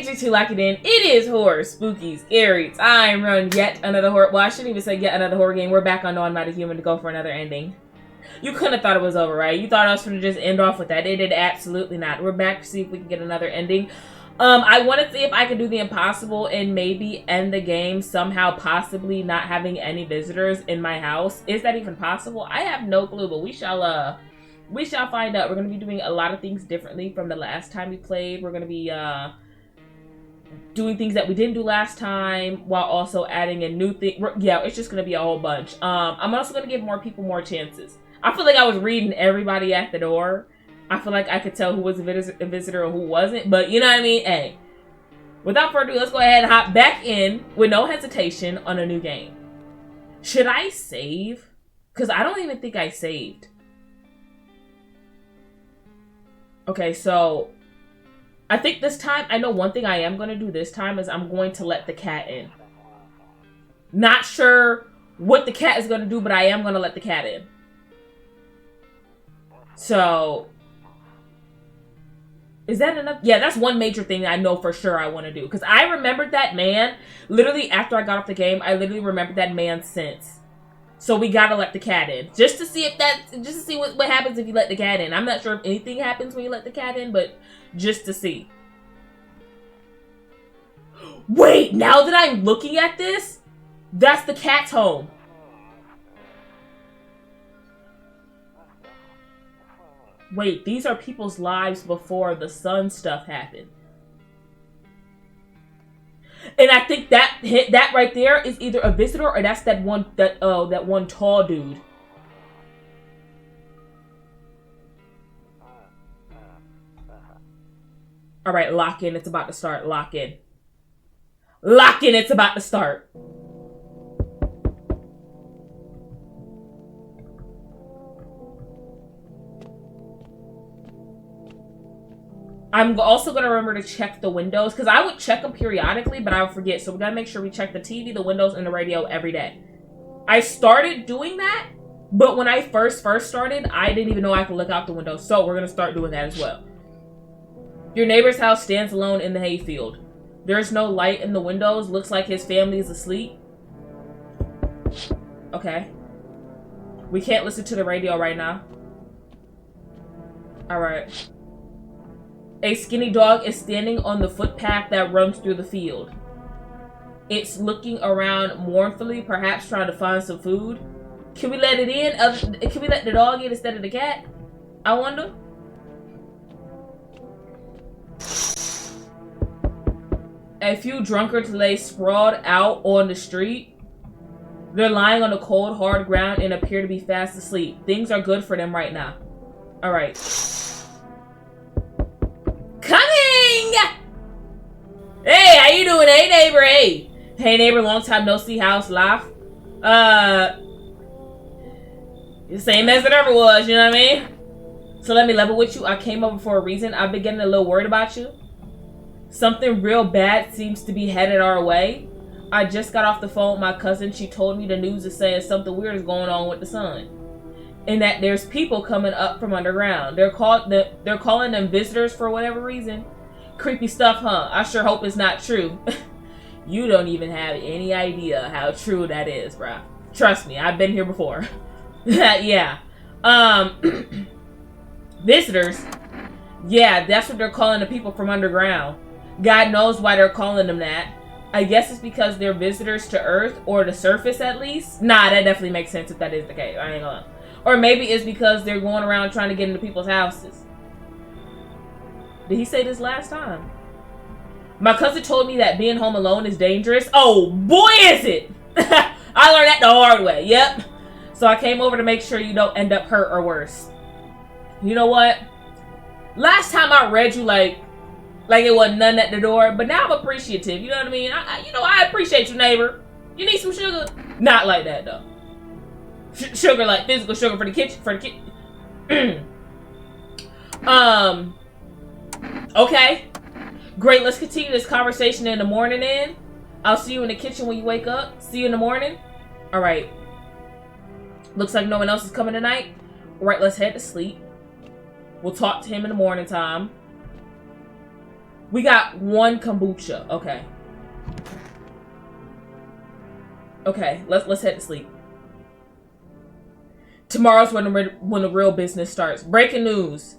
need you to lock it in. It is horror, spooky, scary. Time run yet another horror. Well, I shouldn't even say yet another horror game. We're back on No, I'm Not a Human to go for another ending. You couldn't have thought it was over, right? You thought I was going to just end off with that. It did absolutely not. We're back to see if we can get another ending. I want to see if I can do the impossible and maybe end the game somehow, possibly not having any visitors in my house. Is that even possible? I have no clue, but we shall find out. We're going to be doing a lot of things differently from the last time we played. We're going to be doing things that we didn't do last time while also adding a new thing. Yeah, it's just going to be a whole bunch. I'm also going to give more people more chances. I feel like I was reading everybody at the door. I feel like I could tell who was a visitor or who wasn't. But you know what I mean? Hey, without further ado, let's go ahead and hop back in with no hesitation on a new game. Should I save? Because I don't even think I saved. Okay, so I think this time, I know one thing I am going to do this time is I'm going to let the cat in. Not sure what the cat is going to do, but I am going to let the cat in. So, is that enough? Yeah, that's one major thing I know for sure I want to do. Because I remembered that man, literally after I got off the game, I literally remembered that man's sense. So we gotta let the cat in. Just to see what happens if you let the cat in. I'm not sure if anything happens when you let the cat in, but just to see. Wait, now that I'm looking at this, that's the cat's home. Wait, these are people's lives before the sun stuff happened. And I think that right there is either a visitor or that's that one tall dude. All right, lock in. It's about to start. Lock in. Lock in. It's about to start. I'm also going to remember to check the windows, because I would check them periodically, but I would forget. So we got to make sure we check the TV, the windows, and the radio every day. I started doing that, but when I first started, I didn't even know I could look out the window. So we're going to start doing that as well. Your neighbor's house stands alone in the hayfield. There's no light in the windows. Looks like his family is asleep. Okay. We can't listen to the radio right now. All right. A skinny dog is standing on the footpath that runs through the field. It's looking around mournfully, perhaps trying to find some food. Can we let it in? Can we let the dog in instead of the cat? I wonder. A few drunkards lay sprawled out on the street. They're lying on the cold, hard ground and appear to be fast asleep. Things are good for them right now. All right. Coming! Hey, how you doing? Hey, neighbor. Hey. Hey, neighbor. Long time no see. How's life? The same as it ever was, you know what I mean? So let me level with you. I came over for a reason. I've been getting a little worried about you. Something real bad seems to be headed our way. I just got off the phone with my cousin. She told me the news is saying something weird is going on with the sun. And that there's people coming up from underground. They're calling them visitors for whatever reason. Creepy stuff, huh? I sure hope it's not true. You don't even have any idea how true that is, bruh. Trust me, I've been here before. Yeah. Visitors? Yeah, that's what they're calling the people from underground. God knows why they're calling them that. I guess it's because they're visitors to Earth, or the surface at least. Nah, that definitely makes sense if that is the case. I ain't gonna. Or maybe it's because they're going around trying to get into people's houses. Did he say this last time? My cousin told me that being home alone is dangerous. Oh, boy, is it! I learned that the hard way. Yep. So I came over to make sure you don't end up hurt or worse. You know what? Last time I read you like it wasn't none at the door, but now I'm appreciative. You know what I mean? I appreciate you, neighbor. You need some sugar? Not like that, though. Sugar, like physical sugar for the kitchen. Okay. Great, let's continue this conversation in the morning then. I'll see you in the kitchen when you wake up. See you in the morning. All right. Looks like no one else is coming tonight. All right, let's head to sleep. We'll talk to him in the morning time. We got 1 kombucha. Okay. Okay, let's head to sleep. Tomorrow's when the real business starts. Breaking news.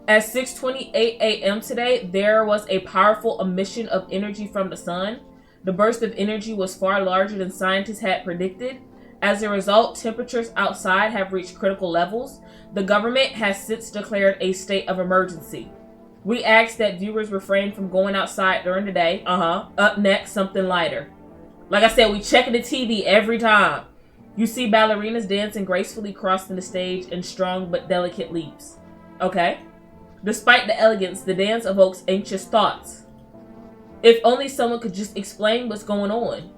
At 6:28 a.m. today, there was a powerful emission of energy from the sun. The burst of energy was far larger than scientists had predicted. As a result, temperatures outside have reached critical levels. The government has since declared a state of emergency. We ask that viewers refrain from going outside during the day. Up next, something lighter. Like I said, we checking the TV every time. You see ballerinas dancing gracefully crossing the stage in strong but delicate leaps. Okay? Despite the elegance, the dance evokes anxious thoughts. If only someone could just explain what's going on.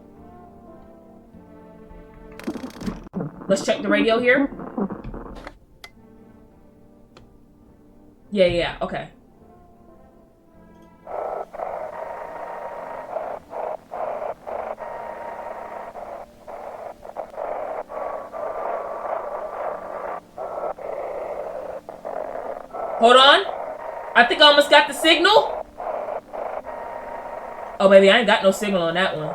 Let's check the radio here. Yeah, okay. Hold on. I think I almost got the signal. Oh, baby, I ain't got no signal on that one.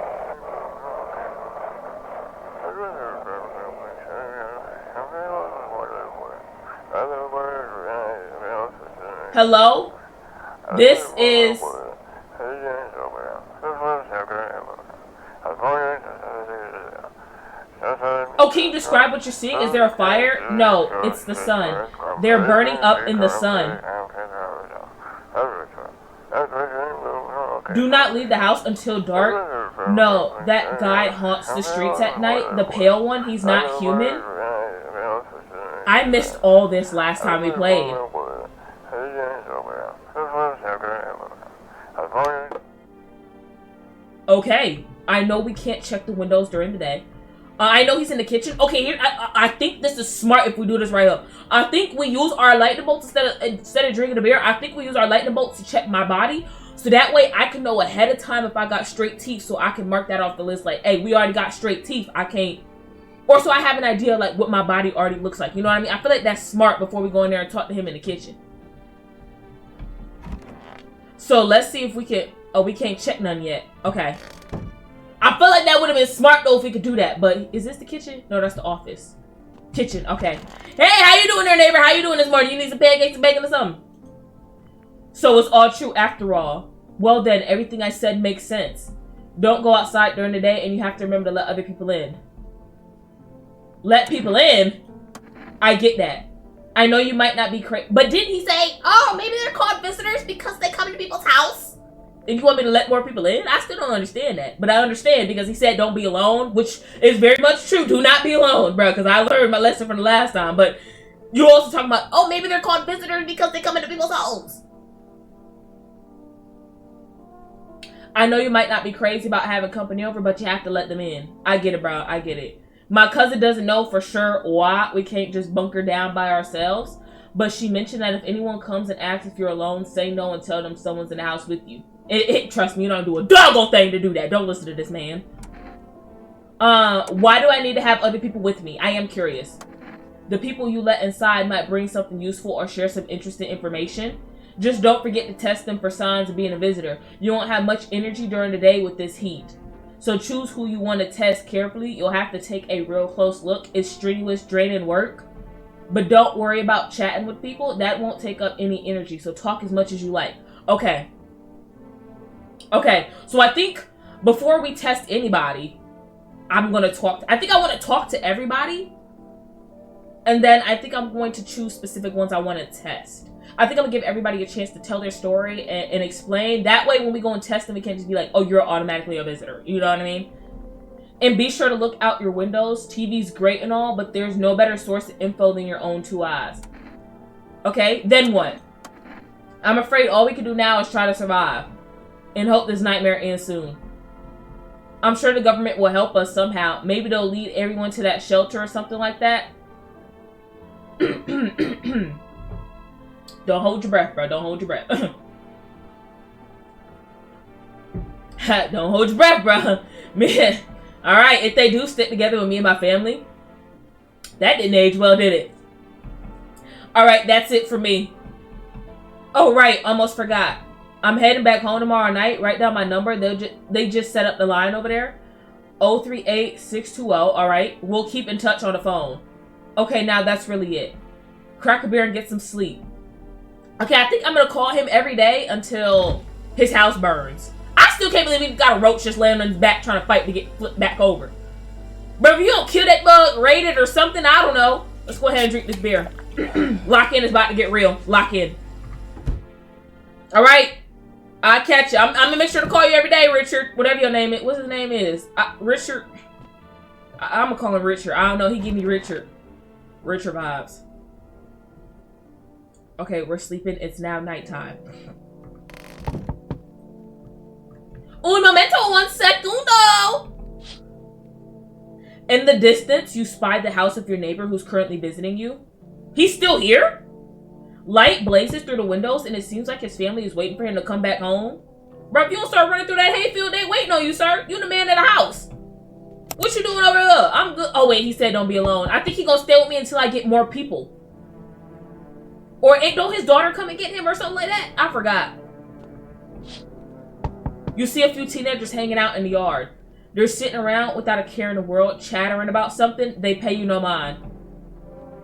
Hello? This is... Oh, can you describe what you're seeing? Is there a fire? No, it's the sun. They're burning up in the sun. Do not leave the house until dark. No, that guy haunts the streets at night. The pale one, he's not human. I missed all this last time we played. Okay, I know we can't check the windows during the day. I know he's in the kitchen. Okay, here I think this is smart if we do this right up. I think we use our lightning bolts instead of drinking the beer. I think we use our lightning bolts to check my body, so that way I can know ahead of time if I got straight teeth, so I can mark that off the list. Like, hey, we already got straight teeth. I can't, or so I have an idea like what my body already looks like. You know what I mean? I feel like that's smart before we go in there and talk to him in the kitchen. So let's see if we can. Oh, we can't check none yet. Okay. I feel like that would have been smart though if we could do that. But is this the kitchen? No, that's the office. Kitchen. Okay. Hey, how you doing there, neighbor? How you doing this morning? You need some pancakes and bacon or something? So it's all true after all. Well then, everything I said makes sense. Don't go outside during the day, and you have to remember to let other people in. Let people in? I get that. I know you might not be crazy, but didn't he say, oh, maybe they're called visitors because they come into people's house? And you want me to let more people in? I still don't understand that. But I understand because he said don't be alone, which is very much true. Do not be alone, bro, because I learned my lesson from the last time. But you're also talking about, oh, maybe they're called visitors because they come into people's homes. I know you might not be crazy about having company over, but you have to let them in. I get it, bro. I get it. My cousin doesn't know for sure why we can't just bunker down by ourselves. But she mentioned that if anyone comes and asks if you're alone, say no and tell them someone's in the house with you. Trust me, you don't do a doggone thing to do that. Don't listen to this man. Why do I need to have other people with me? I am curious. The people you let inside might bring something useful or share some interesting information. Just don't forget to test them for signs of being a visitor. You won't have much energy during the day with this heat. So choose who you want to test carefully. You'll have to take a real close look. It's strenuous, draining work. But don't worry about chatting with people. That won't take up any energy. So talk as much as you like. Okay. Okay, so I think before we test anybody, I'm going to talk. I think I want to talk to everybody. And then I think I'm going to choose specific ones I want to test. I think I'm going to give everybody a chance to tell their story and explain. That way, when we go and test them, we can't just be like, oh, you're automatically a visitor. You know what I mean? And be sure to look out your windows. TV's great and all, but there's no better source of info than your own 2 eyes. Okay, then what? I'm afraid all we can do now is try to survive. And hope this nightmare ends soon. I'm sure the government will help us somehow. Maybe they'll lead everyone to that shelter or something like that. Don't hold your breath, bro. Don't hold your breath. Don't hold your breath, bro. Man. Alright, if they do stick together with me and my family. That didn't age well, did it? Alright, that's it for me. Oh, right. Almost forgot. I'm heading back home tomorrow night. Write down my number. They just set up the line over there. 038-620. All right. We'll keep in touch on the phone. Okay, now that's really it. Crack a beer and get some sleep. Okay, I think I'm going to call him every day until his house burns. I still can't believe he got a roach just laying on his back trying to fight to get flipped back over. But if you don't kill that bug, raid it or something, I don't know. Let's go ahead and drink this beer. Lock in is about to get real. Lock in. All right. I'll catch you. I'm going to make sure to call you every day, Richard. Whatever your name is. What his name is? Richard. I'm going to call him Richard. I don't know. He give me Richard. Richard vibes. Okay, we're sleeping. It's now nighttime. Un momento, 1 segundo. In the distance, you spy the house of your neighbor who's currently visiting you. He's still here? Light blazes through the windows, and it seems like his family is waiting for him to come back home. Bro, if you don't start running through that hayfield, they waiting on you, sir. You the man of the house. What you doing over there? I'm good. Oh, wait, he said don't be alone. I think he gonna stay with me until I get more people. Or don't his daughter come and get him or something like that? I forgot. You see a few teenagers hanging out in the yard. They're sitting around without a care in the world, chattering about something. They pay you no mind.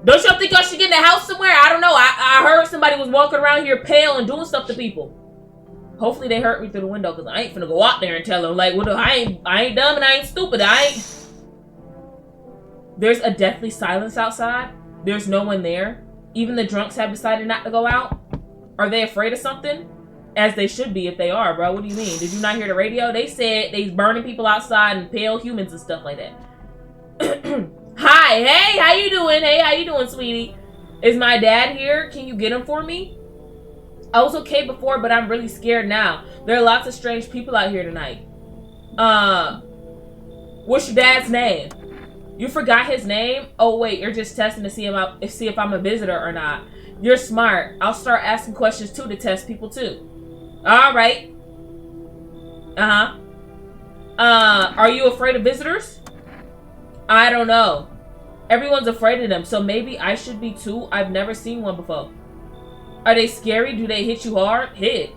Don't y'all think y'all should get in the house somewhere? I don't know. I heard somebody was walking around here pale and doing stuff to people. Hopefully they heard me through the window, because I ain't finna go out there and tell them, like, well, I ain't dumb and I ain't stupid. There's a deathly silence outside. There's no one there. Even the drunks have decided not to go out. Are they afraid of something? As they should be if they are, bro. What do you mean? Did you not hear the radio? They said they's burning people outside and pale humans and stuff like that. Hi, hey, how you doing? Hey, how you doing, sweetie? Is my dad here? Can you get him for me? I was okay before, but I'm really scared now. There are lots of strange people out here tonight. What's your dad's name? You forgot his name? Oh, wait, you're just testing to see if I'm a visitor or not. You're smart. I'll start asking questions, too, to test people, too. All right. Are you afraid of visitors? I don't know. Everyone's afraid of them, so maybe I should be, too. I've never seen one before. Are they scary? Do they hit you hard? Hit.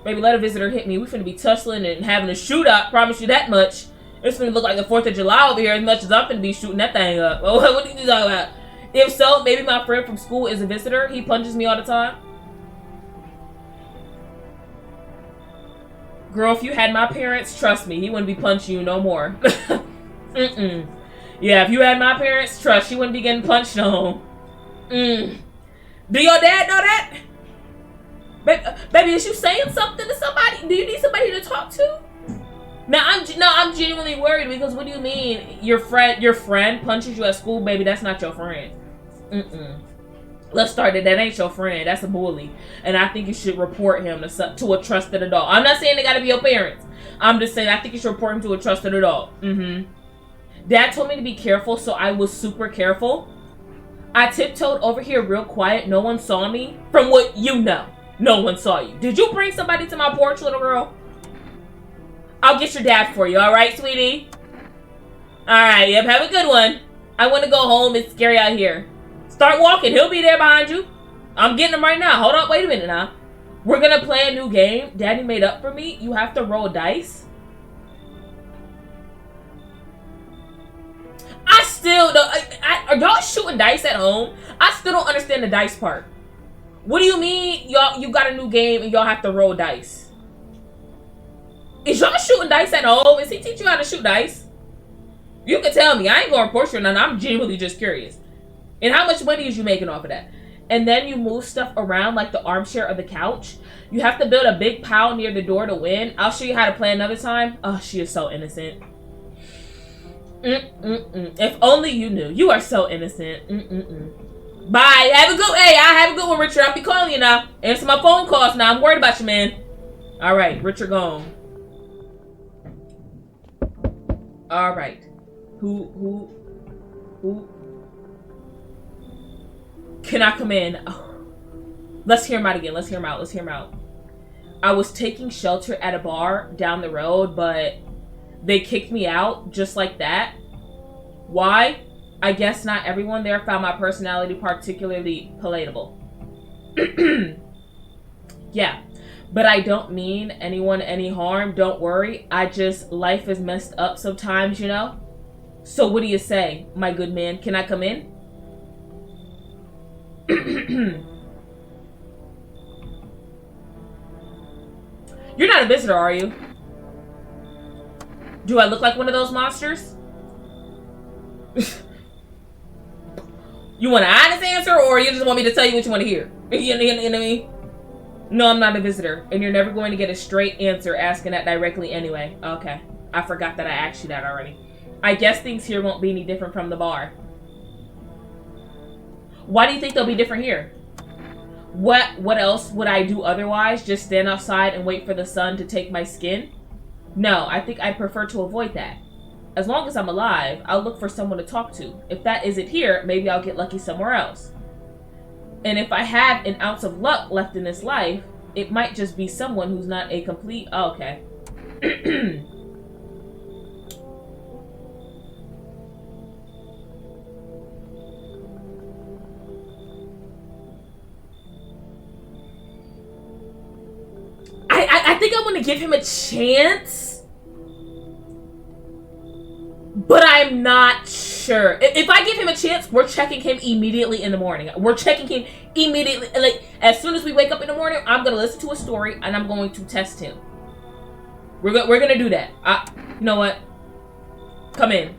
Maybe let a visitor hit me. We finna be tussling and having a shootout. Promise you that much. It's finna look like the 4th of July over here as much as I'm finna be shooting that thing up. What are you talking about? If so, maybe my friend from school is a visitor. He punches me all the time. Girl, if you had my parents, trust me, he wouldn't be punching you no more. Yeah, if you had my parents, trust, you wouldn't be getting punched no. Do your dad know that? Baby, is you saying something to somebody? Do you need somebody to talk to? I'm genuinely worried because what do you mean your friend punches you at school, baby? That's not your friend. Let's start it. That ain't your friend. That's a bully. And I think you should report him to a trusted adult. I'm not saying they gotta be your parents. I'm just saying I think you should report him to a trusted adult. Dad told me to be careful, so I was super careful. I tiptoed over here real quiet. No one saw me. From what you know, no one saw you. Did you bring somebody to my porch, little girl? I'll get your dad for you, alright, sweetie? Alright, yep, have a good one. I want to go home. It's scary out here. Start walking. He'll be there behind you. I'm getting him right now. Hold on, wait a minute now. We're going to play a new game Daddy made up for me. You have to roll dice. I still don't... Are y'all shooting dice at home? I still don't understand the dice part. What do you mean you got a new game and y'all have to roll dice? Is y'all shooting dice at home? Is he teaching you how to shoot dice? You can tell me. I ain't going to report you or nothing. I'm genuinely just curious. And how much money is you making off of that? And then you move stuff around like the armchair or the couch. You have to build a big pile near the door to win. I'll show you how to play another time. Oh, she is so innocent. If only you knew. You are so innocent. Bye. Have a good... Hey, I have a good one, Richard. I'll be calling you now. Answer my phone calls now. I'm worried about you, man. All right, Richard gone. All right. Who? Can I come in? Oh. Let's hear him out again. Let's hear him out. I was taking shelter at a bar down the road, but they kicked me out just like that. Why? I guess not everyone there found my personality particularly palatable. Yeah. But I don't mean anyone any harm. Don't worry. Life is messed up sometimes, you know? So what do you say, my good man? Can I come in? You're not a visitor, are you? Do I look like one of those monsters? You want an honest answer, or you just want me to tell you what you want to hear? You know what I mean? No, I'm not a visitor, and you're never going to get a straight answer asking that directly anyway. Okay. I forgot that I asked you that already. I guess things here won't be any different from the bar. Why do you think they'll be different here? What else would I do otherwise? Just stand outside and wait for the sun to take my skin? No, I think I prefer to avoid that. As long as I'm alive, I'll look for someone to talk to. If that isn't here, maybe I'll get lucky somewhere else. And if I have an ounce of luck left in this life, it might just be someone who's not a complete... Oh, okay. I think I want to give him a chance, but I'm not sure. If I give him a chance, we're checking him immediately in the morning. We're checking him immediately. Like, as soon as we wake up in the morning, I'm going to listen to a story and I'm going to test him. We're going to do that. You know what? Come in.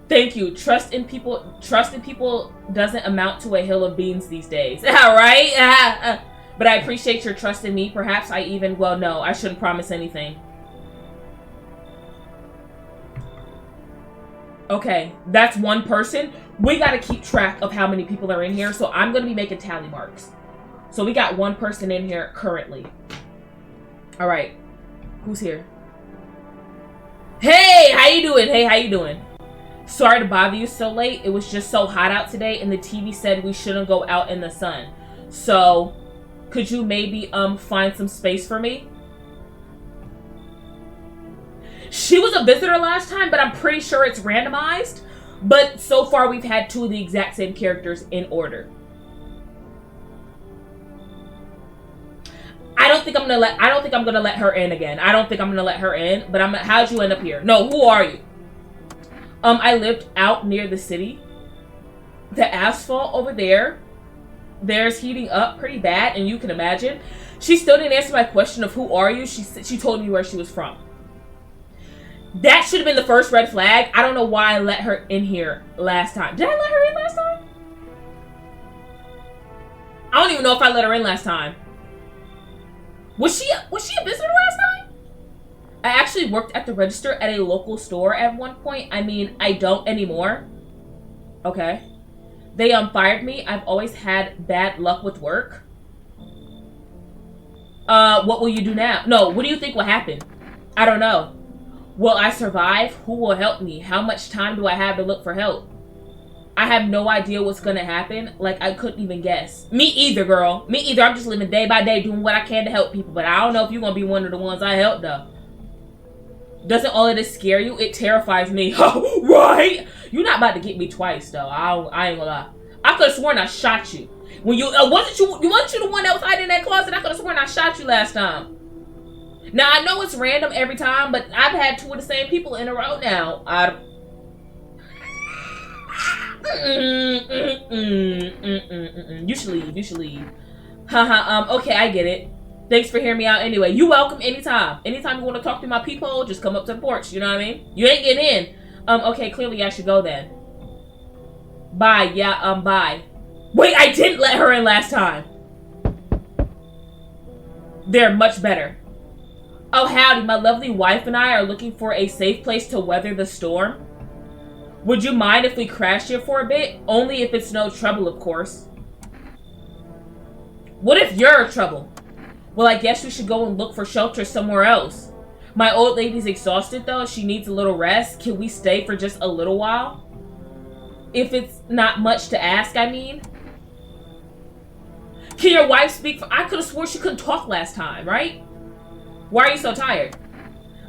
Thank you. Trust in people doesn't amount to a hill of beans these days. All right? But I appreciate your trust in me. Perhaps I even... Well, no, I shouldn't promise anything. Okay, that's one person. We got to keep track of how many people are in here, so I'm going to be making tally marks. So we got one person in here currently. All right. Who's here? Hey, how you doing? Hey, how you doing? Sorry to bother you so late. It was just so hot out today, and the TV said we shouldn't go out in the sun. So... could you maybe find some space for me? She was a visitor last time, but I'm pretty sure it's randomized. But so far we've had 2 of the exact same characters in order. I don't think I'm gonna let her in again. I don't think I'm gonna let her in, but how'd you end up here? No, who are you? I lived out near the city. The asphalt over there's heating up pretty bad, and you can imagine. She still didn't answer my question of who are you. She told me where she was from. That should have been the first red flag. I don't know why I let her in here last time. Did I let her in last time? I don't even know if I let her in last time. Was she a visitor last time? I actually worked at the register at a local store at one point. I mean, I don't anymore. Okay. They fired me. I've always had bad luck with work. What will you do now? No, what do you think will happen? I don't know. Will I survive? Who will help me? How much time do I have to look for help? I have no idea what's gonna happen. Like, I couldn't even guess. Me either, girl. Me either. I'm just living day by day, doing what I can to help people. But I don't know if you're gonna be one of the ones I help, though. Doesn't all of this scare you? It terrifies me. Right? You're not about to get me twice, though. I ain't gonna lie. I could have sworn I shot you. When you wasn't you the one that was hiding in that closet? I could have sworn I shot you last time. Now I know it's random every time, but I've had 2 of the same people in a row now. You should leave. You should leave. Haha. Okay, I get it. Thanks for hearing me out anyway. You welcome anytime. Anytime you want to talk to my peephole, just come up to the porch. You know what I mean? You ain't getting in. Okay, clearly I should go then. Bye. Yeah, bye. Wait, I didn't let her in last time. They're much better. Oh, howdy. My lovely wife and I are looking for a safe place to weather the storm. Would you mind if we crash here for a bit? Only if it's no trouble, of course. What if you're trouble? Well, I guess we should go and look for shelter somewhere else. My old lady's exhausted, though. She needs a little rest. Can we stay for just a little while? If it's not much to ask, I mean. Can your wife speak for... I could have sworn she couldn't talk last time, right? Why are you so tired?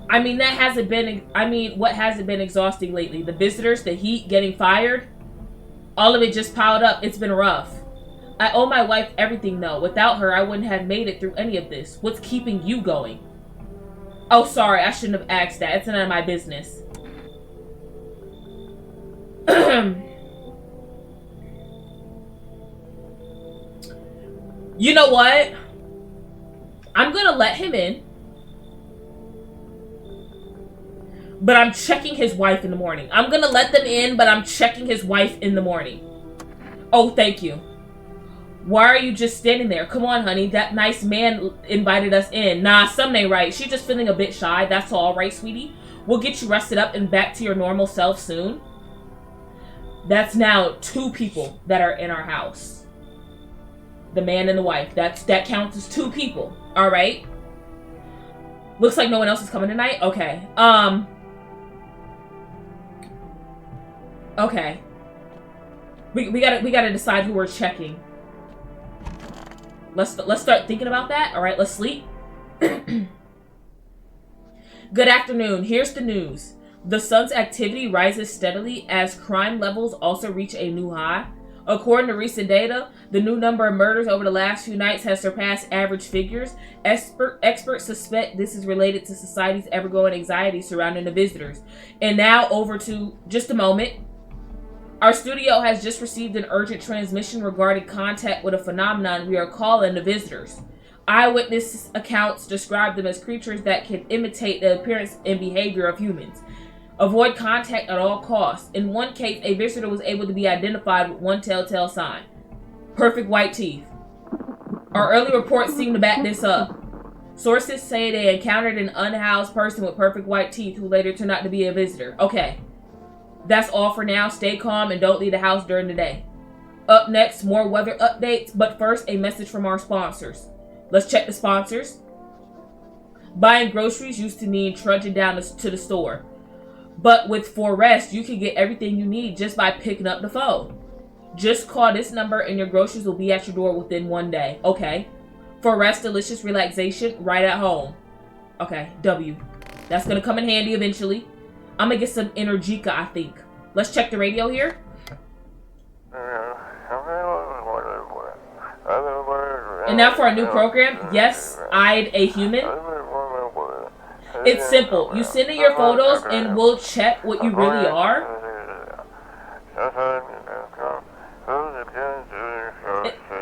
I mean, what hasn't been exhausting lately? The visitors, the heat, getting fired? All of it just piled up. It's been rough. I owe my wife everything, though. Without her, I wouldn't have made it through any of this. What's keeping you going? Oh, sorry. I shouldn't have asked that. It's none of my business. You know what? I'm gonna let him in. But I'm checking his wife in the morning. I'm gonna let them in, but I'm checking his wife in the morning. Oh, thank you. Why are you just standing there? Come on, honey. That nice man invited us in. Nah, something ain't right. She's just feeling a bit shy. That's all right, sweetie. We'll get you rested up and back to your normal self soon. That's now 2 people that are in our house. The man and the wife. That counts as 2 people. All right. Looks like no one else is coming tonight. Okay. Okay. We gotta decide who we're checking. Let's start thinking about that. All right. Let's sleep. Good afternoon. Here's the news. The sun's activity rises steadily as crime levels also reach a new high. According to recent data, the new number of murders over the last few nights has surpassed average figures. Experts suspect this is related to society's ever-growing anxiety surrounding the visitors. And now over to just a moment. Our studio has just received an urgent transmission regarding contact with a phenomenon we are calling the visitors. Eyewitness accounts describe them as creatures that can imitate the appearance and behavior of humans. Avoid contact at all costs. In one case, a visitor was able to be identified with one telltale sign. Perfect white teeth. Our early reports seem to back this up. Sources say they encountered an unhoused person with perfect white teeth who later turned out to be a visitor. Okay. That's all for now. Stay calm and don't leave the house during the day. Up next, more weather updates, but first, a message from our sponsors. Let's check the sponsors. Buying groceries used to mean trudging down to the store. But with Forrest, you can get everything you need just by picking up the phone. Just call this number and your groceries will be at your door within 1 day. Okay. Forrest delicious relaxation right at home. Okay, W. That's going to come in handy eventually. I'm going to get some Energica, I think. Let's check the radio here. And now for our new program. Yes, I'd a human. It's simple. You send in your photos and we'll check what you really are.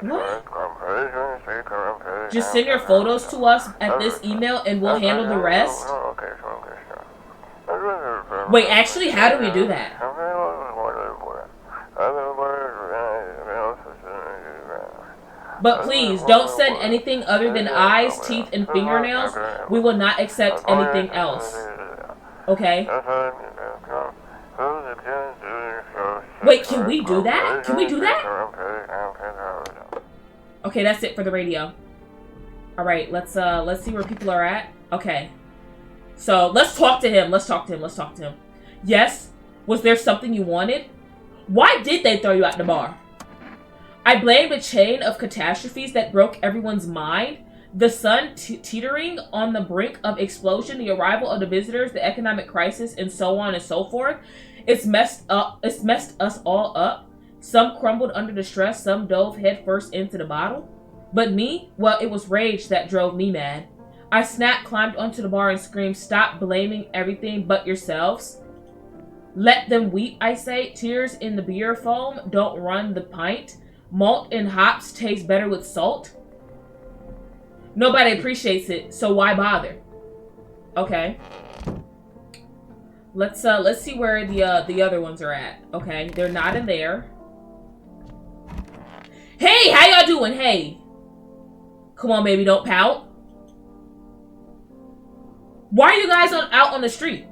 What? Just send your photos to us at this email and we'll handle the rest. Wait, actually, how do we do that? But please, don't send anything other than eyes, teeth, and fingernails. We will not accept anything else. Okay? Wait, can we do that? Can we do that? Okay, that's it for the radio. Alright, let's see where people are at. Okay. So, let's talk to him. Let's talk to him. Yes? Was there something you wanted? Why did they throw you out the bar? I blame the chain of catastrophes that broke everyone's mind. The sun teetering on the brink of explosion, the arrival of the visitors, the economic crisis, and so on and so forth. It's messed us all up. Some crumbled under the stress, some dove headfirst into the bottle. But me? Well, it was rage that drove me mad. I snapped, climbed onto the bar, and screamed, "Stop blaming everything but yourselves. Let them weep," I say. Tears in the beer foam don't run the pint. Malt and hops taste better with salt. Nobody appreciates it, so why bother? Okay. Let's see where the other ones are at. Okay, they're not in there. Hey, how y'all doing? Hey. Come on, baby, don't pout. Why are you guys out on the street?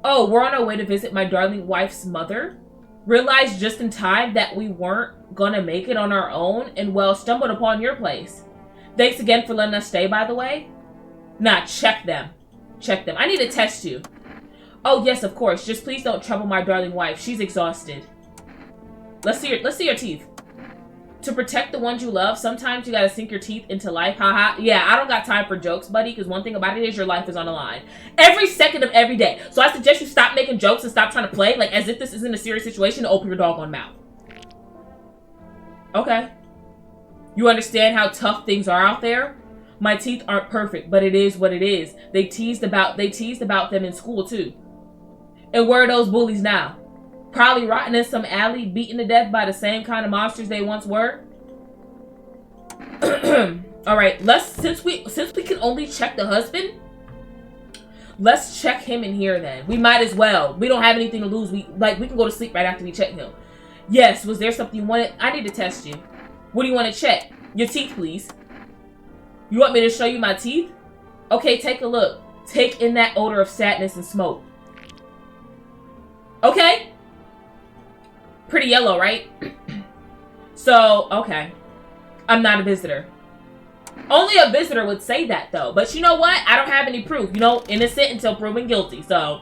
Oh, we're on our way to visit my darling wife's mother. Realized just in time that we weren't gonna make it on our own and, well, stumbled upon your place. Thanks again for letting us stay, by the way. Nah, check them. I need to test you. Oh, yes, of course. Just please don't trouble my darling wife. She's exhausted. Let's see your teeth. To protect the ones you love, sometimes you gotta sink your teeth into life. Haha. Yeah, I don't got time for jokes, buddy, because one thing about it is your life is on the line. Every second of every day. So I suggest you stop making jokes and stop trying to play like as if this isn't a serious situation to open your doggone mouth. Okay. You understand how tough things are out there? My teeth aren't perfect, but it is what it is. They teased about them in school too. And where are those bullies now? Probably rotting in some alley, beaten to death by the same kind of monsters they once were. All right, since we can only check the husband, let's check him in here then. We might as well. We don't have anything to lose. We can go to sleep right after we check him. Yes, was there something you wanted? I need to test you. What do you want to check? Your teeth, please. You want me to show you my teeth? Okay, take a look. Take in that odor of sadness and smoke. Okay. Pretty yellow, right? So, okay. I'm not a visitor. Only a visitor would say that, though. But you know what? I don't have any proof. You know, innocent until proven guilty. So,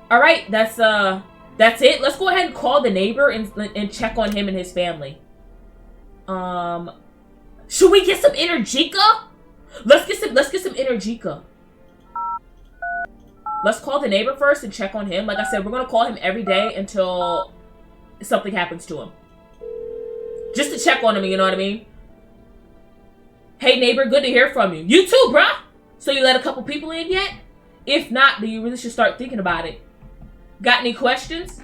all right. That's it. Let's go ahead and call the neighbor and check on him and his family. Should we get some Energica? Let's get some Energica. Let's call the neighbor first and check on him. Like I said, we're gonna call him every day until something happens to him. Just to check on him, you know what I mean? Hey neighbor, good to hear from you. You too, bruh. So you let a couple people in yet? If not, then you really should start thinking about it. Got any questions?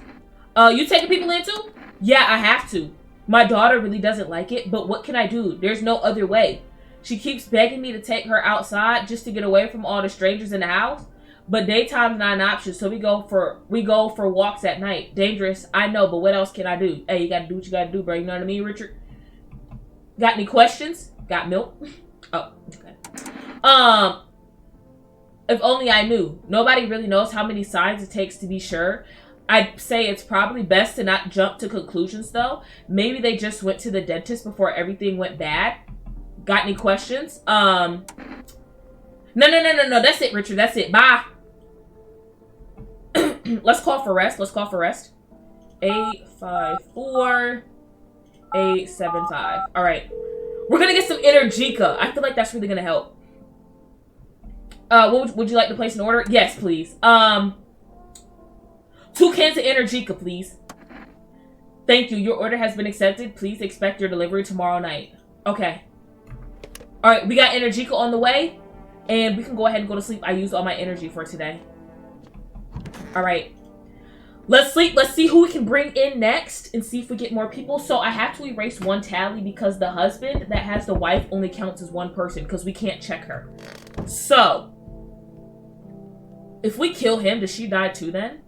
You taking people in too? Yeah, I have to. My daughter really doesn't like it, but what can I do? There's no other way. She keeps begging me to take her outside just to get away from all the strangers in the house. But daytime's not an option, so we go for walks at night. Dangerous, I know, but what else can I do? Hey, you gotta do what you gotta do, bro. You know what I mean, Richard? Got any questions? Got milk? Oh, okay. If only I knew. Nobody really knows how many signs it takes to be sure. I'd say it's probably best to not jump to conclusions, though. Maybe they just went to the dentist before everything went bad. Got any questions? No. That's it, Richard. That's it. Bye. Let's call for rest. 854 875. All right. We're gonna get some Energica. I feel like that's really gonna help. Would you like to place an order? Yes, please. 2 cans of Energica, please. Thank you. Your order has been accepted. Please expect your delivery tomorrow night. Okay. All right, we got Energica on the way, and we can go ahead and go to sleep. I used all my energy for today. All right. Let's sleep. Let's see who we can bring in next and see if we get more people. So I have to erase one tally because the husband that has the wife only counts as one person because we can't check her. So if we kill him, does she die too then?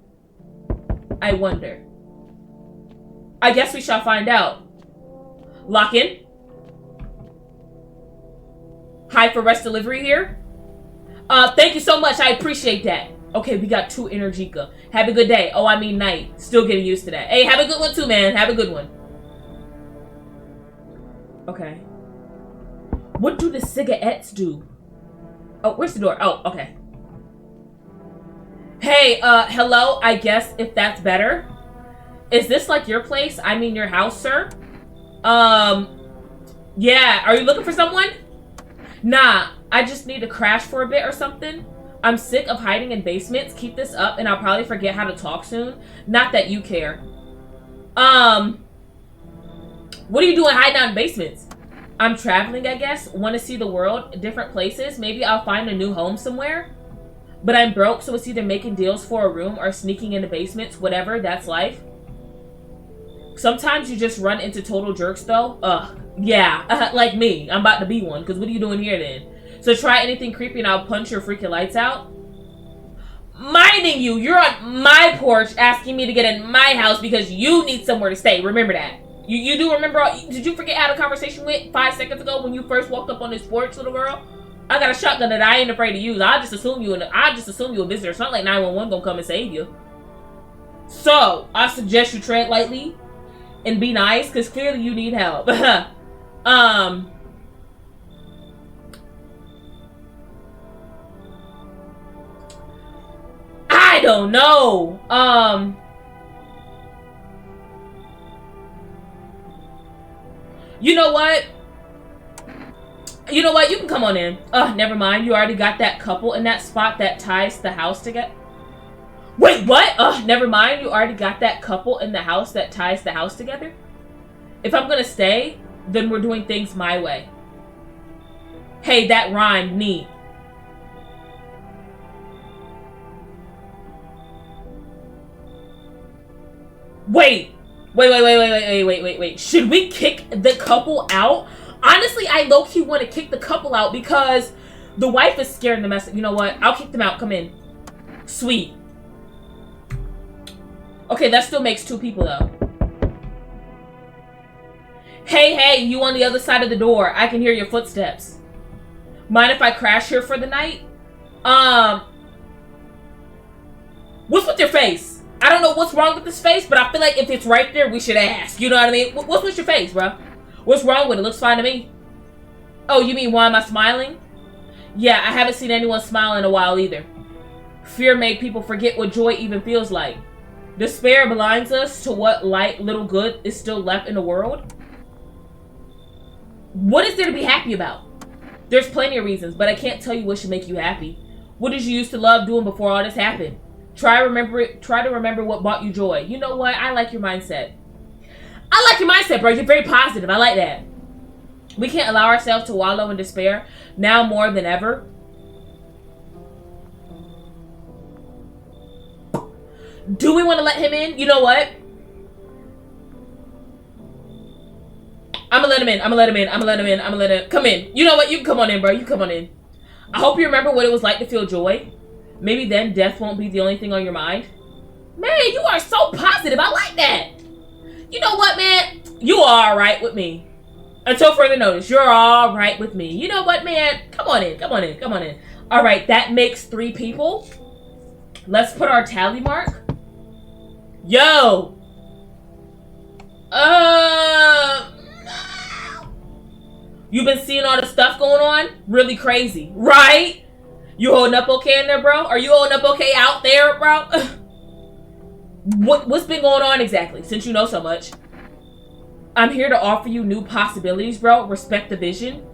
I wonder. I guess we shall find out. Lock in. Hi for rest delivery here. Thank you so much. I appreciate that. Okay, we got 2 Energica. Have a good day. Oh, I mean night. Still getting used to that. Hey, have a good one too, man. Have a good one. Okay. What do the cigarettes do? Oh, where's the door? Oh, okay. Hey, hello, I guess if that's better. Is this like your place? I mean your house, sir? Yeah, are you looking for someone? Nah, I just need to crash for a bit or something. I'm sick of hiding in basements. Keep this up and I'll probably forget how to talk soon. Not that you care. What are you doing hiding out in basements? I'm traveling, I guess. Want to see the world, different places. Maybe I'll find a new home somewhere. But I'm broke, so it's either making deals for a room or sneaking into basements. Whatever, that's life. Sometimes you just run into total jerks, though. Yeah, like me. I'm about to be one, because what are you doing here, then? So try anything creepy and I'll punch your freaking lights out. Minding you, you're on my porch asking me to get in my house because you need somewhere to stay. Remember that. You do remember, did you forget how the conversation went 5 seconds ago when you first walked up on this porch, little girl? I got a shotgun that I ain't afraid to use. I just assume you a visitor. It's not like 911 gonna come and save you. So, I suggest you tread lightly and be nice, because clearly you need help. I don't know. You know what? You know what? You can come on in. Never mind. You already got that couple in that spot that ties the house together. Wait, what? Never mind. You already got that couple in the house that ties the house together. If I'm gonna stay, then we're doing things my way. Hey, that rhymed neat. Wait. Should we kick the couple out? Honestly, I low-key want to kick the couple out because the wife is scared to mess up. You know what? I'll kick them out. Come in. Sweet. Okay, that still makes 2 people, though. Hey, you on the other side of the door. I can hear your footsteps. Mind if I crash here for the night? What's with your face? I don't know what's wrong with this face, but I feel like if it's right there, we should ask. You know what I mean? What's with your face, bro? What's wrong with it? Looks fine to me. Oh, you mean why am I smiling? Yeah, I haven't seen anyone smile in a while either. Fear made people forget what joy even feels like. Despair blinds us to what light little good is still left in the world. What is there to be happy about? There's plenty of reasons, but I can't tell you what should make you happy. What did you used to love doing before all this happened? Try to remember what brought you joy. You know what? I like your mindset. I like your mindset, bro. You're very positive. I like that. We can't allow ourselves to wallow in despair now more than ever. Do we want to let him in? You know what? I'm gonna let him in. Come in. You know what? You can come on in, bro. You can come on in. I hope you remember what it was like to feel joy. Maybe then death won't be the only thing on your mind. Man, you are so positive. I like that. You know what, man? You are all right with me. Until further notice, you're all right with me. You know what, man? Come on in. All right, that makes 3 people. Let's put our tally mark. Yo. You've been seeing all the stuff going on? Really crazy, right? You holding up okay in there, bro? Are you holding up okay out there, bro? What's been going on exactly, since you know so much? I'm here to offer you new possibilities, bro. Respect the vision.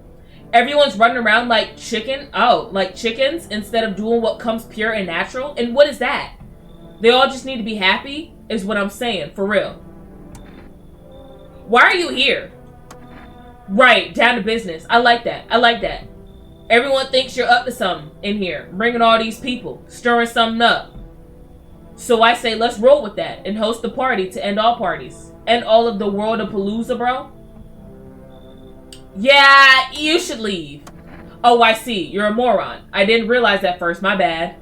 Everyone's running around like chickens instead of doing what comes pure and natural. And what is that? They all just need to be happy, is what I'm saying, for real. Why are you here? Right, down to business. I like that. Everyone thinks you're up to something in here. Bringing all these people. Stirring something up. So I say let's roll with that and host the party to end all parties. End all of the world of Palooza, bro. Yeah, you should leave. Oh, I see. You're a moron. I didn't realize that first. My bad.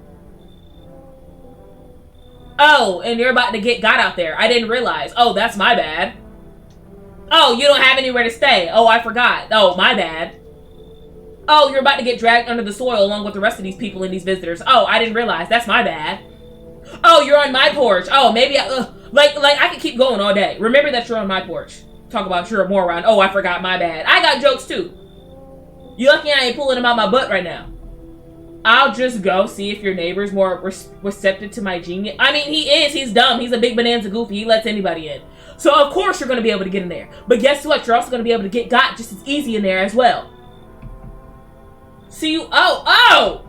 Oh, and you're about to get got out there. I didn't realize. Oh, that's my bad. Oh, you don't have anywhere to stay. Oh, I forgot. Oh, my bad. Oh, you're about to get dragged under the soil along with the rest of these people and these visitors. Oh, I didn't realize. That's my bad. Oh, you're on my porch. Oh, maybe I could keep going all day. Remember that you're on my porch. Talk about you're a moron. Oh, I forgot. My bad. I got jokes too. You lucky I ain't pulling them out my butt right now. I'll just go see if your neighbor's more receptive to my genius. I mean, he is. He's dumb. He's a big bonanza goofy. He lets anybody in. So, of course, you're going to be able to get in there. But guess what? You're also going to be able to get got just as easy in there as well. See you. Oh!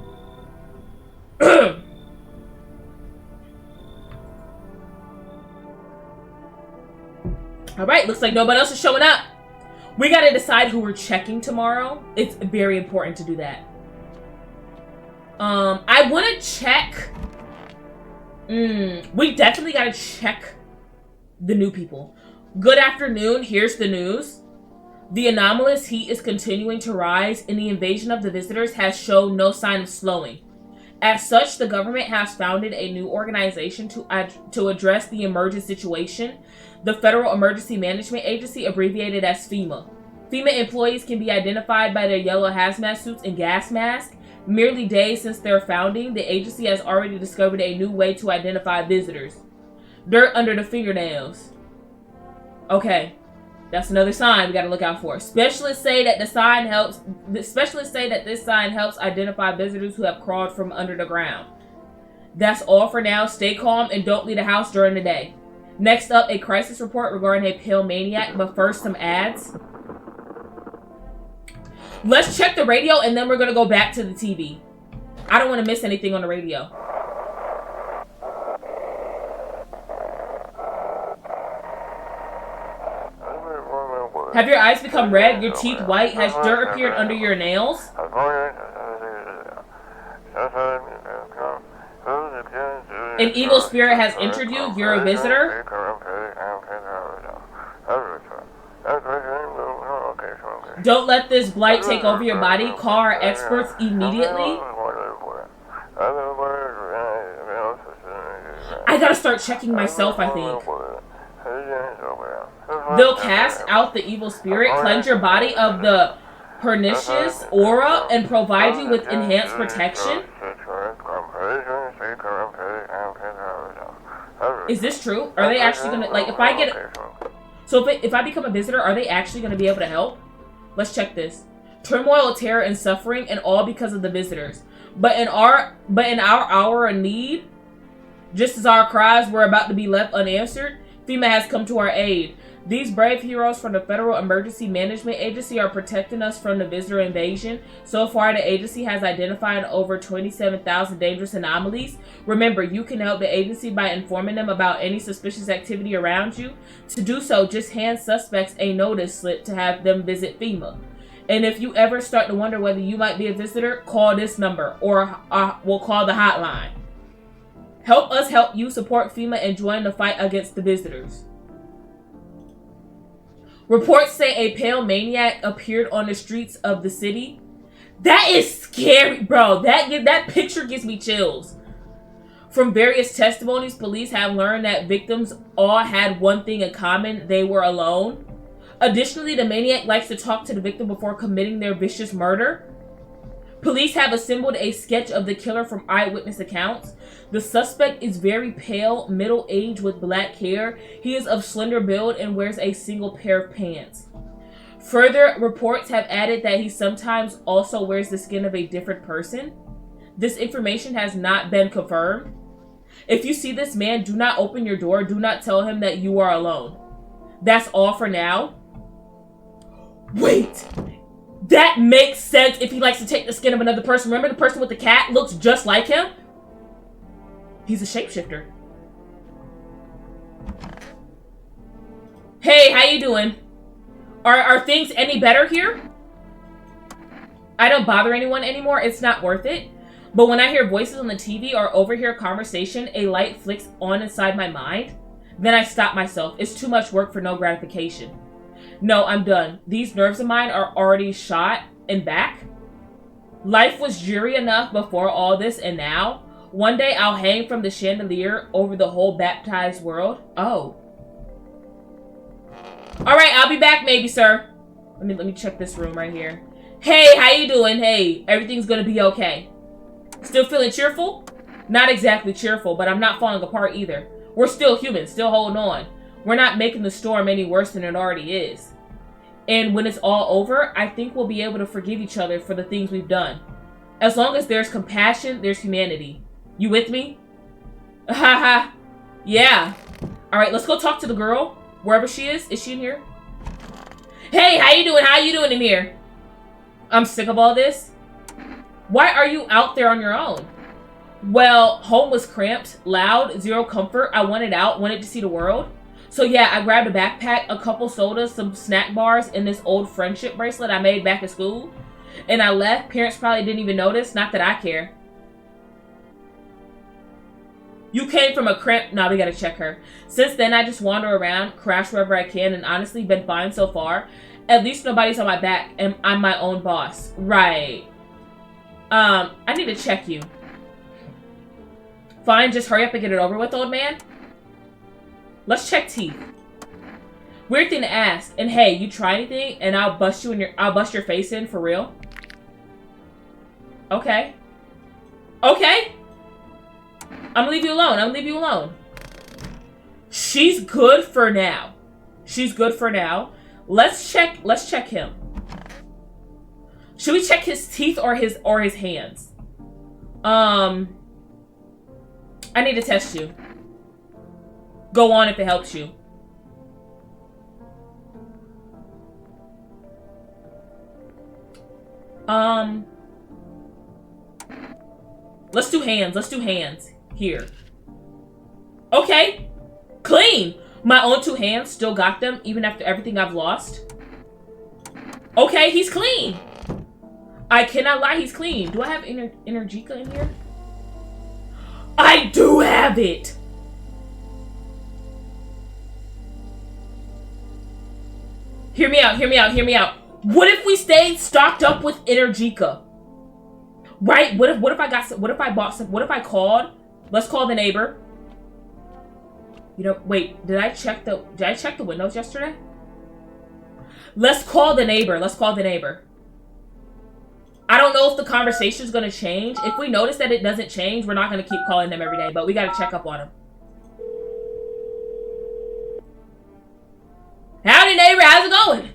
Alright, looks like nobody else is showing up. We got to decide who we're checking tomorrow. It's very important to do that. I want to check. We definitely got to check the new people. Good afternoon. Here's the news. The anomalous heat is continuing to rise, and the invasion of the visitors has shown no sign of slowing. As such, the government has founded a new organization to address the emergent situation, the Federal Emergency Management Agency, abbreviated as FEMA. FEMA employees can be identified by their yellow hazmat suits and gas masks. Merely days since their founding, the agency has already discovered a new way to identify visitors. Dirt under the fingernails. Okay, that's another sign we got to look out for. Specialists say that this sign helps identify visitors who have crawled from under the ground. That's all for now. Stay calm and don't leave the house during the day. Next up, a crisis report regarding a pale maniac, but first some ads. Let's check the radio and then we're going to go back to the TV. I don't want to miss anything on the radio. Have your eyes become red? Your teeth white? Has dirt appeared under your nails? An evil spirit has entered you? You're a visitor? Don't let this blight take over your body. Call our experts immediately. I gotta start checking myself, I think. They'll cast out the evil spirit, cleanse your body of the pernicious aura, and provide you with enhanced protection. Is this true? Are they actually gonna, like, if I get... So if I become a visitor, are they actually gonna be able to help? Let's check this. Turmoil, terror, and suffering, and all because of the visitors. But in our hour of need, just as our cries were about to be left unanswered, FEMA has come to our aid. These brave heroes from the Federal Emergency Management Agency are protecting us from the visitor invasion. So far, the agency has identified over 27,000 dangerous anomalies. Remember, you can help the agency by informing them about any suspicious activity around you. To do so, just hand suspects a notice slip to have them visit FEMA. And if you ever start to wonder whether you might be a visitor, call this number, or we'll call the hotline. Help us help you support FEMA and join the fight against the visitors. Reports say a pale maniac appeared on the streets of the city. That is scary, bro. That picture gives me chills. From various testimonies, police have learned that victims all had one thing in common: they were alone. Additionally, the maniac likes to talk to the victim before committing their vicious murder. Police have assembled a sketch of the killer from eyewitness accounts. The suspect is very pale, middle-aged with black hair. He is of slender build and wears a single pair of pants. Further reports have added that he sometimes also wears the skin of a different person. This information has not been confirmed. If you see this man, do not open your door. Do not tell him that you are alone. That's all for now. Wait! That makes sense if he likes to take the skin of another person. Remember the person with the cat looks just like him? He's a shapeshifter. Hey, how you doing? Are things any better here? I don't bother anyone anymore. It's not worth it. But when I hear voices on the TV or overhear conversation, a light flicks on inside my mind. Then I stop myself. It's too much work for no gratification. No, I'm done. These nerves of mine are already shot and back. Life was dreary enough before all this, and now, one day I'll hang from the chandelier over the whole baptized world. Oh. Alright, I'll be back maybe, sir. Let me check this room right here. Hey, how you doing? Hey, everything's gonna be okay. Still feeling cheerful? Not exactly cheerful, but I'm not falling apart either. We're still human, still holding on. We're not making the storm any worse than it already is. And when it's all over, I think we'll be able to forgive each other for the things we've done. As long as there's compassion, there's humanity. You with me? Haha. Yeah. Alright, let's go talk to the girl. Wherever she is. Is she in here? Hey, how you doing? How you doing in here? I'm sick of all this. Why are you out there on your own? Well, home was cramped, loud, zero comfort. I wanted out, wanted to see the world. So yeah, I grabbed a backpack, a couple sodas, some snack bars, and this old friendship bracelet I made back at school. And I left. Parents probably didn't even notice. Not that I care. You came from a cramp... Nah, we gotta check her. Since then, I just wander around, crash wherever I can, and honestly been fine so far. At least nobody's on my back, and I'm my own boss. Right. I need to check you. Fine, just hurry up and get it over with, old man. Let's check teeth. Weird thing to ask. And hey, you try anything, and I'll bust your face in for real. Okay. Okay. I'm gonna leave you alone. I'm gonna leave you alone. She's good for now. She's good for now. Let's check him. Should we check his teeth or his hands? I need to test you. Go on if it helps you. Let's do hands. Let's do hands. Here. Okay. Clean. My own two hands still got them, even after everything I've lost. Okay, he's clean. I cannot lie, he's clean. Do I have Energica in here? I do have it. Hear me out, hear me out, hear me out. What if we stayed stocked up with Energica? Right? What if I got some, what if I bought some, what if I called? Let's call the neighbor. You know, wait, did I check the windows yesterday? Let's call the neighbor. Let's call the neighbor. I don't know if the conversation is going to change. If we notice that it doesn't change, we're not going to keep calling them every day, but we got to check up on them. Howdy, neighbor. How's it going?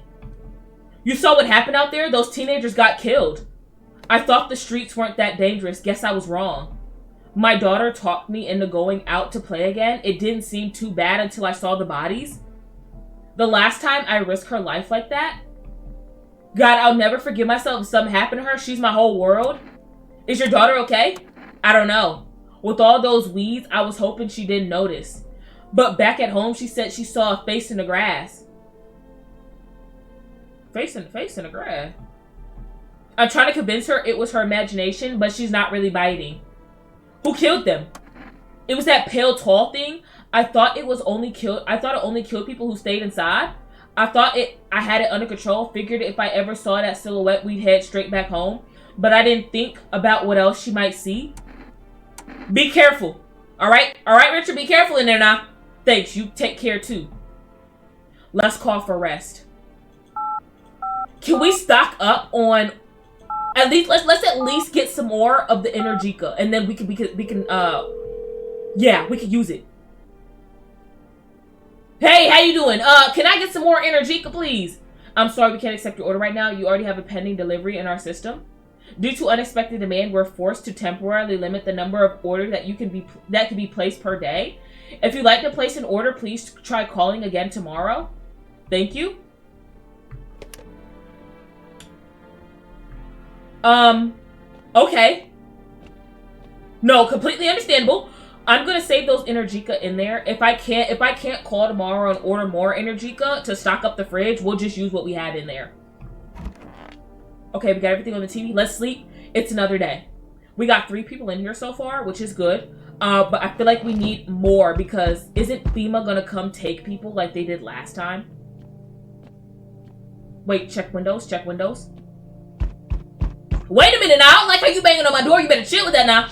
You saw what happened out there? Those teenagers got killed. I thought the streets weren't that dangerous. Guess I was wrong. My daughter talked me into going out to play again. It didn't seem too bad until I saw the bodies. The last time I risked her life like that, God, I'll never forgive myself if something happened to her. She's my whole world. Is your daughter okay? I don't know. With all those weeds, I was hoping she didn't notice. But back at home, she said she saw a face in the grass. Face in the grass? I'm trying to convince her it was her imagination, but she's not really biting. Who killed them? It was that pale, tall thing. I thought it only killed people who stayed inside. I had it under control. Figured if I ever saw that silhouette, we'd head straight back home. But I didn't think about what else she might see. Be careful. All right, Richard, be careful in there now. Thanks. You take care too. Let's call for rest. Can we stock up on at least? Let's at least get some more of the Energica, and then we can use it. Hey, how you doing? Can I get some more Energica, please? I'm sorry, we can't accept your order right now. You already have a pending delivery in our system. Due to unexpected demand, we're forced to temporarily limit the number of orders that can be placed per day. If you'd like to place an order, please try calling again tomorrow. Thank you. Okay. No, completely understandable. I'm gonna save those Energica in there. If I can't call tomorrow and order more Energica to stock up the fridge, we'll just use what we had in there. Okay, we got everything on the TV. Let's sleep. It's another day. We got 3 people in here so far, which is good. But I feel like we need more because isn't FEMA gonna come take people like they did last time? Wait, check windows, check windows. Wait a minute now, I don't like how you banging on my door. You better chill with that now.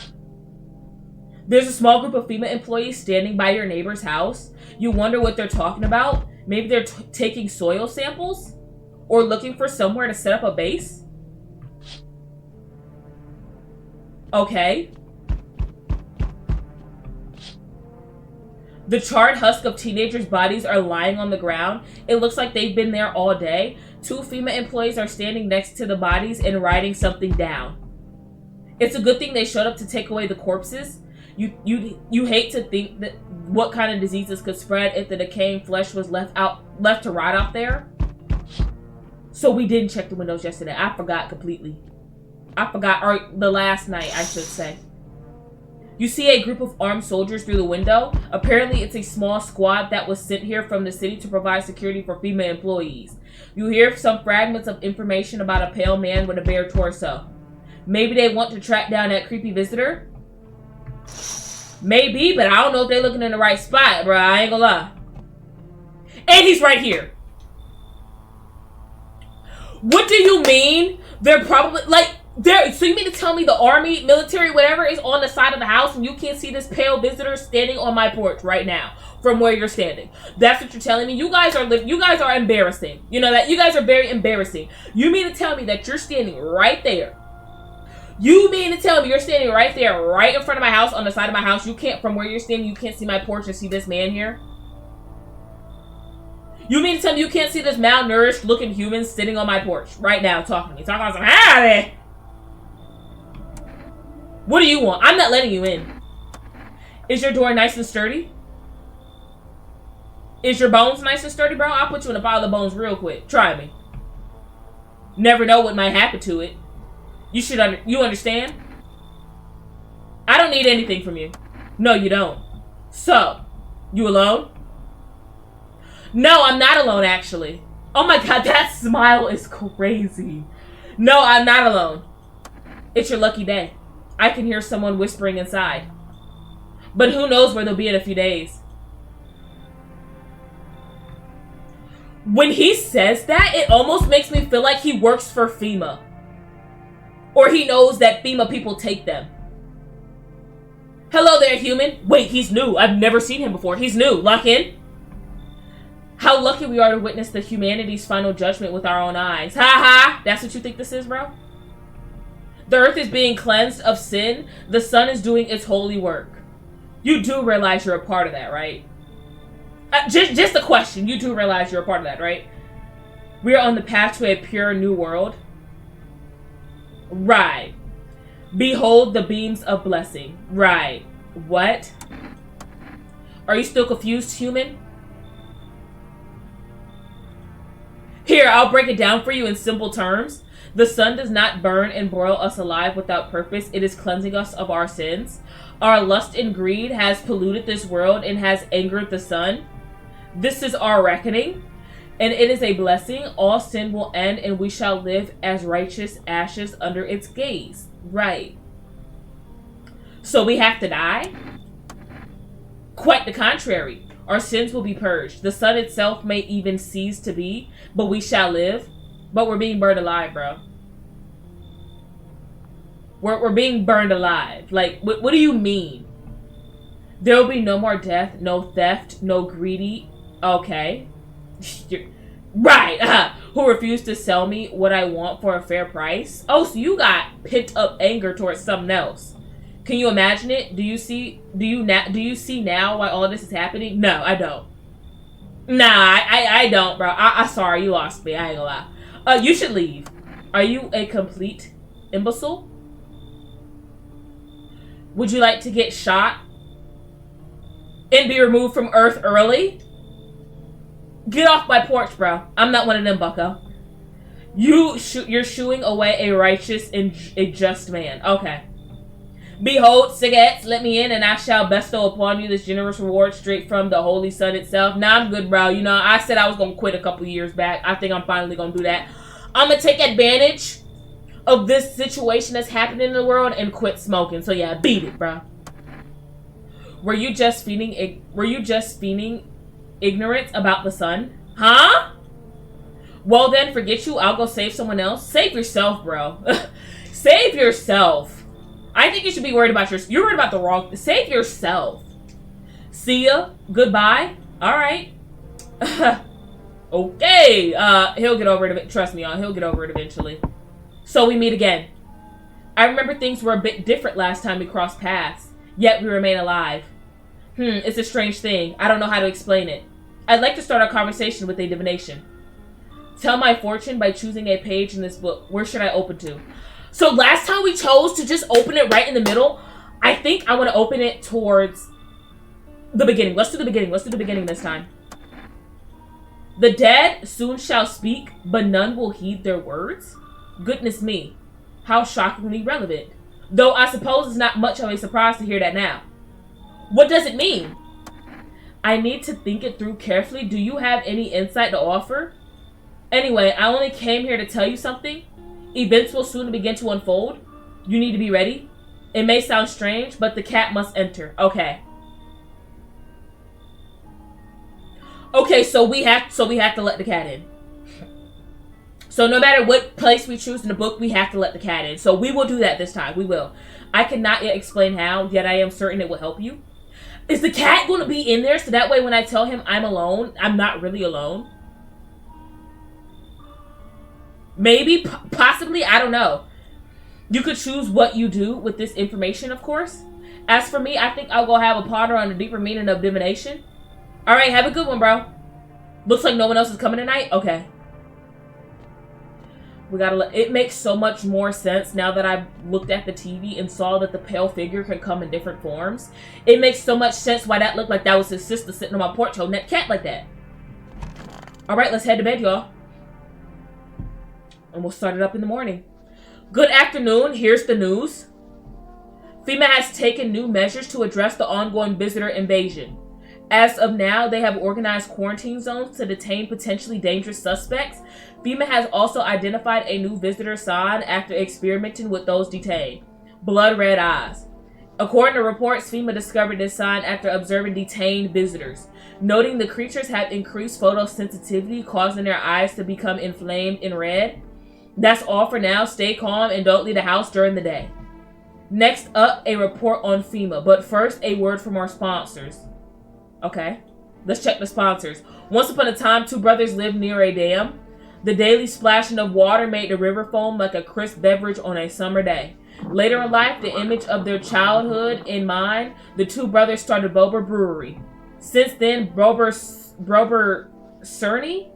There's a small group of FEMA employees standing by your neighbor's house. You wonder what they're talking about. Maybe they're taking soil samples? Or looking for somewhere to set up a base? Okay. The charred husk of teenagers' bodies are lying on the ground. It looks like they've been there all day. 2 FEMA employees are standing next to the bodies and writing something down. It's a good thing they showed up to take away the corpses. You hate to think that what kind of diseases could spread if the decaying flesh was left to rot out there. So we didn't check the windows yesterday. I forgot completely. Or the last night, I should say. You see a group of armed soldiers through the window. Apparently, it's a small squad that was sent here from the city to provide security for FEMA employees. You hear some fragments of information about a pale man with a bare torso. Maybe they want to track down that creepy visitor? Maybe, but I don't know if they're looking in the right spot, bro. I ain't gonna lie. And he's right here. What do you mean? They're probably, so you mean to tell me the army, military, whatever is on the side of the house and you can't see this pale visitor standing on my porch right now from where you're standing? That's what you're telling me? You guys are embarrassing. You know that? You guys are very embarrassing. You mean to tell me that you're standing right there? You mean to tell me you're standing right there, right in front of my house, on the side of my house? You can't, from where you're standing, you can't see my porch and see this man here? You mean to tell me you can't see this malnourished looking human sitting on my porch right now talking to me? Talking about some, howdy! What do you want? I'm not letting you in. Is your door nice and sturdy? Is your bones nice and sturdy, bro? I'll put you in a pile of bones real quick. Try me. Never know what might happen to it. You understand? I don't need anything from you. No, you don't. So, you alone? No, I'm not alone, actually. Oh my god, that smile is crazy. No, I'm not alone. It's your lucky day. I can hear someone whispering inside. But who knows where they'll be in a few days. When he says that, it almost makes me feel like he works for FEMA. Or he knows that FEMA people take them. Hello there, human. Wait, he's new. I've never seen him before. He's new. Lock in. How lucky we are to witness the humanity's final judgment with our own eyes. Ha ha! That's what you think this is, bro? The earth is being cleansed of sin. The sun is doing its holy work. You do realize you're a part of that, right? Just a question. You do realize you're a part of that, right? We are on the path to a pure new world. Right. Behold the beams of blessing. Right. What? Are you still confused, human? Here, I'll break it down for you in simple terms. The sun does not burn and broil us alive without purpose. It is cleansing us of our sins. Our lust and greed has polluted this world and has angered the sun. This is our reckoning, and it is a blessing. All sin will end, and we shall live as righteous ashes under its gaze. Right. So we have to die? Quite the contrary. Our sins will be purged. The sun itself may even cease to be, but we shall live. But we're being burned alive, bro. We're being burned alive. Like, what do you mean? There will be no more death, no theft, no greedy. Okay. Right. Who refused to sell me what I want for a fair price? Oh, so you got pent up anger towards something else. Can you imagine it? Do you see now why all this is happening? No, I don't. Nah, I don't, bro. I'm sorry, you lost me. I ain't gonna lie. You should leave. Are you a complete imbecile? Would you like to get shot and be removed from Earth early? Get off my porch, bro. I'm not one of them, bucko. You're shooing away a righteous and a just man. Okay. Behold, cigarettes, let me in, and I shall bestow upon you this generous reward straight from the holy sun itself. Nah, I'm good, bro. You know, I said I was going to quit a couple years back. I think I'm finally going to do that. I'm going to take advantage of this situation that's happening in the world and quit smoking. So, yeah, beat it, bro. Were you just feigning ignorance about the sun? Huh? Well, then, forget you. I'll go save someone else. Save yourself, bro. Save yourself. I think you should be worried about you're worried about the wrong. Save yourself. See ya. Goodbye. All right. Okay. He'll get over it. Trust me, he'll get over it eventually. So we meet again. I remember things were a bit different last time we crossed paths. Yet we remain alive. It's a strange thing. I don't know how to explain it. I'd like to start our conversation with a divination. Tell my fortune by choosing a page in this book. Where should I open to? So last time we chose to just open it right in the middle. I think I want to open it towards the beginning. Let's do the beginning. Let's do the beginning this time. The dead soon shall speak, but none will heed their words. Goodness me. How shockingly relevant. Though I suppose it's not much of a surprise to hear that now. What does it mean? I need to think it through carefully. Do you have any insight to offer? Anyway, I only came here to tell you something. Events will soon begin to unfold. You need to be ready. It may sound strange, but the cat must enter. Okay. Okay, so we have to let the cat in. So no matter what place we choose in the book, we have to let the cat in. So we will do that this time. We will. I cannot yet explain how, yet I am certain it will help you. Is the cat going to be in there so that way when I tell him I'm alone, I'm not really alone? Maybe, possibly, I don't know. You could choose what you do with this information, of course. As for me, I think I'll go have a ponder on the deeper meaning of divination. Alright, have a good one, bro. Looks like no one else is coming tonight? Okay. We gotta it makes so much more sense now that I've looked at the TV and saw that the pale figure can come in different forms. It makes so much sense why that looked like that was his sister sitting on my porch holding that cat like that. Alright, let's head to bed, y'all. And we'll start it up in the morning. Good afternoon. Here's the news. FEMA has taken new measures to address the ongoing visitor invasion. As of now, they have organized quarantine zones to detain potentially dangerous suspects. FEMA has also identified a new visitor sign after experimenting with those detained. Blood red eyes. According to reports, FEMA discovered this sign after observing detained visitors, noting the creatures have increased photosensitivity, causing their eyes to become inflamed in red. That's all for now. Stay calm and don't leave the house during the day. Next up, a report on FEMA, but first, a word from our sponsors. Okay, let's check the sponsors. Once upon a time, two brothers lived near a dam. The daily splashing of water made the river foam like a crisp beverage on a summer day. Later in life, the image of their childhood in mind, the two brothers started Bober Brewery. Since then, Bober Cerny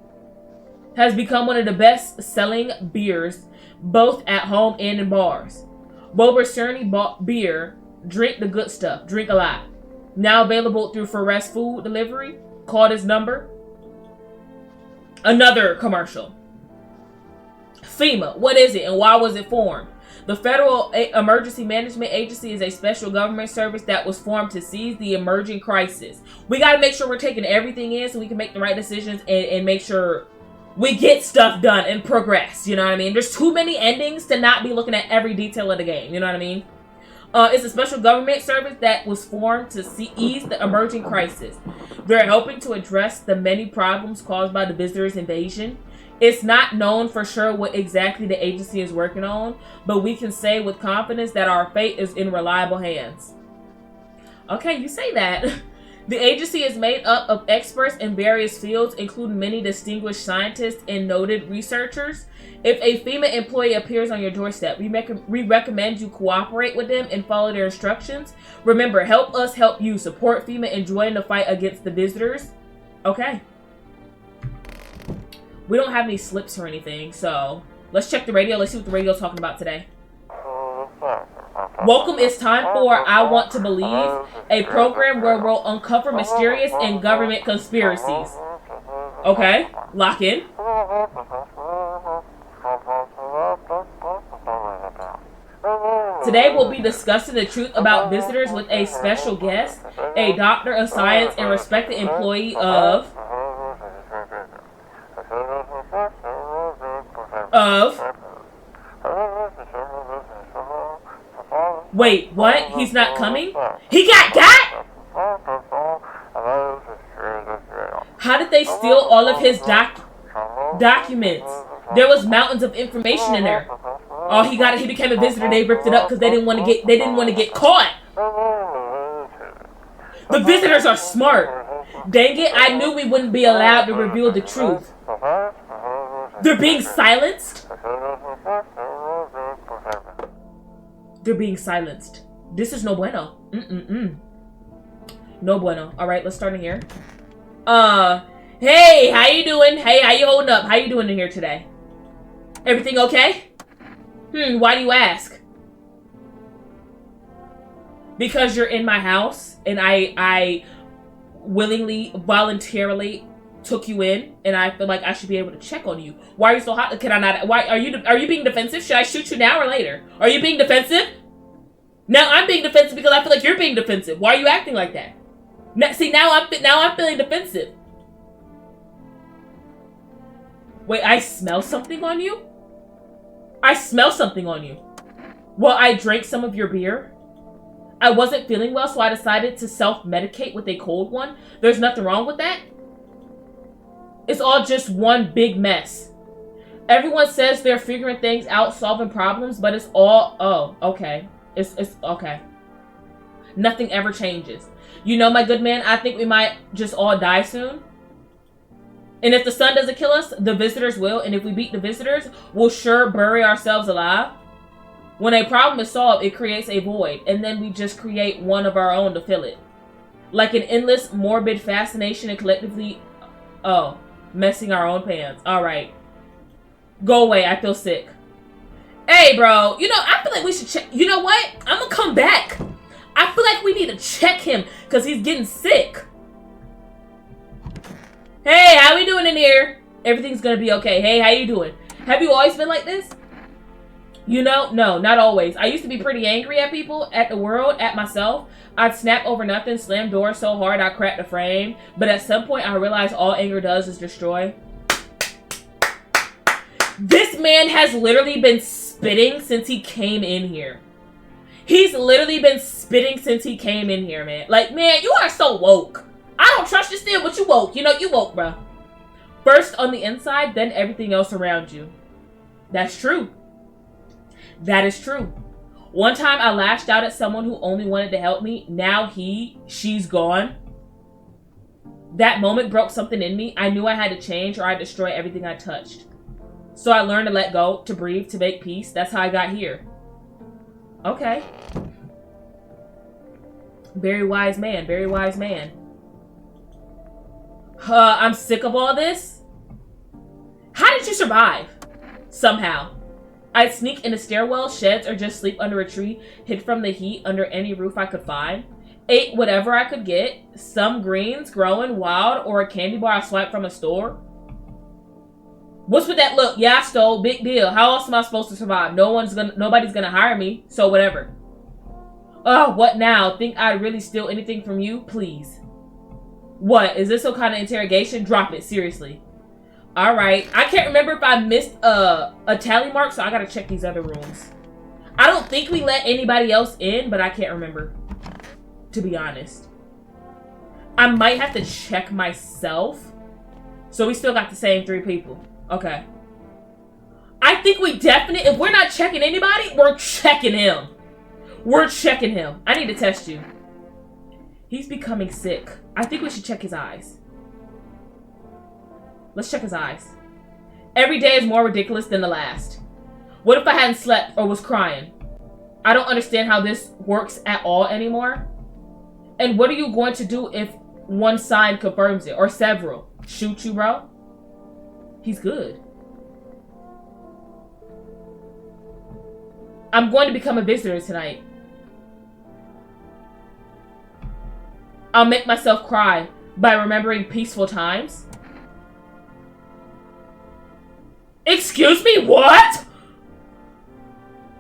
has become one of the best-selling beers, both at home and in bars. Bober Cerny beer, drink the good stuff, drink a lot. Now available through Forest Food Delivery. Call this number. Another commercial. FEMA, what is it and why was it formed? The Federal Emergency Management Agency is a special government service that was formed to seize the emerging crisis. We got to make sure we're taking everything in so we can make the right decisions and make sure we get stuff done and progress. You know what I mean? There's too many endings to not be looking at every detail of the game. You know what I mean? It's a special government service that was formed to ease the emerging crisis. They're helping to address the many problems caused by the visitors' invasion. It's not known for sure what exactly the agency is working on, but we can say with confidence that our fate is in reliable hands. Okay, you say that. The agency is made up of experts in various fields, including many distinguished scientists and noted researchers. If a FEMA employee appears on your doorstep, we recommend you cooperate with them and follow their instructions. Remember, help us help you. Support FEMA and join the fight against the visitors. Okay. We don't have any slips or anything, so let's check the radio. Let's see what the radio's talking about today. Welcome, it's time for I Want to Believe, a program where we'll uncover mysterious and government conspiracies. Okay, lock in. Today we'll be discussing the truth about visitors with a special guest, a doctor of science and respected employee of... Wait, what? He's not coming? He got? How did they steal all of his documents? There was mountains of information in there. Oh, he got it. He became a visitor. They ripped it up because they didn't want to get caught. The visitors are smart. Dang it, I knew we wouldn't be allowed to reveal the truth. They're being silenced? They're being silenced. This is no bueno. No bueno. Alright, let's start in here. Hey, how you doing? Hey, how you holding up? How you doing in here today? Everything okay? Why do you ask? Because you're in my house and I willingly, voluntarily took you in, and I feel like I should be able to check on you. Why are you so hot? Can I not? Why are you being defensive? Should I shoot you now or later? Are you being defensive? Now I'm being defensive because I feel like you're being defensive. Why are you acting like that? Now I'm feeling defensive. Wait, I smell something on you? I smell something on you. Well, I drank some of your beer. I wasn't feeling well, so I decided to self-medicate with a cold one. There's nothing wrong with that. It's all just one big mess. Everyone says they're figuring things out, solving problems, but it's all... Oh, okay. It's okay. Nothing ever changes. You know, my good man, I think we might just all die soon. And if the sun doesn't kill us, the visitors will. And if we beat the visitors, we'll sure bury ourselves alive. When a problem is solved, it creates a void. And then we just create one of our own to fill it. Like an endless, morbid fascination and collectively... Oh, messing our own pants. Alright. Go away, I feel sick. Hey, bro. You know, I feel like we should check... You know what? I'm gonna come back. I feel like we need to check him because he's getting sick. Hey, how we doing in here? Everything's gonna be okay. Hey, how you doing? Have you always been like this? You know, no, not always. I used to be pretty angry at people, at the world, at myself. I'd snap over nothing, slam doors so hard I cracked the frame. But at some point, I realized all anger does is destroy. This man has literally been spitting since he came in here. He's literally been spitting since he came in here, man. Like, man, you are so woke. I don't trust you still, but you woke. You know, you woke, bro. First on the inside, then everything else around you. That's true. That is true. One time I lashed out at someone who only wanted to help me. Now she's gone. That moment broke something in me. I knew I had to change or I'd destroy everything I touched. So I learned to let go, to breathe, to make peace. That's how I got here. Okay. Very wise man. Very wise man. I'm sick of all this. How did you survive? Somehow. I'd sneak into stairwells, sheds, or just sleep under a tree, hid from the heat under any roof I could find. Ate whatever I could get, some greens growing wild, or a candy bar I swiped from a store. What's with that look? Yeah, I stole. Big deal. How else am I supposed to survive? Nobody's gonna hire me, so whatever. Oh, what now? Think I'd really steal anything from you? Please. What? Is this some kind of interrogation? Drop it, seriously. Alright. I can't remember if I missed a tally mark, so I gotta check these other rooms. I don't think we let anybody else in, but I can't remember. To be honest. I might have to check myself. So we still got the same 3 people. Okay. I think we definitely, if we're not checking anybody, we're checking him. We're checking him. I need to test you. He's becoming sick. I think we should check his eyes. Let's check his eyes. Every day is more ridiculous than the last. What if I hadn't slept or was crying? I don't understand how this works at all anymore. And what are you going to do if one sign confirms it? Or several? Shoot you, bro? He's good. I'm going to become a visitor tonight. I'll make myself cry by remembering peaceful times. Excuse me, what?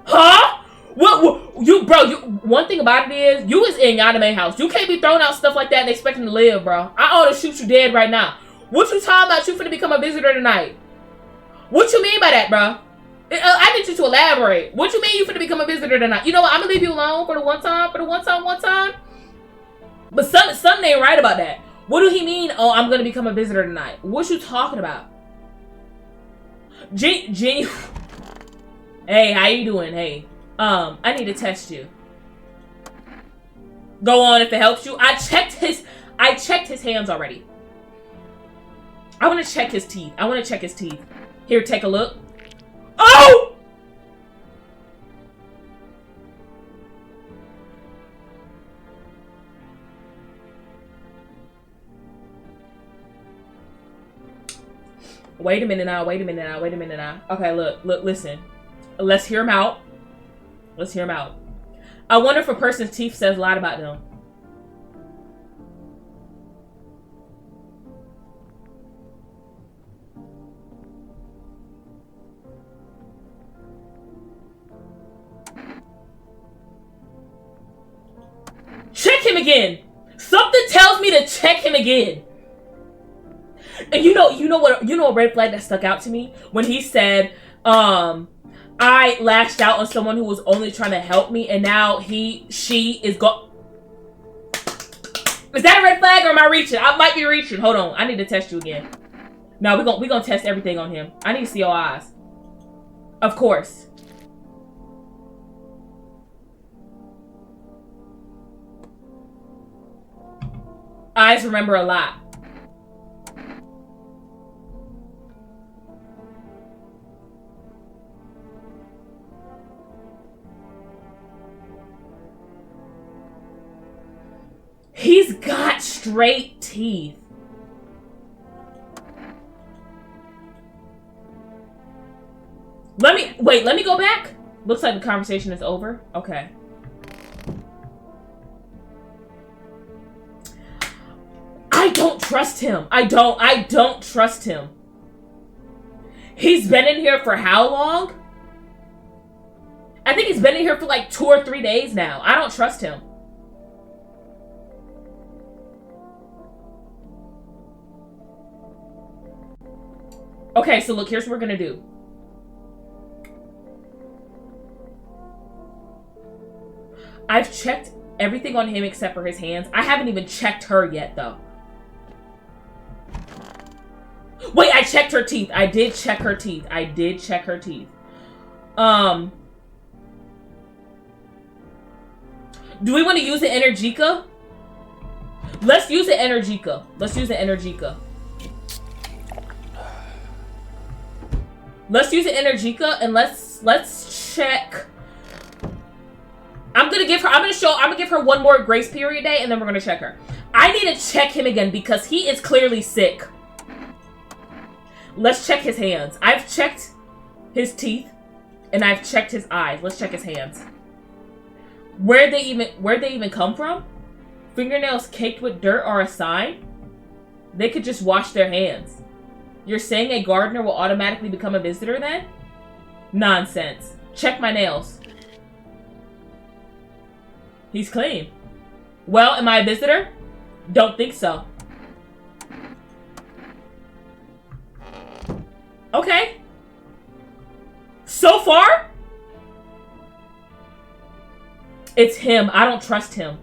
Huh? One thing about it is, you is in Anime House. You can't be throwing out stuff like that and expecting to live, bro. I ought to shoot you dead right now. What you talking about? You finna become a visitor tonight? What you mean by that, bro? I need you to elaborate. What you mean you finna become a visitor tonight? You know what? I'm gonna leave you alone for the one time. But something ain't right about that. What do he mean? Oh, I'm gonna become a visitor tonight. What you talking about? Jenny. Hey, how you doing? Hey. I need to test you. Go on if it helps you. I checked his hands already. I want to check his teeth. Here, take a look. Oh! Wait a minute now. Okay, look, listen. Let's hear him out. I wonder if a person's teeth says a lot about them. Check him again. Something tells me to check him again. And you know a red flag that stuck out to me? When he said, I lashed out on someone who was only trying to help me, and now she is gone. Is that a red flag or am I reaching? I might be reaching. Hold on. I need to test you again. No, we're gonna test everything on him. I need to see your eyes. Of course. Eyes remember a lot. He's got straight teeth. Let me go back. Looks like the conversation is over. Okay. I don't trust him. I don't trust him. He's been in here for how long? I think he's been in here for like 2 or 3 days now. I don't trust him. Okay, so look, here's what we're gonna do. I've checked everything on him except for his hands. I haven't even checked her yet, though. Wait, I checked her teeth. I did check her teeth. I did check her teeth. Do we want to use the Energica? Let's use the Energica. Let's use the Energica. Let's use the Energica and let's check. I'm gonna give her one more grace period day and then we're gonna check her. I need to check him again because he is clearly sick. Let's check his hands. I've checked his teeth and I've checked his eyes. Let's check his hands. Where'd they even come from? Fingernails caked with dirt are a sign? They could just wash their hands. You're saying a gardener will automatically become a visitor then? Nonsense. Check my nails. He's clean. Well, am I a visitor? Don't think so. Okay. So far, it's him. I don't trust him.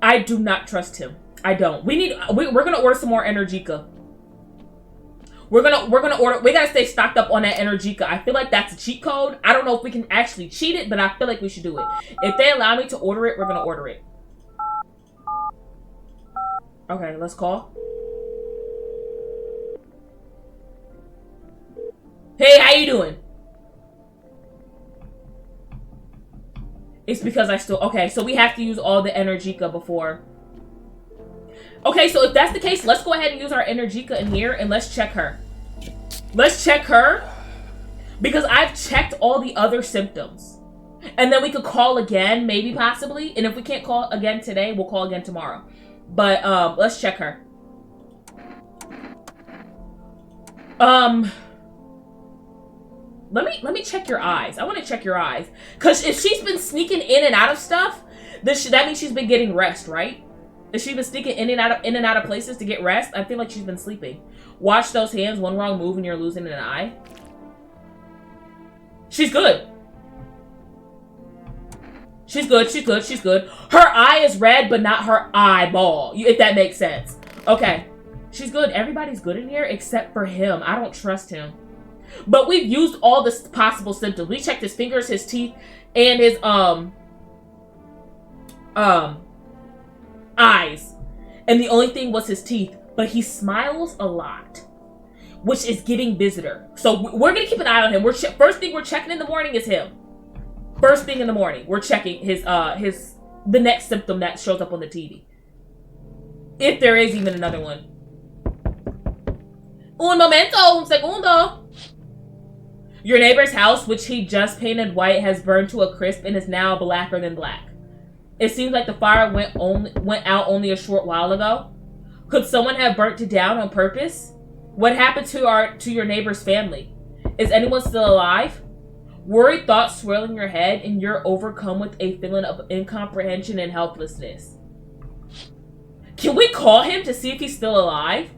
I do not trust him. I don't. We're gonna order some more Energica. We're gonna order. We gotta stay stocked up on that Energica. I feel like that's a cheat code. I don't know if we can actually cheat it, but I feel like we should do it. If they allow me to order it, we're gonna order it. Okay, let's call. Hey, how you doing? It's because I still... Okay, so we have to use all the Energica before. Okay, so if that's the case, let's go ahead and use our Energica in here and let's check her. Let's check her. Because I've checked all the other symptoms. And then we could call again, maybe, possibly. And if we can't call again today, we'll call again tomorrow. But, let's check her. Let me check your eyes. I want to check your eyes. Because if she's been sneaking in and out of stuff, that means she's been getting rest, right? If she's been sneaking in and out of places to get rest, I feel like she's been sleeping. Watch those hands. One wrong move and you're losing an eye. She's good. She's good. She's good. She's good. Her eye is red, but not her eyeball. If that makes sense. Okay. She's good. Everybody's good in here except for him. I don't trust him. But we've used all the possible symptoms. We checked his fingers, his teeth, and his eyes. And the only thing was his teeth. But he smiles a lot, which is giving visitor. So we're gonna keep an eye on him. First thing we're checking in the morning is him. First thing in the morning, we're checking the next symptom that shows up on the TV. If there is even another one. Un momento, un segundo. Your neighbor's house, which he just painted white, has burned to a crisp and is now blacker than black. It seems like the fire went out only a short while ago. Could someone have burnt it down on purpose? What happened to your neighbor's family? Is anyone still alive? Worried thoughts swirling your head and you're overcome with a feeling of incomprehension and helplessness. Can we call him to see if he's still alive?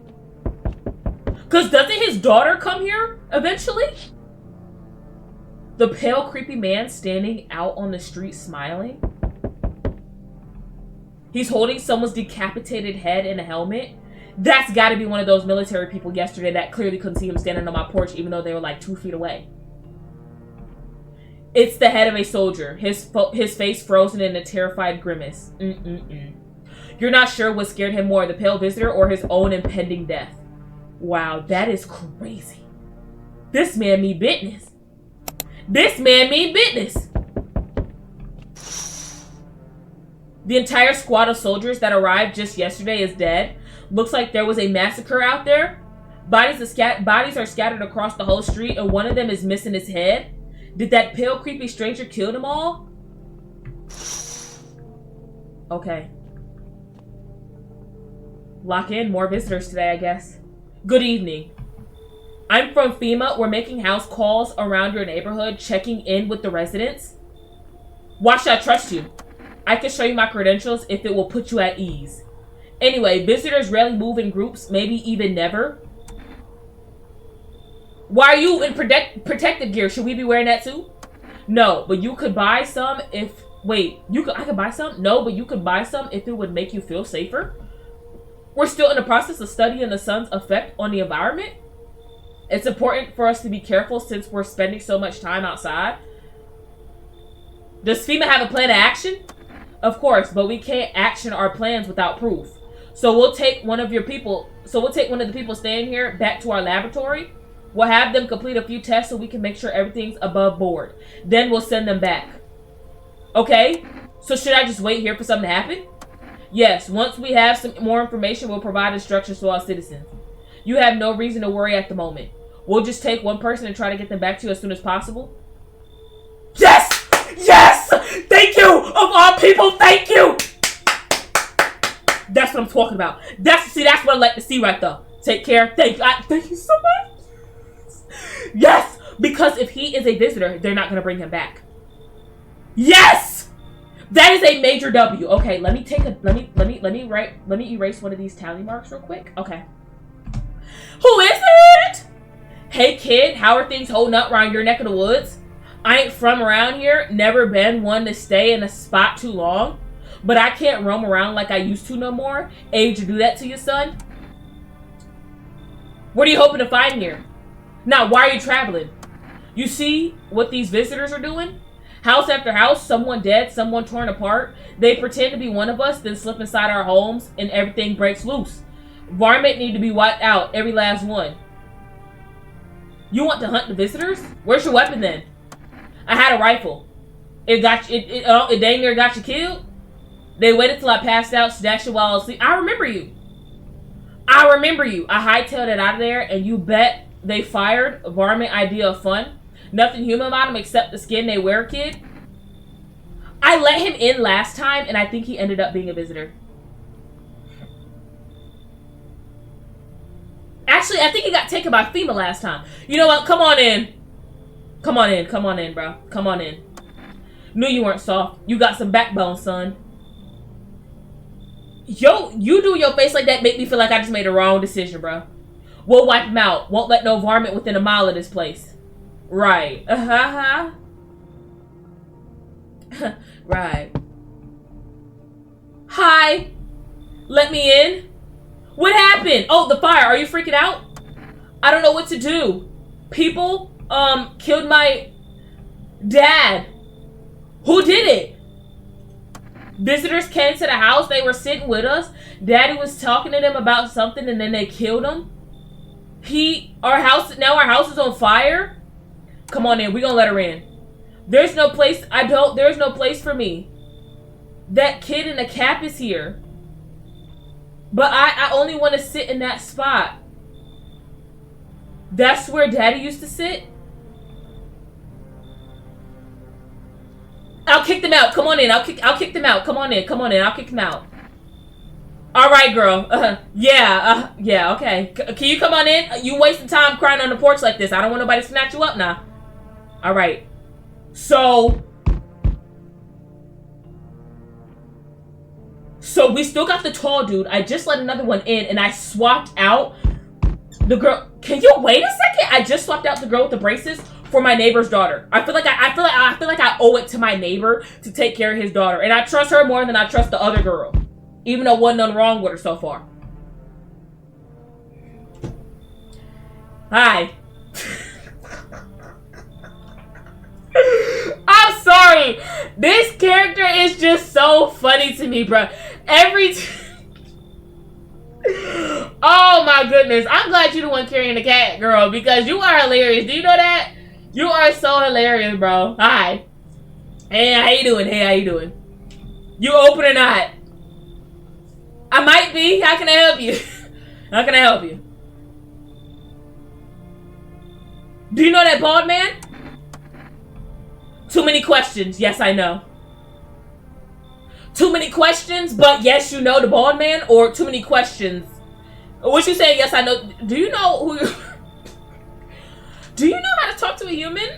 Because doesn't his daughter come here eventually? The pale, creepy man standing out on the street smiling. He's holding someone's decapitated head in a helmet. That's got to be one of those military people yesterday that clearly couldn't see him standing on my porch even though they were like 2 feet away. It's the head of a soldier, his face frozen in a terrified grimace. You're not sure what scared him more, the pale visitor or his own impending death. Wow, that is crazy. This man mean business. This man mean business. The entire squad of soldiers that arrived just yesterday is dead. Looks like there was a massacre out there. Bodies are scattered across the whole street, and one of them is missing his head. Did that pale, creepy stranger kill them all? Okay. Lock in. More visitors today, I guess. Good evening. I'm from FEMA. We're making house calls around your neighborhood, checking in with the residents. Why should I trust you? I can show you my credentials if it will put you at ease. Anyway, visitors rarely move in groups, maybe even never. Why are you in protective gear? Should we be wearing that too? No, but you could buy some if... Wait, I could buy some? No, but you could buy some if it would make you feel safer. We're still in the process of studying the sun's effect on the environment. It's important for us to be careful since we're spending so much time outside. Does FEMA have a plan of action? Of course, but we can't action our plans without proof. So we'll take one of the people staying here back to our laboratory. We'll have them complete a few tests so we can make sure everything's above board. Then we'll send them back. Okay? So should I just wait here for something to happen? Yes, once we have some more information, we'll provide instructions to our citizens. You have no reason to worry at the moment. We'll just take one person and try to get them back to you as soon as possible. Yes! Yes! Thank you! Of all people, thank you! That's what I'm talking about. That's what I like to see right there. Take care. Thank you so much. Yes! Because if he is a visitor, they're not going to bring him back. Yes! That is a major W. Okay, let me erase one of these tally marks real quick. Okay. Who is it? Hey kid, how are things holding up around your neck of the woods? I ain't from around here, never been one to stay in a spot too long, but I can't roam around like I used to no more. Age to do that to you, son? What are you hoping to find here? Now, why are you traveling? You see what these visitors are doing? House after house, someone dead, someone torn apart. They pretend to be one of us, then slip inside our homes, and everything breaks loose. Varmint need to be wiped out, every last one. You want to hunt the visitors? Where's your weapon then? I had a rifle. It dang near got you killed. They waited till I passed out, stashed it while I was asleep. I remember you. I hightailed it out of there, and you bet they fired. Varmint idea of fun. Nothing human about him except the skin they wear, kid. I let him in last time, and I think he ended up being a visitor. Actually, I think he got taken by FEMA last time. You know what? Come on in. Come on in, bro. Come on in. Knew you weren't soft. You got some backbone, son. Yo, you do your face like that make me feel like I just made a wrong decision, bro. We'll wipe him out. Won't let no varmint within a mile of this place. Right. Right. Hi. Let me in. What happened? Oh, the fire. Are you freaking out? I don't know what to do. People, killed my dad. Who did it? Visitors came to the house. They were sitting with us. Daddy was talking to them about something and then they killed him. Our house is on fire. Come on in. We're gonna let her in. There's no place for me. That kid in the cap is here. But I only want to sit in that spot. That's where Daddy used to sit? I'll kick them out. Come on in. I'll kick them out. Come on in. I'll kick them out. All right, girl. Yeah, okay. Can you come on in? You wasting time crying on the porch like this. I don't want nobody to snatch you up now. All right. So we still got the tall dude. I just let another one in and I swapped out the girl. Can you wait a second? I just swapped out the girl with the braces for my neighbor's daughter. I feel like I owe it to my neighbor to take care of his daughter. And I trust her more than I trust the other girl. Even though wasn't nothing wrong with her so far. Hi. I'm sorry. This character is just so funny to me, bro. Oh my goodness. I'm glad you're the one carrying the cat, girl, because you are hilarious. Do you know that? You are so hilarious, bro. Hi. Hey, how you doing? You open or not? I might be. How can I help you? Do you know that bald man? Too many questions. Yes, I know. Too many questions, but yes, you know the bald man, or too many questions? What you saying? Yes, I know. Do you know who? Do you know how to talk to a human?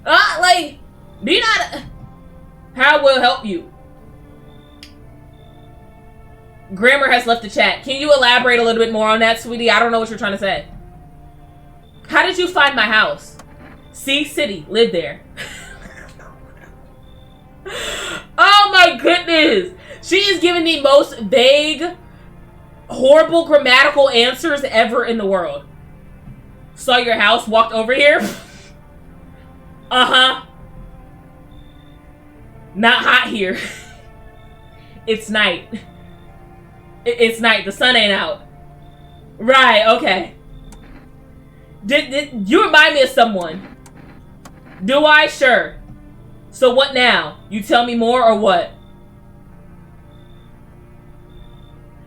Like, do you know how to... How will help you? Grammar has left the chat. Can you elaborate a little bit more on that, sweetie? I don't know what you're trying to say. How did you find my house? Sea City. Live there. Oh my goodness. She is giving the most vague, horrible grammatical answers ever in the world. Saw your house, walked over here. Uh-huh. Not hot here. It's night. It's night. The sun ain't out. Right, okay. Did you remind me of someone? Do I? Sure. So what now? You tell me more or what?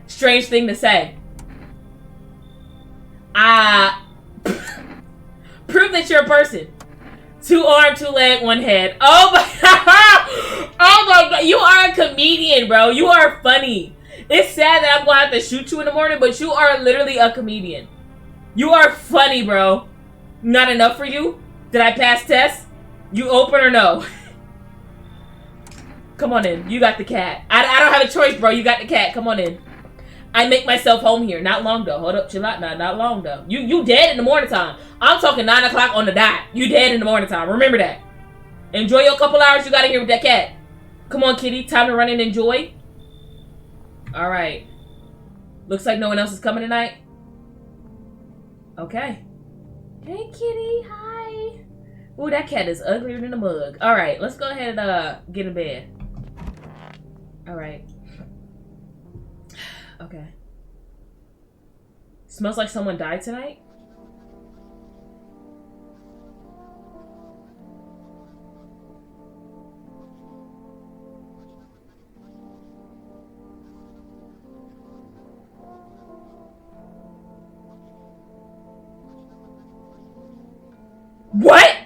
Strange thing to say. Prove that you're a person. 2 arm, 2 leg, 1 head. Oh my god! Oh my god! You are a comedian, bro. You are funny. It's sad that I'm gonna have to shoot you in the morning, but you are literally a comedian. You are funny, bro. Not enough for you? Did I pass tests? You open or no? Come on in. You got the cat. I don't have a choice, bro. You got the cat. Come on in. I make myself home here. Not long though. Hold up, chill out. Not long though. You dead in the morning time. I'm talking 9 o'clock on the dot. You dead in the morning time. Remember that. Enjoy your couple hours you got in here with that cat. Come on, kitty. Time to run and enjoy. All right. Looks like no one else is coming tonight. Okay. Hey, kitty. Hi. Ooh, that cat is uglier than a mug. All right. Let's go ahead and get in bed. All right. Okay. Smells like someone died tonight? What?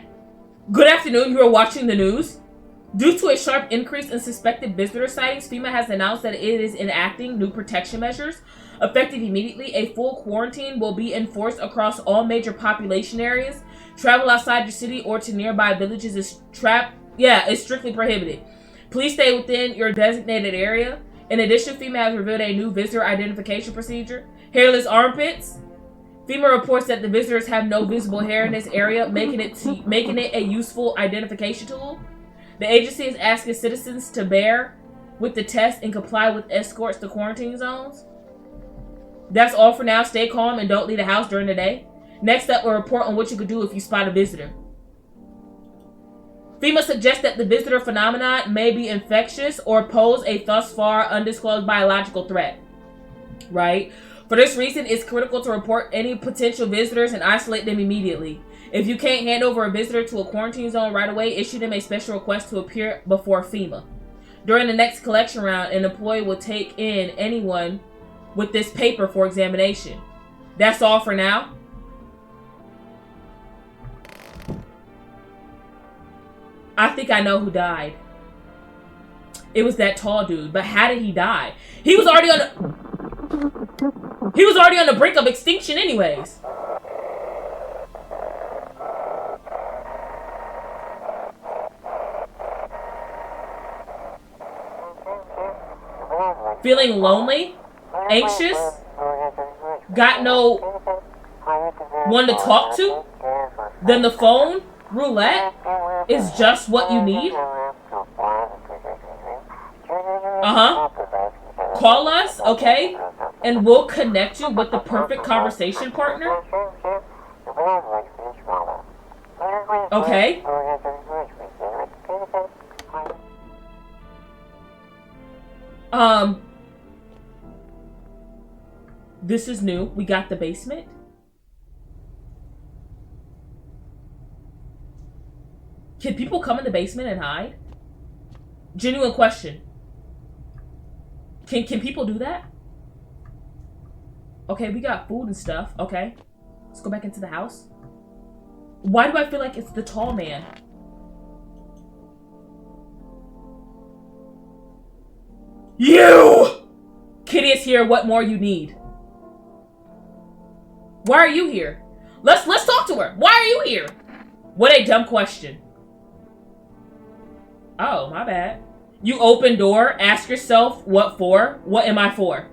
Good afternoon, you are watching the news? Due to a sharp increase in suspected visitor sightings, FEMA has announced that it is enacting new protection measures. Effective immediately, a full quarantine will be enforced across all major population areas. Travel outside your city or to nearby villages is strictly prohibited. Please stay within your designated area. In addition, FEMA has revealed a new visitor identification procedure. Hairless armpits. FEMA reports that the visitors have no visible hair in this area, making it a useful identification tool. The agency is asking citizens to bear with the test and comply with escorts to quarantine zones. That's all for now. Stay calm and don't leave the house during the day. Next up, a report on what you could do if you spot a visitor. FEMA suggests that the visitor phenomenon may be infectious or pose a thus far undisclosed biological threat. Right? For this reason, it's critical to report any potential visitors and isolate them immediately. If you can't hand over a visitor to a quarantine zone right away, issue them a special request to appear before FEMA. During the next collection round, an employee will take in anyone with this paper for examination. That's all for now. I think I know who died. It was that tall dude, but how did he die? He was already on the brink of extinction anyways. Feeling lonely? Anxious? Got no one to talk to? Then the phone roulette is just what you need? Call us, okay? And we'll connect you with the perfect conversation partner? Okay. This is new. We got the basement. Can people come in the basement and hide? Genuine question. Can people do that? Okay, we got food and stuff. Okay. Let's go back into the house. Why do I feel like it's the tall man? You! Kitty is here. What more you need? Why are you here? Let's talk to her. Why are you here? What a dumb question. Oh, my bad. You open door, ask yourself, what for? What am I for?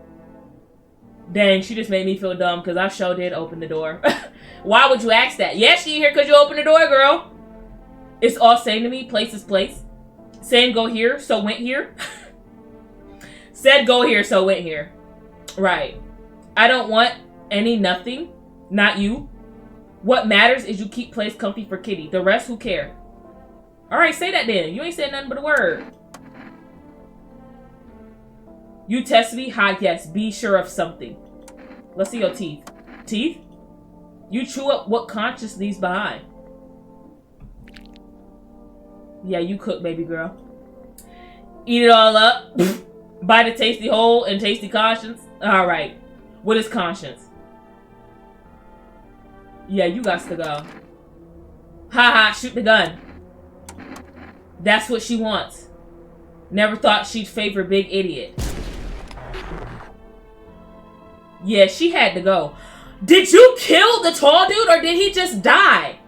Dang, she just made me feel dumb because I sure did open the door. Why would you ask that? Yeah, she here because you opened the door, girl. It's all saying to me, place is place. Saying go here, so went here. Said go here, so went here. Right. I don't want any nothing. Not you. What matters is you keep place comfy for kitty. The rest, who care? Alright, say that then. You ain't said nothing but a word. You test me? Hi, yes. Be sure of something. Let's see your teeth. Teeth? You chew up what conscience leaves behind. Yeah, you cook, baby girl. Eat it all up. Bite a tasty hole and tasty conscience. Alright. What is conscience? Yeah, you got to go. Ha, shoot the gun. That's what she wants. Never thought she'd favor big idiot. Yeah, she had to go. Did you kill the tall dude or did he just die?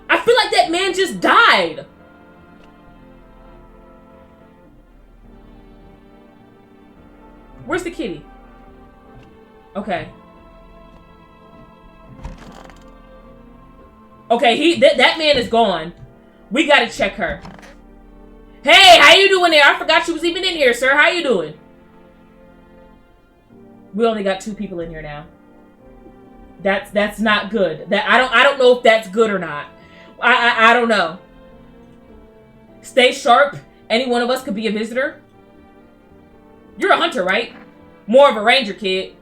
I feel like that man just died. Where's the kitty? Okay. Okay, that man is gone. We gotta check her. Hey, how you doing there? I forgot she was even in here, sir. How you doing? We only got 2 people in here now. That's not good. That I don't know if that's good or not. I don't know. Stay sharp. Any one of us could be a visitor. You're a hunter, right? More of a ranger, kid.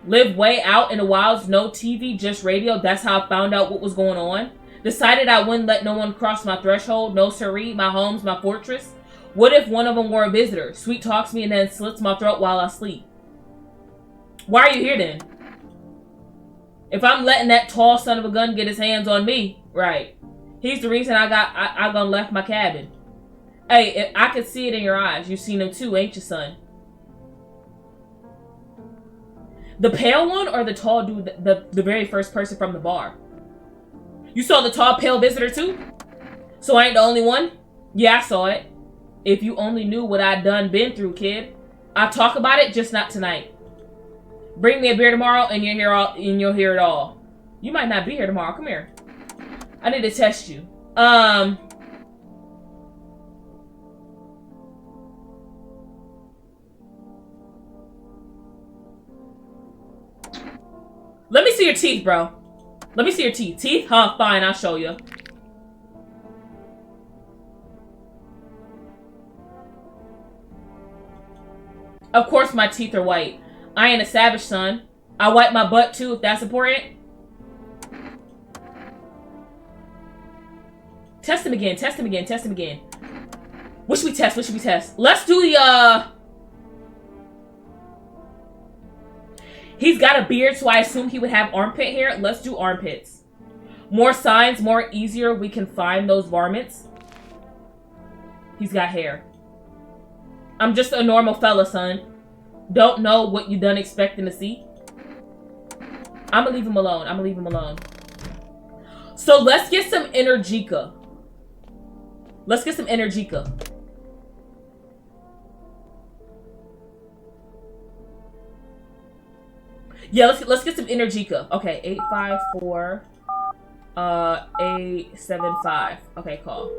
Live way out in the wilds, no TV, just radio. That's how I found out what was going on. Decided I wouldn't let no one cross my threshold. No siree, my home's my fortress. What if one of them were a visitor? Sweet talks me and then slits my throat while I sleep. Why are you here then? If I'm letting that tall son of a gun get his hands on me, right? He's the reason I gonna left my cabin. Hey, I could see it in your eyes. You seen him too, ain't you, son? The pale one or the tall dude, the very first person from the bar? You saw the tall, pale visitor too? So I ain't the only one? Yeah, I saw it. If you only knew what I'd been through, kid. I'll talk about it, just not tonight. Bring me a beer tomorrow and you'll hear it all. You might not be here tomorrow. Come here. I need to test you. Let me see your teeth, bro. Let me see your teeth. Teeth? Huh, fine, I'll show you. Of course my teeth are white. I ain't a savage, son. I wipe my butt too, if that's important. Test him again, test him again, test him again. What should we test? What should we test? Let's do the, He's got a beard, so I assume he would have armpit hair. Let's do armpits. More signs, more easier we can find those varmints. He's got hair. I'm just a normal fella, son. Don't know what you done expecting to see. I'm gonna leave him alone. I'm gonna leave him alone. So let's get some Energica. Let's get some Energica. Yeah, let's get some Energica. Okay, 854 875. Okay, call.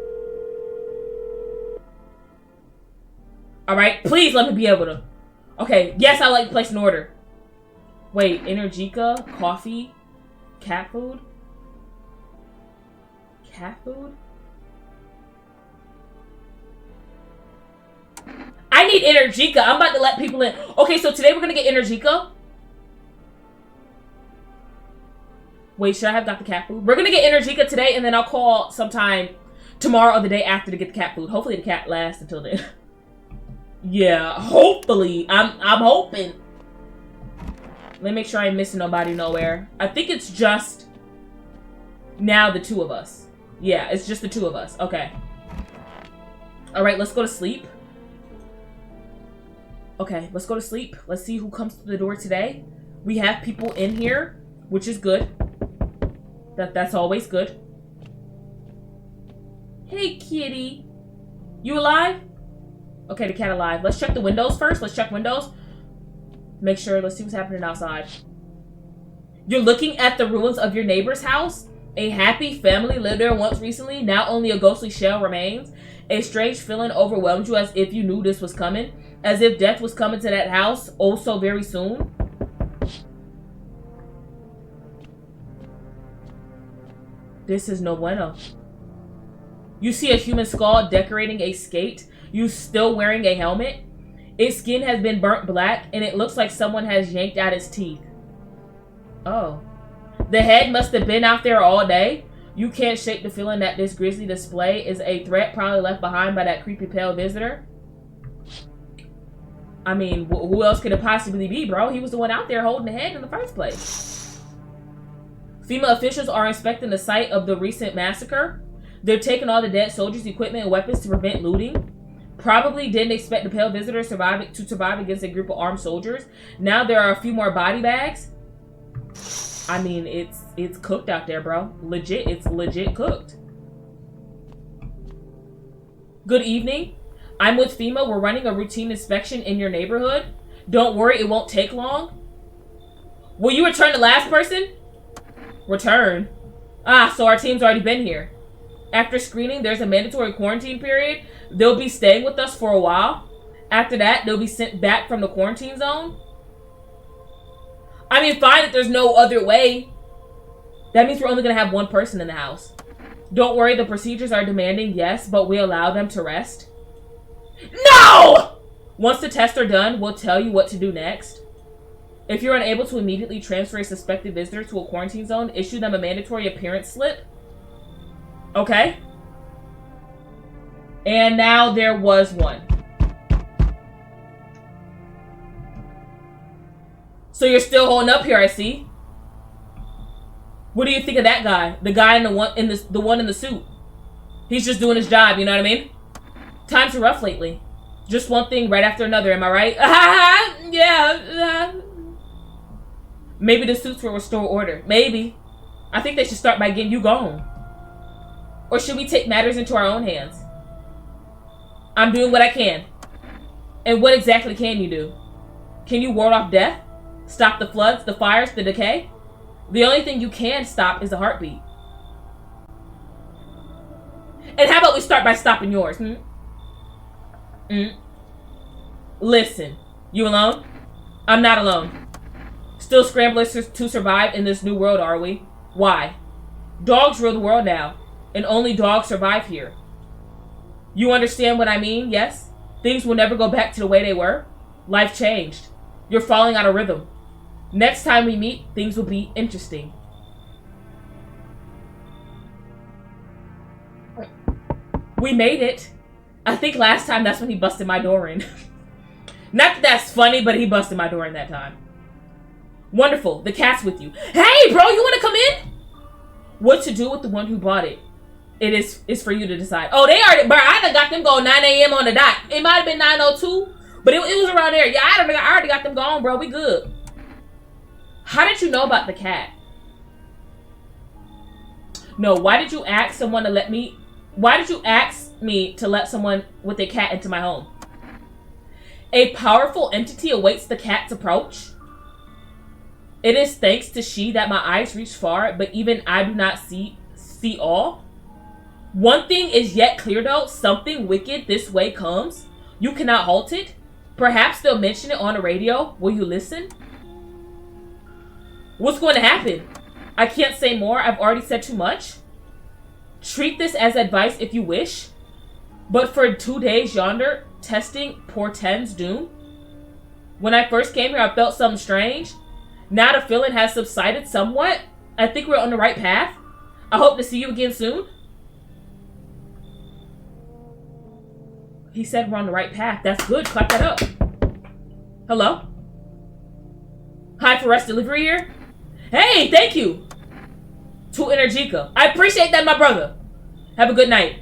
Alright, please let me be able to. Okay, yes, I like to place an order. Wait, Energica, coffee, cat food? Cat food? I need Energica. I'm about to let people in. Okay, so today we're gonna get Energica. Wait, should I have got the cat food? We're gonna get Energica today, and then I'll call sometime tomorrow or the day after to get the cat food. Hopefully the cat lasts until then. Yeah, hopefully. I'm hoping. Let me make sure I ain't missing nobody nowhere. I think it's just now the 2 of us. Yeah, it's just the 2 of us. Okay. Alright, let's go to sleep. Okay, let's go to sleep. Let's see who comes to the door today. We have people in here, which is good. That's always good. Hey, kitty. You alive? Okay, the cat alive. Let's check the windows first. Let's check windows. Make sure. Let's see what's happening outside. You're looking at the ruins of your neighbor's house? A happy family lived there once recently. Now only a ghostly shell remains. A strange feeling overwhelmed you as if you knew this was coming. As if death was coming to that house oh so very soon. This is no bueno. You see a human skull decorating a skate. You still wearing a helmet. Its skin has been burnt black and it looks like someone has yanked out its teeth. Oh. The head must have been out there all day. You can't shake the feeling that this grisly display is a threat probably left behind by that creepy pale visitor. I mean, who else could it possibly be, bro? He was the one out there holding the head in the first place. FEMA officials are inspecting the site of the recent massacre. They're taking all the dead soldiers' equipment and weapons to prevent looting. Probably didn't expect the pale visitor to survive against a group of armed soldiers. Now there are a few more body bags. I mean, it's cooked out there, bro. Legit, it's legit cooked. Good evening. I'm with FEMA. We're running a routine inspection in your neighborhood. Don't worry, it won't take long. Will you return the last person? Return. Ah, so our team's already been here. After screening, there's a mandatory quarantine period. They'll be staying with us for a while. After that, they'll be sent back from the quarantine zone. I mean, fine if there's no other way. That means we're only going to have one person in the house. Don't worry, the procedures are demanding, yes, but we allow them to rest. No! Once the tests are done, we'll tell you what to do next. If you're unable to immediately transfer a suspected visitor to a quarantine zone, issue them a mandatory appearance slip. Okay. And now there was one. So you're still holding up here, I see. What do you think of that guy? The guy in the one in the suit. He's just doing his job, you know what I mean? Times are rough lately. Just one thing right after another, am I right? Yeah. Maybe the suits will restore order. Maybe. I think they should start by getting you gone. Or should we take matters into our own hands? I'm doing what I can. And what exactly can you do? Can you ward off death? Stop the floods, the fires, the decay? The only thing you can stop is a heartbeat. And how about we start by stopping yours? Listen, you alone? I'm not alone. Still scramblers to survive in this new world, are we? Why? Dogs rule the world now, and only dogs survive here. You understand what I mean, yes? Things will never go back to the way they were. Life changed. You're falling out of rhythm. Next time we meet, things will be interesting. We made it. I think last time that's when he busted my door in. Not that that's funny, but he busted my door in that time. Wonderful. The cat's with you. Hey, bro, you want to come in? What to do with the one who bought it? It is for you to decide. Oh, they already, bro, I done got them going 9 a.m. on the dot. It might have been 9:02, but it was around there. Yeah, I already got them going, bro. We good. How did you know about the cat? No, why did you ask someone to let me... Why did you ask me to let someone with a cat into my home? A powerful entity awaits the cat's approach. It is thanks to she that my eyes reach far, but even I do not see all. One thing is yet clear though, something wicked this way comes. You cannot halt it. Perhaps they'll mention it on the radio. Will you listen? What's going to happen? I can't say more. I've already said too much. Treat this as advice if you wish. But for 2 days yonder, testing portends doom. When I first came here, I felt something strange. Now the feeling has subsided somewhat. I think we're on the right path. I hope to see you again soon. He said we're on the right path. That's good. Clap that up. Hello? Hi for rest delivery here? Hey, thank you. To Energica. I appreciate that, my brother. Have a good night.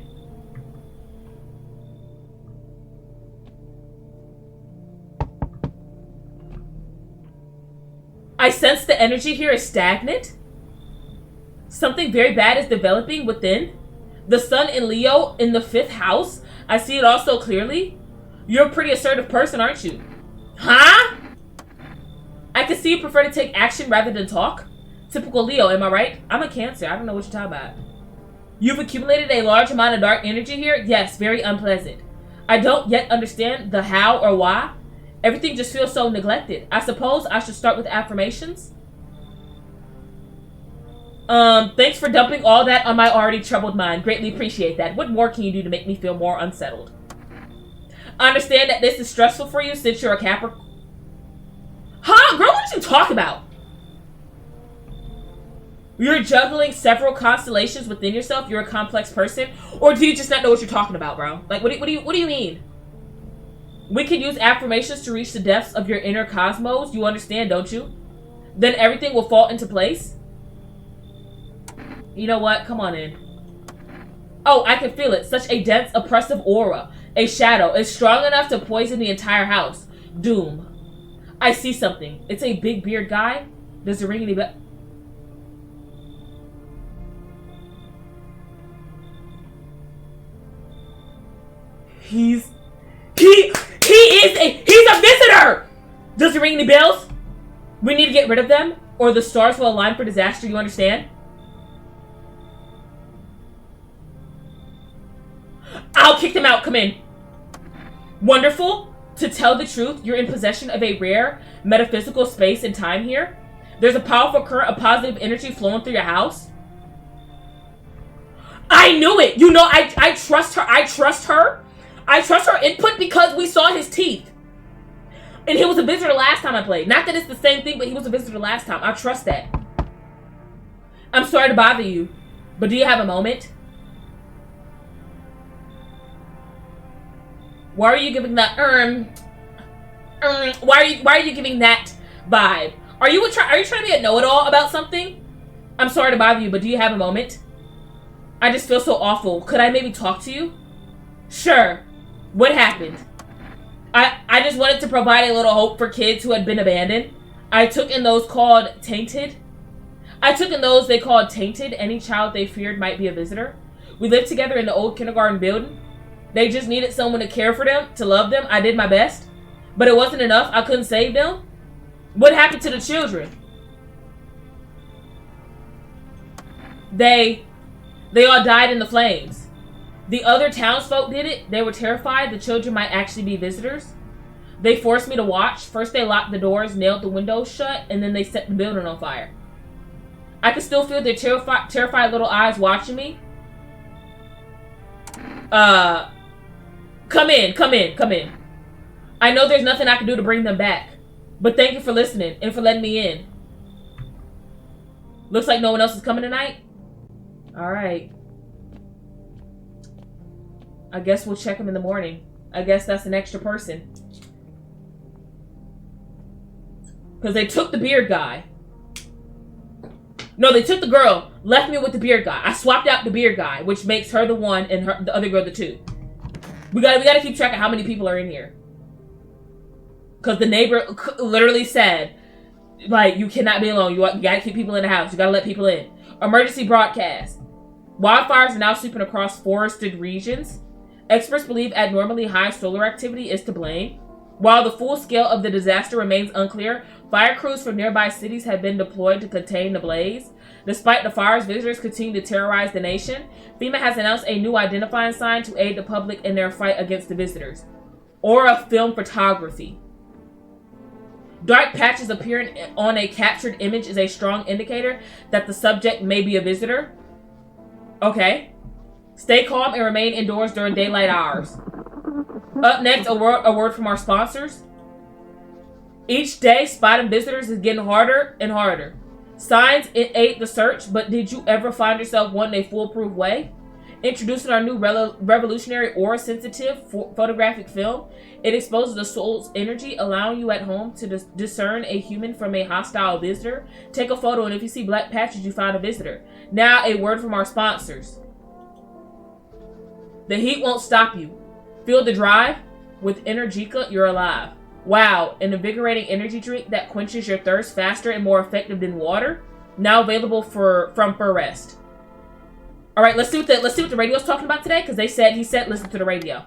I sense the energy here is stagnant. Something very bad is developing within. The sun in Leo in the 5th house. I see it all so clearly. You're a pretty assertive person, aren't you? Huh? I can see you prefer to take action rather than talk. Typical Leo, am I right? I'm a Cancer. I don't know what you're talking about. You've accumulated a large amount of dark energy here. Yes, very unpleasant. I don't yet understand the how or why. Everything just feels so neglected. I suppose I should start with affirmations. Thanks for dumping all that on my already troubled mind. Greatly appreciate that. What more can you do to make me feel more unsettled? I understand that this is stressful for you since you're a Capricorn. Huh? Girl, what did you talk about? You're juggling several constellations within yourself. You're a complex person. Or do you just not know what you're talking about, bro? Like, what do you mean? We can use affirmations to reach the depths of your inner cosmos. You understand, don't you? Then everything will fall into place. You know what? Come on in. Oh, I can feel it. Such a dense, oppressive aura. A shadow is strong enough to poison the entire house. Doom. I see something. It's a big beard guy. Does it ring any bell? He's a visitor! Does it ring any bells? We need to get rid of them, or the stars will align for disaster, you understand? I'll kick them out, come in. Wonderful. To tell the truth, you're in possession of a rare metaphysical space and time here. There's a powerful current of positive energy flowing through your house. I knew it! You know, I trust her. I trust her. I trust her input because we saw his teeth. And he was a visitor last time I played. Not that it's the same thing, but he was a visitor last time. I trust that. I'm sorry to bother you, but do you have a moment? Why are you giving that why are you giving that vibe? Are you trying to be a know-it-all about something? I'm sorry to bother you, but do you have a moment? I just feel so awful. Could I maybe talk to you? Sure. What happened? I just wanted to provide a little hope for kids who had been abandoned. I took in those they called tainted. Any child they feared might be a visitor. We lived together in the old kindergarten building. They just needed someone to care for them, to love them. I did my best. But it wasn't enough. I couldn't save them. What happened to the children? They all died in the flames. The other townsfolk did it. They were terrified the children might actually be visitors. They forced me to watch. First they locked the doors, nailed the windows shut, and then they set the building on fire. I could still feel their terrified little eyes watching me. Come in. I know there's nothing I can do to bring them back. But thank you for listening and for letting me in. Looks like no one else is coming tonight? Alright. I guess we'll check him in the morning. I guess that's an extra person. Because they took the beard guy. No, they took the girl, left me with the beard guy. I swapped out the beard guy, which makes her the one and the other girl the two. We gotta keep track of how many people are in here. Because the neighbor literally said, like, you cannot be alone. You gotta keep people in the house. You gotta let people in. Emergency broadcast. Wildfires are now sweeping across forested regions. Experts believe abnormally high solar activity is to blame. While the full scale of the disaster remains unclear, fire crews from nearby cities have been deployed to contain the blaze. Despite the fires, visitors continue to terrorize the nation. FEMA has announced a new identifying sign to aid the public in their fight against the visitors. Aura film photography. Dark patches appearing on a captured image is a strong indicator that the subject may be a visitor. Okay. Stay calm and remain indoors during daylight hours. Up next, a word from our sponsors. Each day, spotting visitors is getting harder and harder. Signs aid the search, but did you ever find yourself wanting a foolproof way? Introducing our new revolutionary aura-sensitive photographic film. It exposes the soul's energy, allowing you at home to discern a human from a hostile visitor. Take a photo, and if you see black patches, you find a visitor. Now, a word from our sponsors. The heat won't stop you. Feel the drive. With Energica, you're alive. Wow, an invigorating energy drink that quenches your thirst faster and more effective than water. Now available from Furrest. All right, let's see what the radio's talking about today, because he said listen to the radio.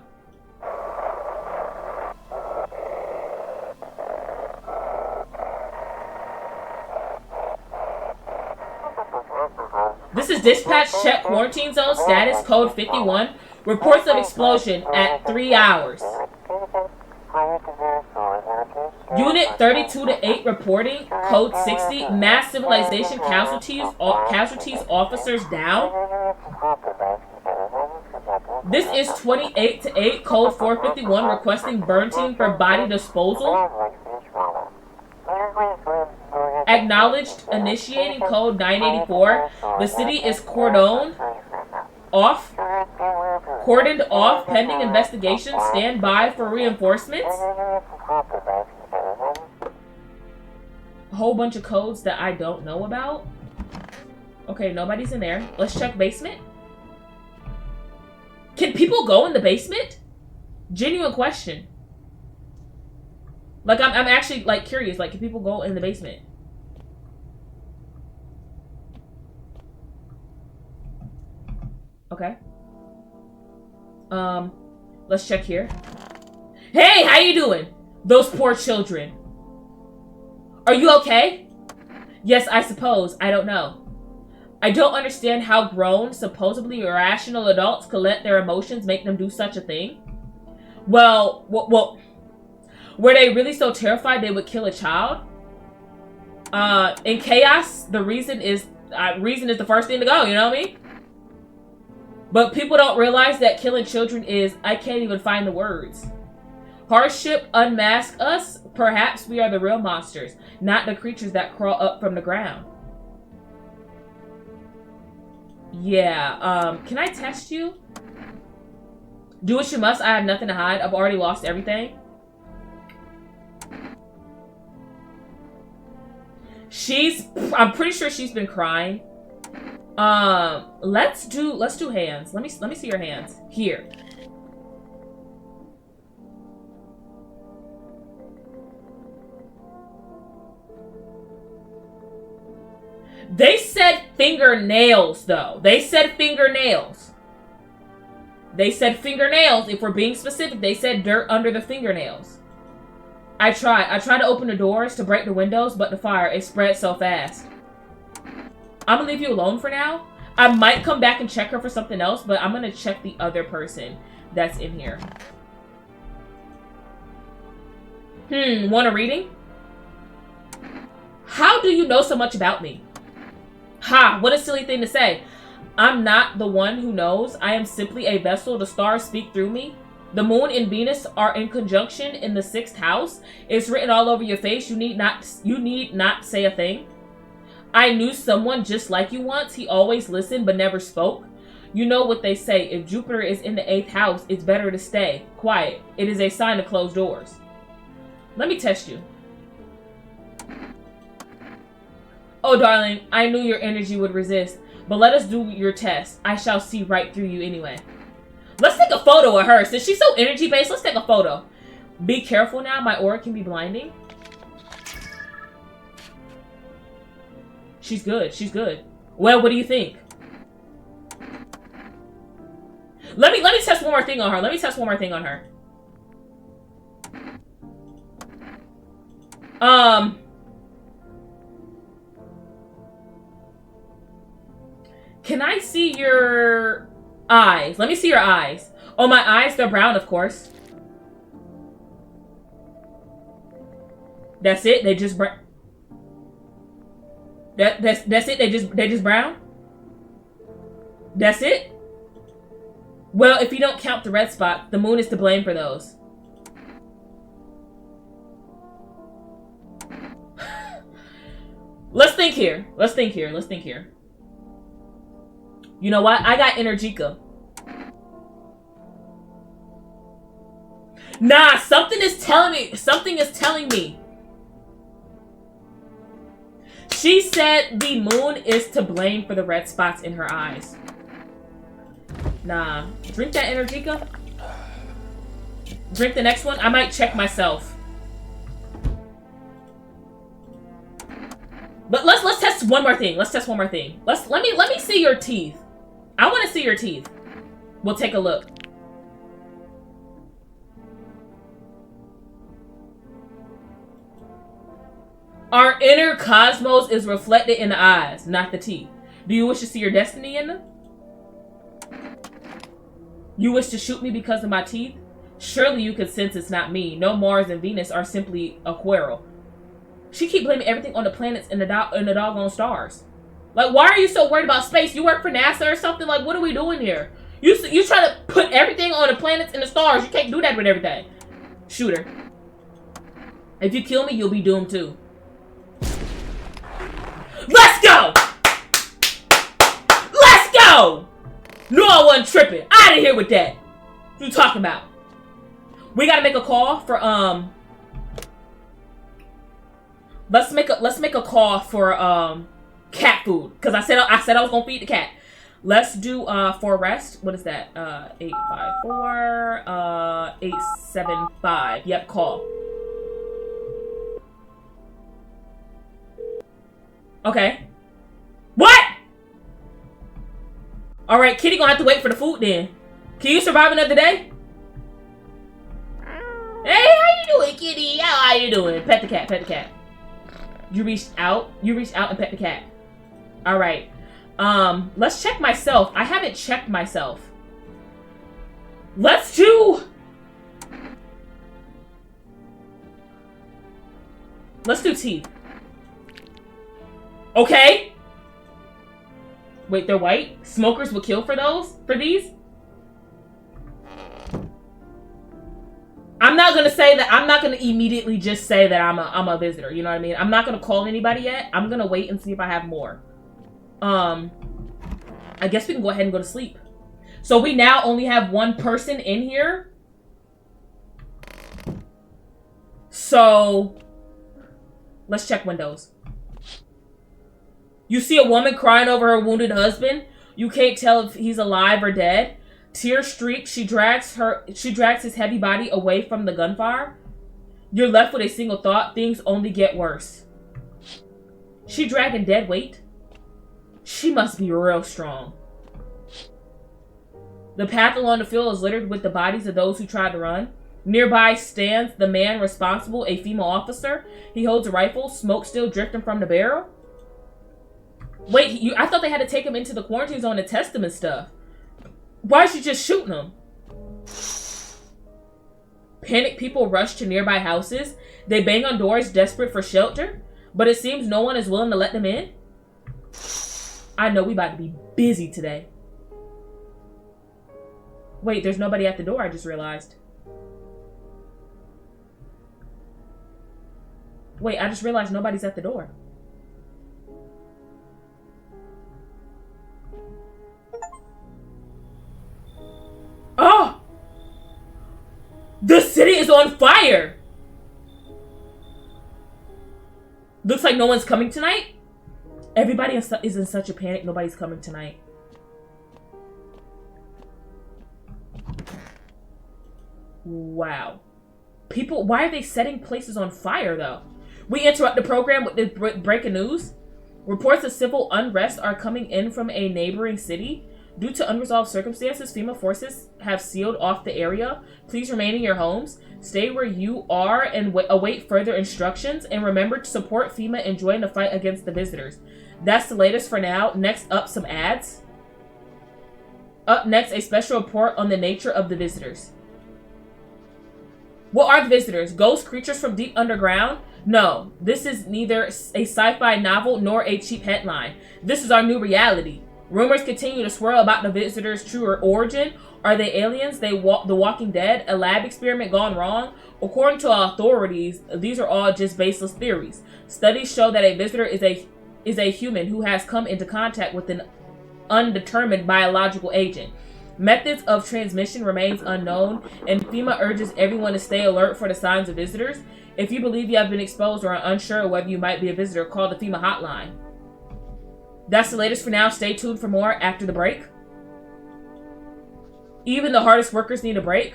This is dispatch, check quarantine zone status, code 51. Reports of explosion at 3 hours. Unit 32 to 8 reporting, code 60. Mass civilization casualties officers down. This is 28 to 8, code 451, requesting burn team for body disposal. Acknowledged, initiating code 984. The city is cordoned off pending investigation. Stand by for reinforcements. A whole bunch of codes that I don't know about. Okay, nobody's in there. Let's check basement. Can people go in the basement? Genuine question. Like, I'm actually, like, curious. Like, can people go in the basement? Okay. Let's check here. Hey, how you doing? Those poor children. Are you okay? Yes, I suppose. I don't know. I don't understand how grown, supposedly irrational adults could let their emotions make them do such a thing. Well, were they really so terrified they would kill a child? In chaos, the reason is the first thing to go, you know what I mean? But people don't realize that killing children is, I can't even find the words. Hardship unmasks us. Perhaps we are the real monsters, not the creatures that crawl up from the ground. Yeah, can I test you? Do what you must. I have nothing to hide. I've already lost everything. I'm pretty sure she's been crying. Let's do hands. Let me see your hands. Here. They said fingernails, though. They said fingernails. They said fingernails. If we're being specific, they said dirt under the fingernails. I tried to open the doors to break the windows, but the fire, it spread so fast. I'm gonna leave you alone for now. I might come back and check her for something else, but I'm gonna check the other person that's in here. Want a reading? How do you know so much about me? Ha, what a silly thing to say. I'm not the one who knows. I am simply a vessel. The stars speak through me. The moon and Venus are in conjunction in the 6th house. It's written all over your face. You need not say a thing. I knew someone just like you once. He always listened but never spoke. You know what they say. If Jupiter is in the 8th house, it's better to stay quiet. It is a sign of closed doors. Let me test you. Oh, darling, I knew your energy would resist. But let us do your test. I shall see right through you anyway. Let's take a photo of her. Since she's so energy-based, let's take a photo. Be careful now. My aura can be blinding. She's good. She's good. Well, what do you think? Let me test one more thing on her. Can I see your eyes? Let me see your eyes. Oh, my eyes, they're brown, of course. That's it? They just brown? That's it? They just brown? That's it? Well, if you don't count the red spot, the moon is to blame for those. Let's think here. You know what? I got Energica. Nah, something is telling me. She said the moon is to blame for the red spots in her eyes. Nah. Drink that Energica. Drink the next one. I might check myself. But let's test one more thing. Let's test one more thing. Let me see your teeth. I want to see your teeth. We'll take a look. Our inner cosmos is reflected in the eyes, not the teeth. Do you wish to see your destiny in them? You wish to shoot me because of my teeth? Surely you could sense it's not me. No, Mars and Venus are simply a quarrel. She keep blaming everything on the planets and the doggone stars. Like, why are you so worried about space? You work for NASA or something? Like, what are we doing here? You try to put everything on the planets and the stars. You can't do that with everything. Shooter. If you kill me, you'll be doomed too. Let's go! Let's go! No, I wasn't tripping. I didn't hear with that. What you talking about? We gotta make a call for Let's make a call for cat food, because I said I was gonna feed the cat. Let's do for rest. What is that? 854 875. Yep, call. Okay. What? All right, Kitty gonna have to wait for the food then. Can you survive another day? Hey, how you doing, Kitty? How you doing? Pet the cat. Pet the cat. You reached out. You reached out and pet the cat. All right. Let's check myself. I haven't checked myself. Let's do teeth. Okay. Wait, they're white? Smokers will kill for these? I'm not gonna say that. I'm not gonna immediately just say that I'm a visitor. You know what I mean? I'm not gonna call anybody yet. I'm gonna wait and see if I have more. I guess we can go ahead and go to sleep. So we now only have one person in here. So let's check windows. You see a woman crying over her wounded husband. You can't tell if he's alive or dead. Tears streak. She drags his heavy body away from the gunfire. You're left with a single thought. Things only get worse. She dragging dead weight? She must be real strong. The path along the field is littered with the bodies of those who tried to run. Nearby stands the man responsible, a female officer. He holds a rifle, smoke still drifting from the barrel. Wait, I thought they had to take him into the quarantine zone to test him and stuff. Why is she just shooting him? Panicked people rush to nearby houses. They bang on doors, desperate for shelter. But it seems no one is willing to let them in. I know we about to be busy today. Wait, there's nobody at the door, I just realized. Wait, I just realized nobody's at the door. Oh! The city is on fire! Looks like no one's coming tonight. Everybody is in such a panic, nobody's coming tonight. Wow. People, why are they setting places on fire, though? We interrupt the program with the breaking news. Reports of civil unrest are coming in from a neighboring city. Due to unresolved circumstances, FEMA forces have sealed off the area. Please remain in your homes. Stay where you are and await further instructions. And remember to support FEMA and join the fight against the visitors. That's the latest for now. Next up, some ads. Up next, a special report on the nature of the visitors. What are the visitors? Ghost creatures from deep underground? No, this is neither a sci-fi novel nor a cheap headline. This is our new reality. Rumors continue to swirl about the visitors' true origin. Are they aliens? The Walking Dead? A lab experiment gone wrong? According to authorities, these are all just baseless theories. Studies show that a visitor is a human who has come into contact with an undetermined biological agent. Methods of transmission remains unknown, and FEMA urges everyone to stay alert for the signs of visitors. If you believe you have been exposed or are unsure whether you might be a visitor, call the FEMA hotline. That's the latest for now. Stay tuned for more after the break. Even the hardest workers need a break.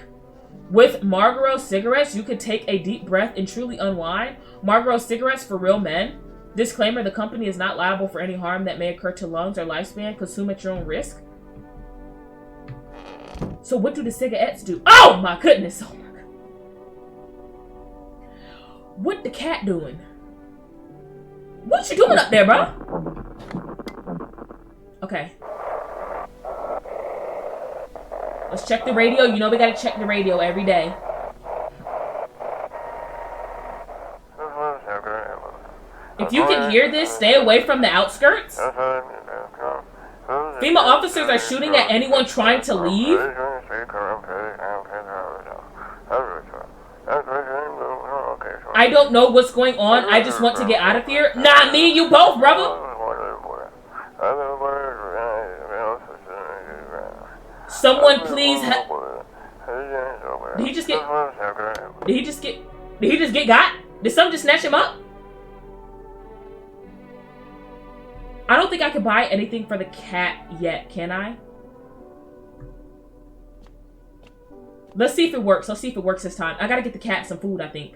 With Marlboro cigarettes, you could take a deep breath and truly unwind. Marlboro cigarettes for real men. Disclaimer, the company is not liable for any harm that may occur to lungs or lifespan. Consume at your own risk. So what do the cigarettes do? Oh my goodness. Oh my God. What the cat doing? What you doing up there, bro? Okay. Let's check the radio. You know we gotta check the radio every day. If you can hear this, stay away from the outskirts. FEMA officers are shooting at anyone trying to leave. I don't know what's going on. I just want to get out of here. Nah, me and you both, brother. Someone please Did he just get got? Did someone just snatch him up? I don't think I can buy anything for the cat yet, can I? Let's see if it works. Let's see if it works this time. I gotta get the cat some food, I think.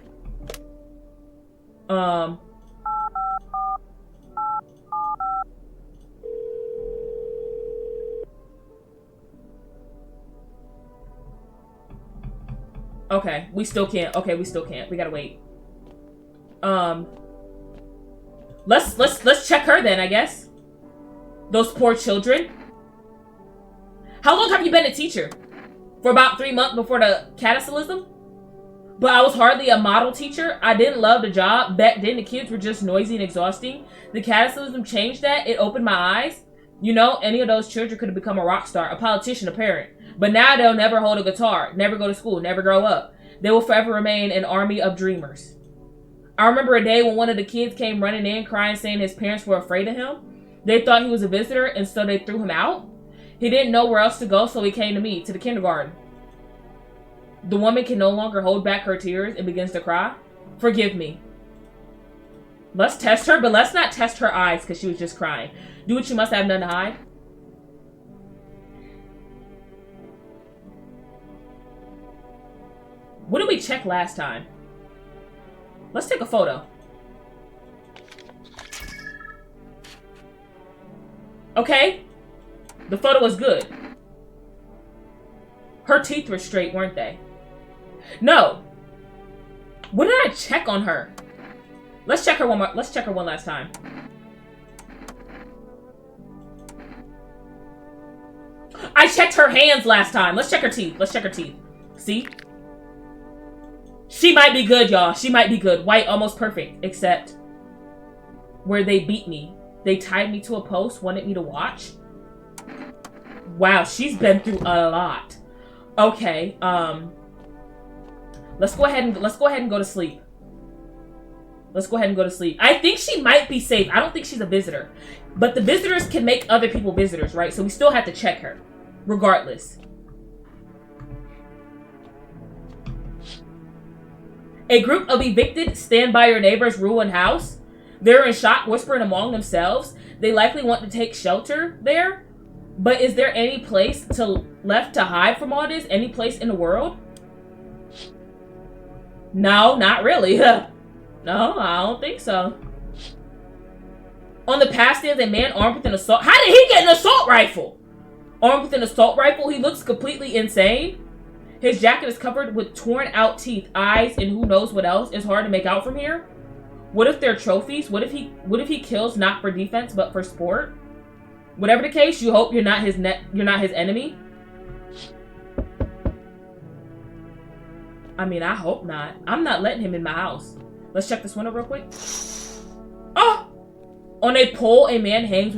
Okay, we still can't. Okay, we still can't. We gotta wait. Let's check her then, I guess. Those poor children. How long have you been a teacher? For about 3 months before the cataclysm? But I was hardly a model teacher. I didn't love the job. Back then, the kids were just noisy and exhausting. The cataclysm changed that. It opened my eyes. You know, any of those children could have become a rock star, a politician, a parent. But now they'll never hold a guitar, never go to school, never grow up. They will forever remain an army of dreamers. I remember a day when one of the kids came running in crying, saying his parents were afraid of him. They thought he was a visitor, and so they threw him out. He didn't know where else to go, so he came to me, to the kindergarten. The woman can no longer hold back her tears and begins to cry. Forgive me. Let's test her, but let's not test her eyes because she was just crying. Do what you must have done to hide. What did we check last time? Let's take a photo. Okay. The photo was good. Her teeth were straight, weren't they? No. What did I check on her? Let's check her one more. Let's check her one last time. I checked her hands last time. Let's check her teeth. Let's check her teeth. See? She might be good, y'all. She might be good. White, almost perfect. Except where they beat me. They tied me to a post, wanted me to watch. Wow, she's been through a lot. Okay, let's go ahead and go to sleep. Let's go ahead and go to sleep. I think she might be safe. I don't think she's a visitor. But the visitors can make other people visitors, right? So we still have to check her, regardless. A group of evicted stand by your neighbor's ruined house. They're in shock, whispering among themselves. They likely want to take shelter there. But is there any place left to hide from all this? Any place in the world? No, not really. No, I don't think so. On the path stands a man armed with an assault. How did he get an assault rifle? Armed with an assault rifle, he looks completely insane. His jacket is covered with torn out teeth, eyes, and who knows what else. It's hard to make out from here. What if they're trophies? What if he kills not for defense but for sport? Whatever the case, you hope you're not his enemy. I mean, I hope not. I'm not letting him in my house. Let's check this window real quick. Oh! On a pole hangs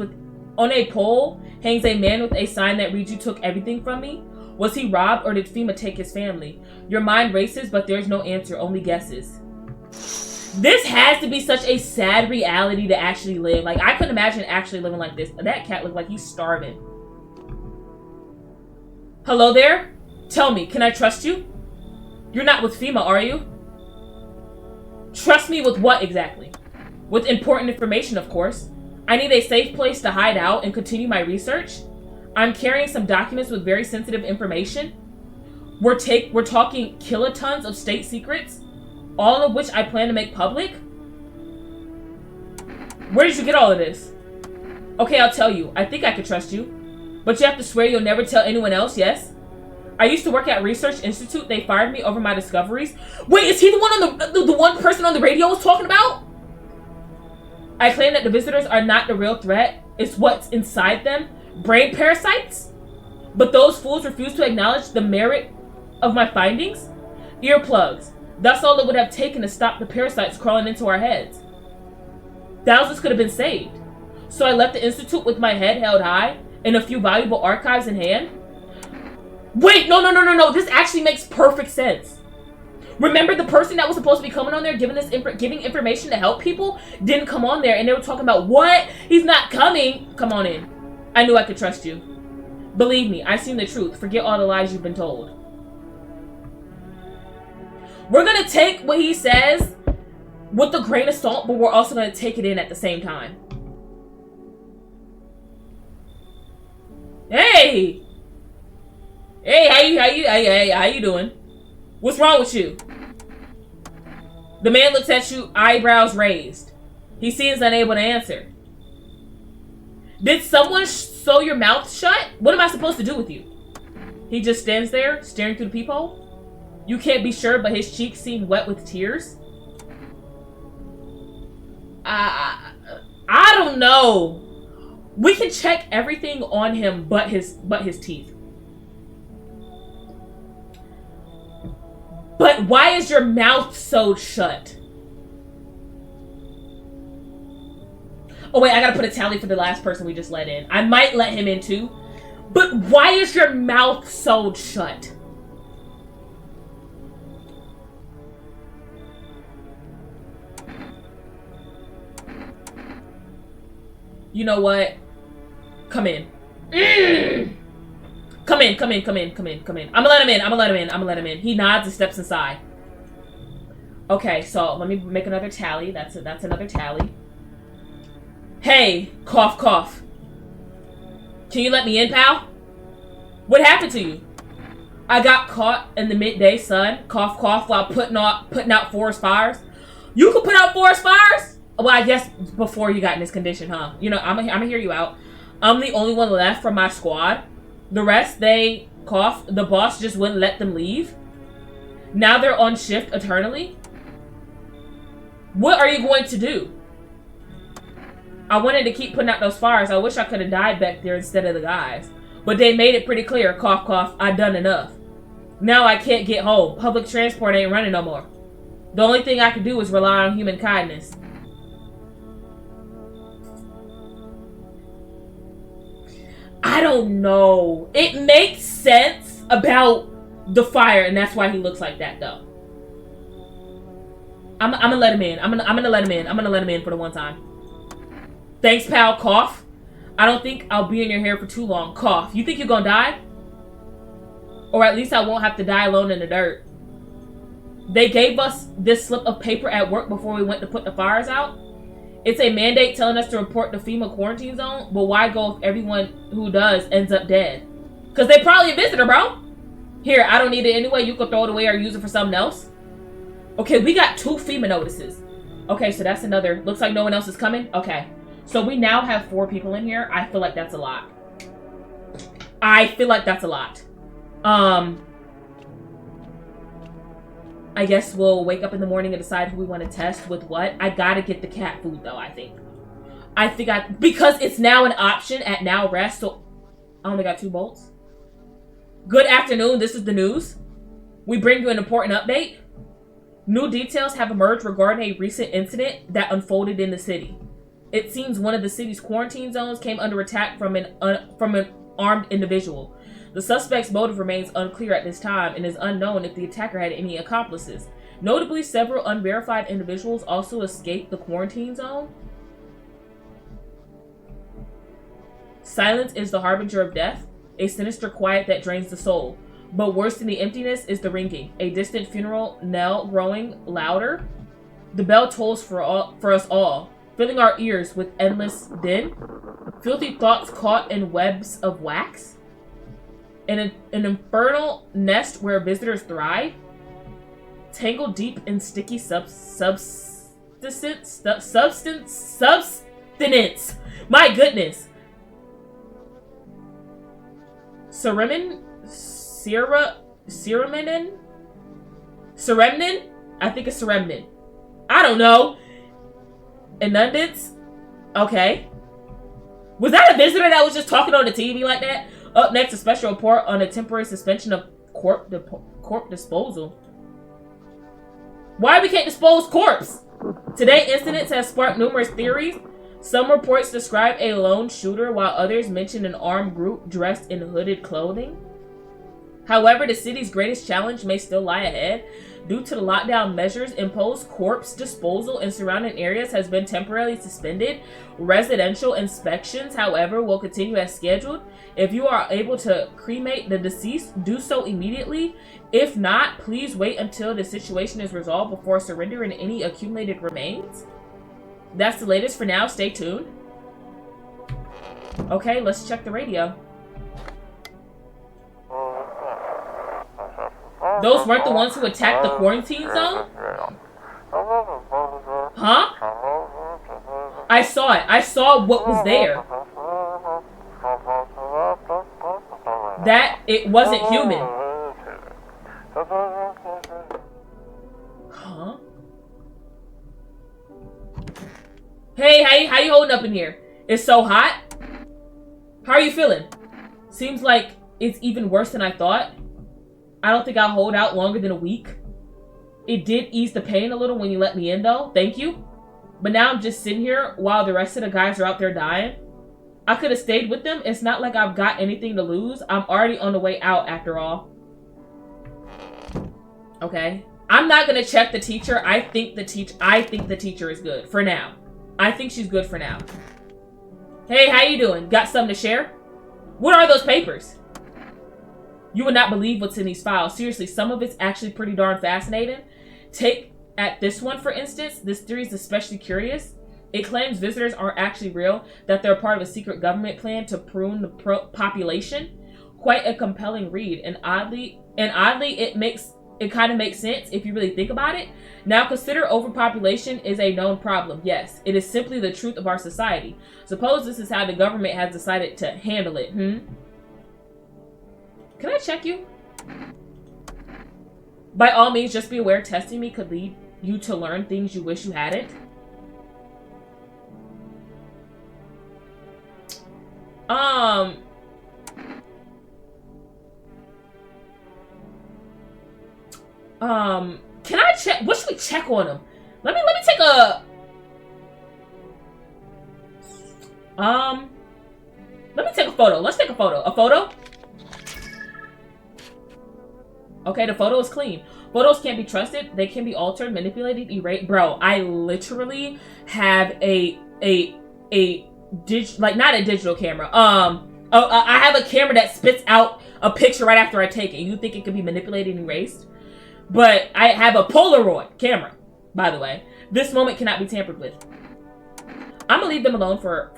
a man with a sign that reads, "You took everything from me." Was he robbed or did FEMA take his family? Your mind races, but there's no answer, only guesses. This has to be such a sad reality to actually live. Like, I couldn't imagine actually living like this. That cat looked like he's starving. Hello there? Tell me, can I trust you? You're not with FEMA, are you? Trust me with what exactly? With important information, of course. I need a safe place to hide out and continue my research. I'm carrying some documents with very sensitive information. We're talking kilotons of state secrets, all of which I plan to make public. Where did you get all of this? Okay, I'll tell you. I think I could trust you. But you have to swear you'll never tell anyone else, yes? I used to work at Research Institute. They fired me over my discoveries. Wait, is he the one on the one person on the radio was talking about? I claim that the visitors are not the real threat. It's what's inside them. Brain parasites? But those fools refuse to acknowledge the merit of my findings? Earplugs. That's all it would have taken to stop the parasites crawling into our heads. Thousands could have been saved. So I left the Institute with my head held high and a few valuable archives in hand. Wait, no. This actually makes perfect sense. Remember the person that was supposed to be coming on there giving information to help people didn't come on there, and they were talking about, what? He's not coming. Come on in. I knew I could trust you. Believe me, I've seen the truth. Forget all the lies you've been told. We're going to take what he says with a grain of salt, but we're also going to take it in at the same time. Hey! Hey, how you doing? What's wrong with you? The man looks at you, eyebrows raised. He seems unable to answer. Did someone sew your mouth shut? What am I supposed to do with you? He just stands there, staring through the peephole. You can't be sure, but his cheeks seem wet with tears. I don't know. We can check everything on him but his teeth. But why is your mouth sewed shut? Oh wait, I gotta put a tally for the last person we just let in. I might let him in too. But why is your mouth sewed shut? You know what? Come in. Come in. I'm gonna let him in. He nods and steps inside. Okay, so let me make another tally. That's another tally. Hey, cough, cough. Can you let me in, pal? What happened to you? I got caught in the midday sun, cough, cough, while putting out forest fires. You could put out forest fires? Well, I guess before you got in this condition, huh? You know, I'm gonna hear you out. I'm the only one left from my squad. The rest, they cough. The boss just wouldn't let them leave. Now they're on shift eternally. What are you going to do? I wanted to keep putting out those fires. I wish I could have died back there instead of the guys. But they made it pretty clear, cough, cough, I done enough. Now I can't get home. Public transport ain't running no more. The only thing I can do is rely on human kindness. I don't know. It makes sense about the fire, and that's why he looks like that, though. I'm gonna let him in. I'm gonna let him in. I'm gonna let him in for the one time. Thanks, pal. Cough. I don't think I'll be in your hair for too long. Cough. You think you're gonna die? Or at least I won't have to die alone in the dirt. They gave us this slip of paper at work before we went to put the fires out. It's a mandate telling us to report the FEMA quarantine zone, but why go if everyone who does ends up dead? Because they probably a visitor, bro. Here, I don't need it anyway. You could throw it away or use it for something else. Okay, we got 2 FEMA notices. Okay, so that's another. Looks like no one else is coming. Okay. So we now have 4 people in here. I feel like that's a lot. I guess we'll wake up in the morning and decide who we want to test with what. I gotta get the cat food though, I think. Because it's now an option at Now Rest, so I only got 2 bolts. Good afternoon, this is the news. We bring you an important update. New details have emerged regarding a recent incident that unfolded in the city. It seems one of the city's quarantine zones came under attack from an armed individual. The suspect's motive remains unclear at this time and is unknown if the attacker had any accomplices. Notably, several unverified individuals also escaped the quarantine zone. Silence is the harbinger of death, a sinister quiet that drains the soul. But worse than the emptiness is the ringing, a distant funeral knell growing louder. The bell tolls for us all, filling our ears with endless din. Filthy thoughts caught in webs of wax. In an infernal nest where visitors thrive. Tangled deep in sticky substance. Maintenance. My goodness. Seremnin? Seremnin? I think it's Seremnin. I don't know. Inundance? Okay. Was that a visitor that was just talking on the TV like that? Up next, a special report on a temporary suspension of corp disposal. Why we can't dispose corpse? Today's incidents have sparked numerous theories. Some reports describe a lone shooter, while others mention an armed group dressed in hooded clothing. However, the city's greatest challenge may still lie ahead. Due to the lockdown measures imposed, corpse disposal in surrounding areas has been temporarily suspended. Residential inspections, however, will continue as scheduled. If you are able to cremate the deceased, do so immediately. If not, please wait until the situation is resolved before surrendering any accumulated remains. That's the latest for now. Stay tuned. Okay, let's check the radio. Those weren't the ones who attacked the quarantine zone? Huh? I saw it. I saw what was there. That it wasn't human. Huh? Hey, how you holding up in here? It's so hot? How are you feeling? Seems like it's even worse than I thought. I don't think I'll hold out longer than a week. It did ease the pain a little when you let me in, though. Thank you. But now I'm just sitting here while the rest of the guys are out there dying. I could have stayed with them. It's not like I've got anything to lose. I'm already on the way out, after all. Okay. I'm not going to check the teacher. I think the teacher is good for now. I think she's good for now. Hey, how you doing? Got something to share? What are those papers? You would not believe what's in these files. Seriously, some of it's actually pretty darn fascinating. Take at this one, for instance. This theory is especially curious. It claims visitors aren't actually real, that they're part of a secret government plan to prune the population. Quite a compelling read, and oddly, it kind of makes sense if you really think about it. Now, consider overpopulation is a known problem. Yes, it is simply the truth of our society. Suppose this is how the government has decided to handle it, Can I check you? By all means, just be aware testing me could lead you to learn things you wish you hadn't. Can I check? What should we check on him? Let me take a... Let me take a photo. Let's take a photo. A photo? Okay, the photo is clean. Photos can't be trusted. They can be altered, manipulated, erased. Bro, I literally have not a digital camera. I have a camera that spits out a picture right after I take it. You think it could be manipulated and erased? But I have a Polaroid camera, by the way. This moment cannot be tampered with. I'm gonna leave them alone for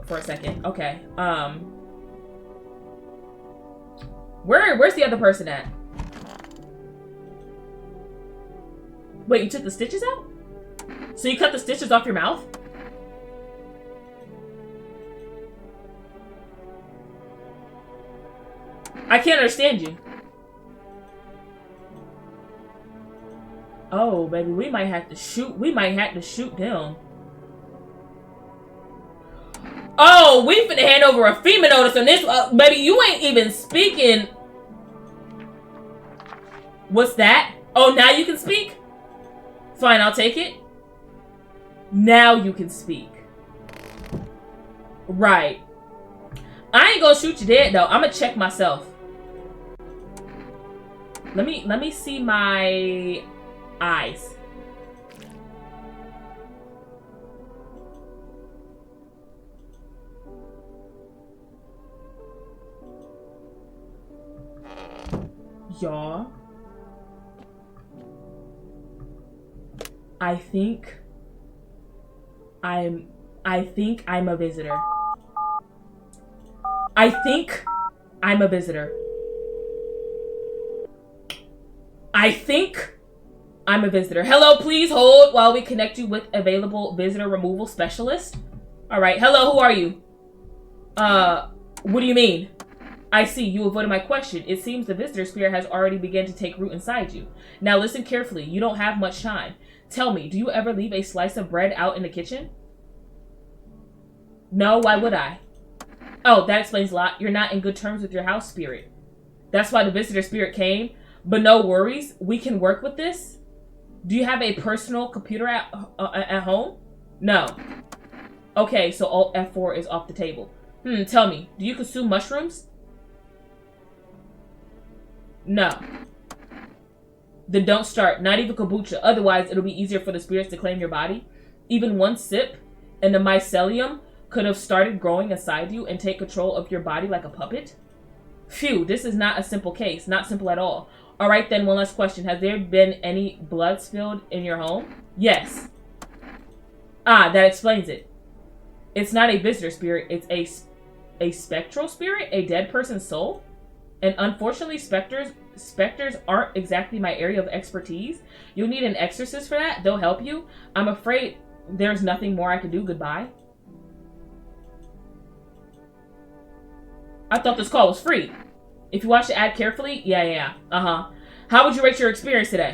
a second. Okay. Where's the other person at? Wait, you took the stitches out? So you cut the stitches off your mouth? I can't understand you. Oh, baby, we might have to shoot. We might have to shoot them. Oh, we finna hand over a FEMA notice on this. Baby, you ain't even speaking. What's that? Oh, now you can speak? Fine, I'll take it. Now you can speak. Right. I ain't gonna shoot you dead, though. I'm gonna check myself. Let me see my eyes. Y'all, I think I'm a visitor. I think I'm a visitor. I think I'm a visitor. Hello, please hold while we connect you with available visitor removal specialist. Alright, hello, who are you? What do you mean? I see, you avoided my question. It seems the visitor spirit has already begun to take root inside you. Now listen carefully, you don't have much time. Tell me, do you ever leave a slice of bread out in the kitchen? No, why would I? Oh, that explains a lot. You're not in good terms with your house spirit. That's why the visitor spirit came. But no worries, we can work with this. Do you have a personal computer at home? No. Okay, so Alt F4 is off the table. Tell me, do you consume mushrooms? No. Then don't start, not even kombucha. Otherwise, it'll be easier for the spirits to claim your body. Even one sip, and the mycelium could have started growing inside you and take control of your body like a puppet. Phew, this is not a simple case. Not simple at all. Alright then, one last question. Has there been any blood spilled in your home? Yes. Ah, that explains it. It's not a visitor spirit, it's a spectral spirit? A dead person's soul? And unfortunately, specters aren't exactly my area of expertise. You'll need an exorcist for that. They'll help you. I'm afraid there's nothing more I can do. Goodbye. I thought this call was free. If you watch the ad carefully, yeah. How would you rate your experience today?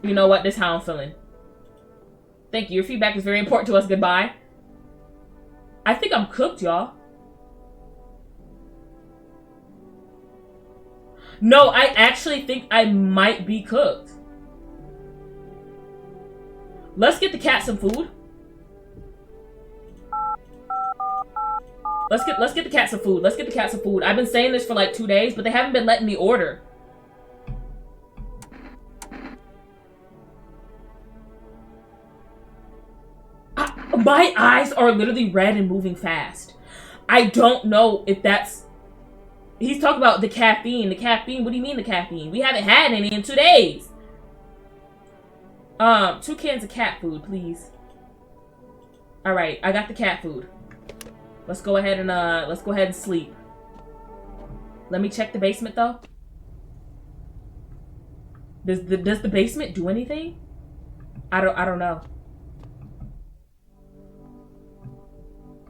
You know what? This is how I'm feeling. Thank you. Your feedback is very important to us. Goodbye. I think I'm cooked, y'all. No, I actually think I might be cooked. Let's get the cat some food. Let's get the cat some food. Let's get the cat some food. I've been saying this for like 2 days, but they haven't been letting me order. My eyes are literally red and moving fast. I don't know if that's... He's talking about the caffeine. The caffeine? What do you mean the caffeine? We haven't had any in 2 days. 2 cans of cat food, please. Alright, I got the cat food. Let's go ahead and sleep. Let me check the basement though. Does the basement do anything? I don't know.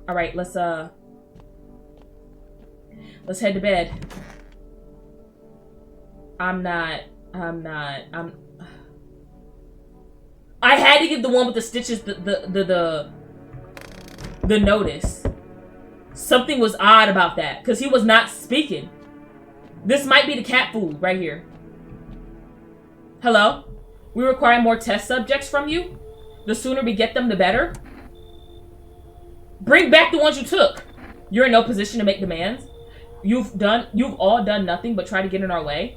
Alright, let's head to bed. I had to give the one with the stitches the notice. Something was odd about that, because he was not speaking. This might be the cat food right here. Hello? We require more test subjects from you. The sooner we get them, the better. Bring back the ones you took. You're in no position to make demands. You've all done nothing but try to get in our way.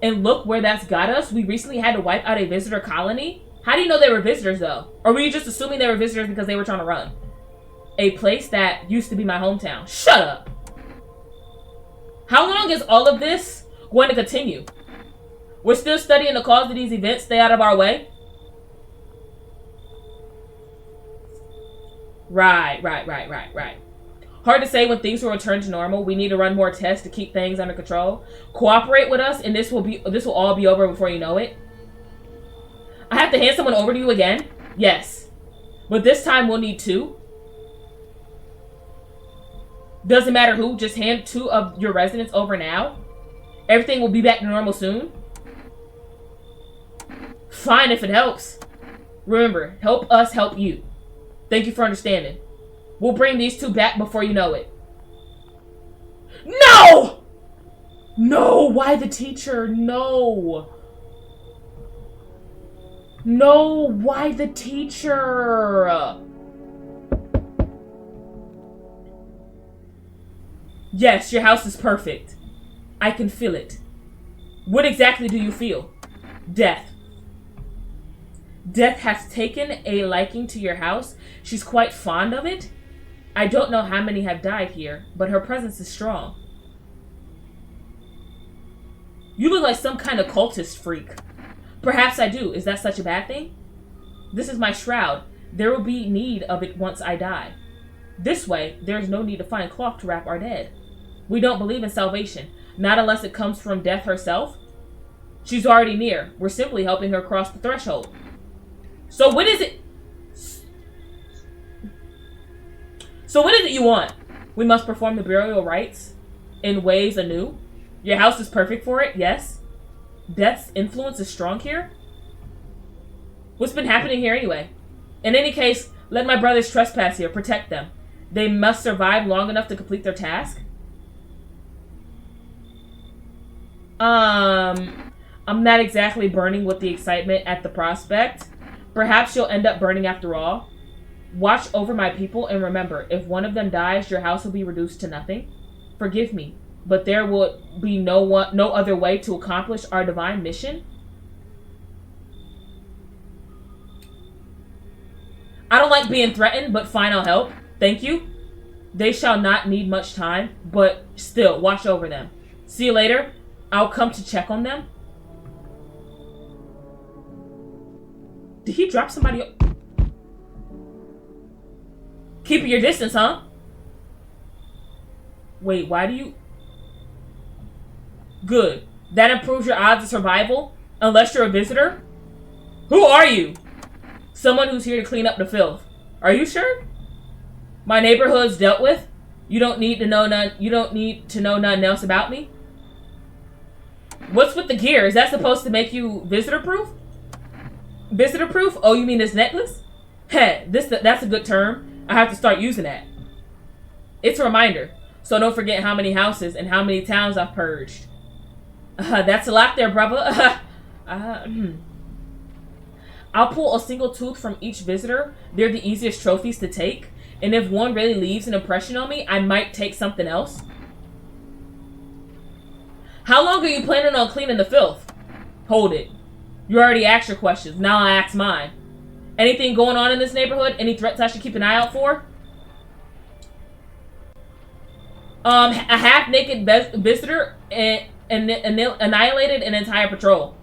And look where that's got us. We recently had to wipe out a visitor colony. How do you know they were visitors, though? Or were you just assuming they were visitors because they were trying to run? A place that used to be my hometown. Shut up! How long is all of this going to continue? We're still studying the cause of these events. Stay out of our way. Right. Hard to say when things will return to normal. We need to run more tests to keep things under control. Cooperate with us, and this will all be over before you know it. I have to hand someone over to you again? Yes. But this time we'll need 2. Doesn't matter who, just hand 2 of your residents over now. Everything will be back to normal soon. Fine if it helps. Remember, help us help you. Thank you for understanding. We'll bring these 2 back before you know it. No! No, why the teacher? No. No, why the teacher? Yes, your house is perfect. I can feel it. What exactly do you feel? Death. Death has taken a liking to your house. She's quite fond of it. I don't know how many have died here, but her presence is strong. You look like some kind of cultist freak. Perhaps I do. Is that such a bad thing? This is my shroud. There will be need of it once I die. This way, there is no need to find cloth to wrap our dead. We don't believe in salvation, not unless it comes from death herself. She's already near. We're simply helping her cross the threshold. So when is it? So what is it you want? We must perform the burial rites in ways anew. Your house is perfect for it, yes. Death's influence is strong here. What's been happening here anyway? In any case, let my brothers trespass here. Protect them. They must survive long enough to complete their task. I'm not exactly burning with the excitement at the prospect. Perhaps you'll end up burning after all. Watch over my people and remember, if one of them dies, your house will be reduced to nothing. Forgive me, but there will be no other way to accomplish our divine mission. I don't like being threatened, but fine, I'll help. Thank you. They shall not need much time, but still, watch over them. See you later. I'll come to check on them. Did he drop somebody? Keep your distance, huh? Wait, why do you... Good. That improves your odds of survival, unless you're a visitor. Who are you? Someone who's here to clean up the filth. Are you sure? My neighborhood's dealt with. You don't need to know nothing else about me. What's with the gear? Is that supposed to make you visitor-proof? Visitor-proof? Oh, you mean this necklace? Heh, that's a good term. I have to start using that. It's a reminder. So don't forget how many houses and how many towns I've purged. That's a lot there, brother. I'll pull a single tooth from each visitor. They're the easiest trophies to take. And if one really leaves an impression on me, I might take something else. How long are you planning on cleaning the filth? Hold it. You already asked your questions. Now I ask mine. Anything going on in this neighborhood? Any threats I should keep an eye out for? A half-naked visitor and annihilated an entire patrol.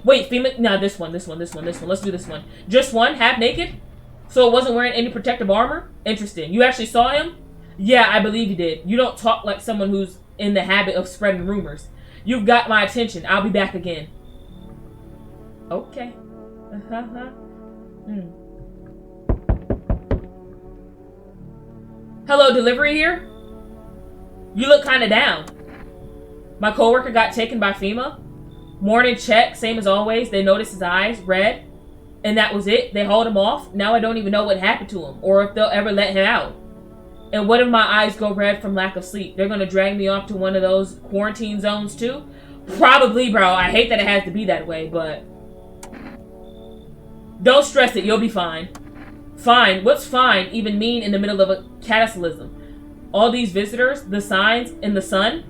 Wait, FEMA... No, this one. Let's do this one. Just one? Half-naked? So it wasn't wearing any protective armor? Interesting. You actually saw him? Yeah, I believe you did. You don't talk like someone who's in the habit of spreading rumors. You've got my attention. I'll be back again. Okay. Hello, delivery here? You look kind of down. My coworker got taken by FEMA. Morning check, same as always. They noticed his eyes, red. And that was it. They hauled him off. Now I don't even know what happened to him. Or if they'll ever let him out. And what if my eyes go red from lack of sleep? They're going to drag me off to one of those quarantine zones too? Probably, bro. I hate that it has to be that way, but... Don't stress it. You'll be fine. Fine? What's fine even mean in the middle of a cataclysm? All these visitors, the signs, and the sun?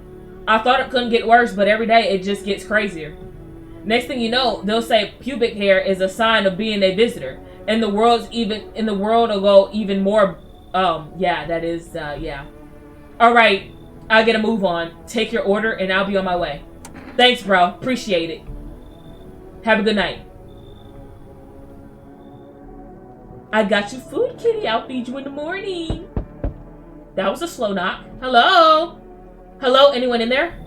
I thought it couldn't get worse, but every day it just gets crazier. Next thing you know, they'll say pubic hair is a sign of being a visitor. And the world will go even more... yeah, that is, yeah. Alright, I'll get a move on. Take your order and I'll be on my way. Thanks, bro. Appreciate it. Have a good night. I got you food, kitty. I'll feed you in the morning. That was a slow knock. Hello? Hello? Anyone in there?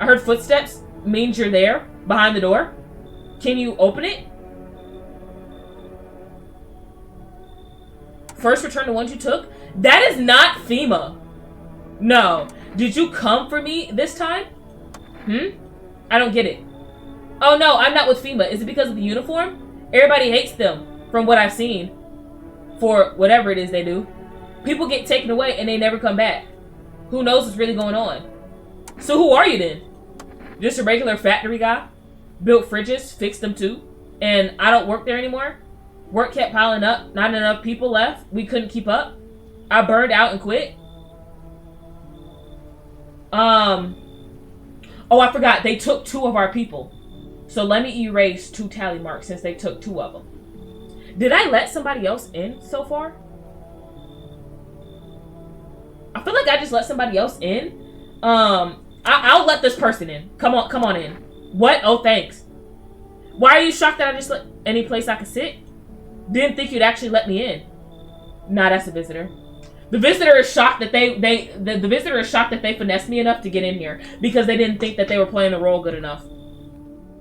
I heard footsteps. Means you're there, behind the door. Can you open it? First return the ones you took? That is not FEMA. No. Did you come for me this time? I don't get it. Oh no, I'm not with FEMA. Is it because of the uniform? Everybody hates them, from what I've seen. For whatever it is they do. People get taken away and they never come back. Who knows what's really going on? So who are you then? Just a regular factory guy? Built fridges, fixed them too. And I don't work there anymore? Work kept piling up. Not enough people left. We couldn't keep up. I burned out and quit. Oh, I forgot. They took 2 of our people. So let me erase 2 tally marks since they took 2 of them. Did I let somebody else in so far? I feel like I just let somebody else in. I'll let this person in. Come on in. What? Oh, thanks. Why are you shocked that I just let any place I could sit? Didn't think you'd actually let me in. Nah, that's a visitor. The visitor is shocked that the visitor is shocked that they finessed me enough to get in here because they didn't think that they were playing the role good enough.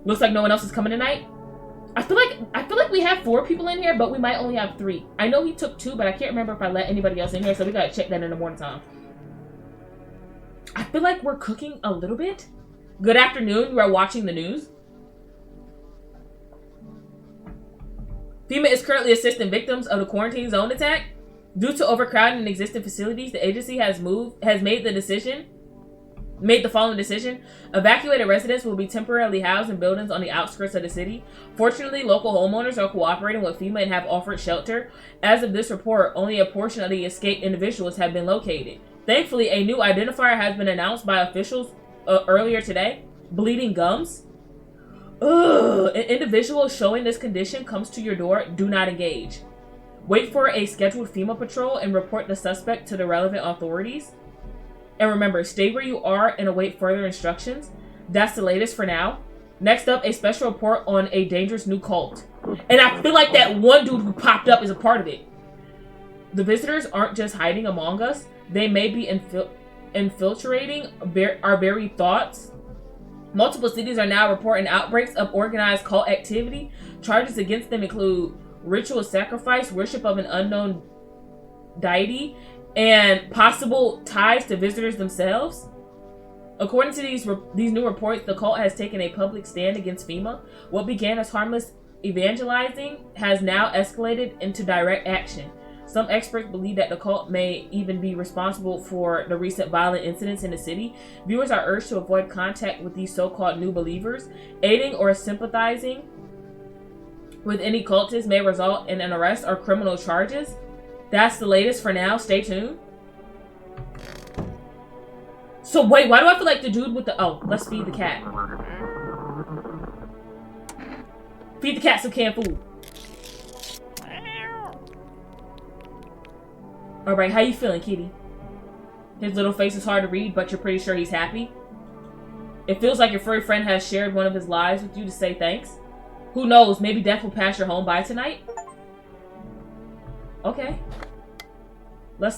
Looks like no one else is coming tonight. I feel like we have 4 people in here, but we might only have 3. I know he took 2, but I can't remember if I let anybody else in here, so we gotta check that in the morning time. I feel like we're cooking a little bit. Good afternoon, you are watching the news. FEMA is currently assisting victims of the quarantine zone attack. Due to overcrowding in existing facilities, the agency has made the following decision. Evacuated residents will be temporarily housed in buildings on the outskirts of the city. Fortunately, local homeowners are cooperating with FEMA and have offered shelter. As of this report, only a portion of the escaped individuals have been located. Thankfully, a new identifier has been announced by officials earlier today. Bleeding gums. Ugh. An individual showing this condition comes to your door. Do not engage. Wait for a scheduled FEMA patrol and report the suspect to the relevant authorities. And remember, stay where you are and await further instructions. That's the latest for now. Next up, a special report on a dangerous new cult. And I feel like that one dude who popped up is a part of it. The visitors aren't just hiding among us. They may be infiltrating our very thoughts. Multiple cities are now reporting outbreaks of organized cult activity. Charges against them include ritual sacrifice, worship of an unknown deity, and possible ties to visitors themselves. According to these new reports, the cult has taken a public stand against FEMA. What began as harmless evangelizing has now escalated into direct action. Some experts believe that the cult may even be responsible for the recent violent incidents in the city. Viewers are urged to avoid contact with these so-called new believers. Aiding or sympathizing with any cultists may result in an arrest or criminal charges. That's the latest for now. Stay tuned. So wait, why do I feel like the dude with the... Oh, let's feed the cat. Feed the cat some canned food. Alright, how you feeling, kitty? His little face is hard to read, but you're pretty sure he's happy. It feels like your furry friend has shared one of his lives with you to say thanks. Who knows, maybe death will pass your home by tonight? Okay. Let's,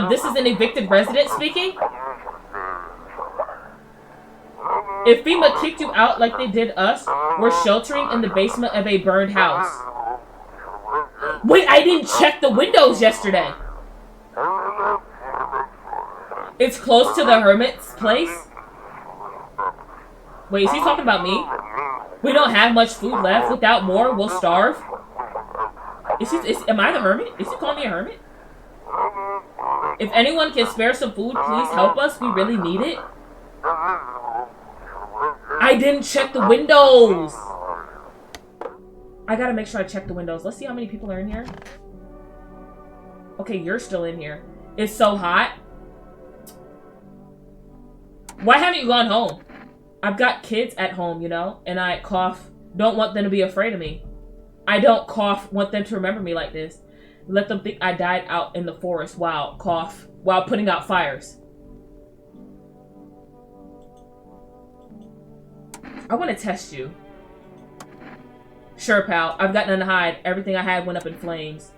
this is an evicted resident speaking? If FEMA kicked you out like they did us, we're sheltering in the basement of a burned house. Wait, I didn't check the windows yesterday. It's close to the hermit's place? Wait, is he talking about me? We don't have much food left. Without more, we'll starve. Am I the hermit? Is he calling me a hermit? If anyone can spare some food, please help us. We really need it. I didn't check the windows. I gotta make sure I check the windows. Let's see how many people are in here. Okay, you're still in here. It's so hot. Why haven't you gone home? I've got kids at home, you know, and I cough. Don't want them to be afraid of me. I don't cough, want them to remember me like this. Let them think I died out in the forest while putting out fires. I want to test you. Sure, pal. I've got none to hide. Everything I had went up in flames.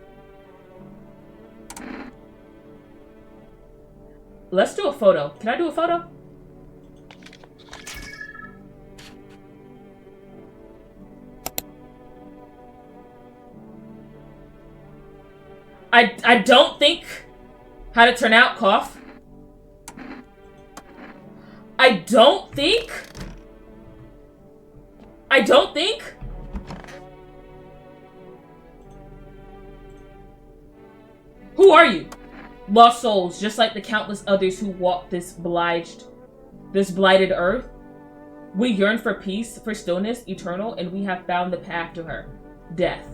Let's do a photo. Can I do a photo? I don't think how to turn out, cough. I don't think. Who are you? Lost souls, just like the countless others who walk this blighted earth. We yearn for peace, for stillness, eternal, and we have found the path to her. Death.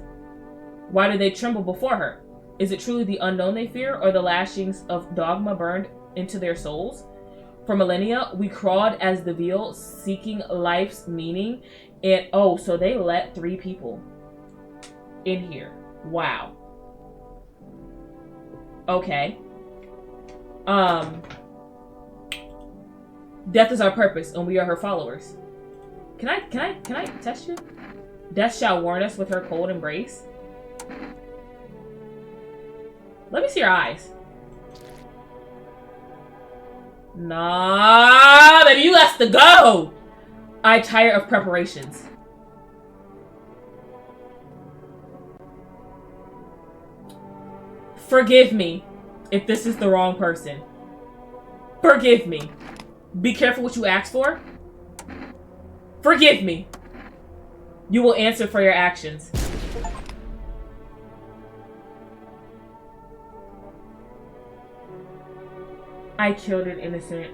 Why do they tremble before her? Is it truly the unknown they fear, or the lashings of dogma burned into their souls? For millennia, we crawled as the veil, seeking life's meaning, and oh, so they let 3 people in here. Wow. Okay. Death is our purpose, and we are her followers. Can I test you? Death shall warn us with her cold embrace. Let me see your eyes. Nah, baby, you got to go. I tire of preparations. Forgive me if this is the wrong person. Forgive me. Be careful what you ask for. Forgive me. You will answer for your actions. I killed an innocent.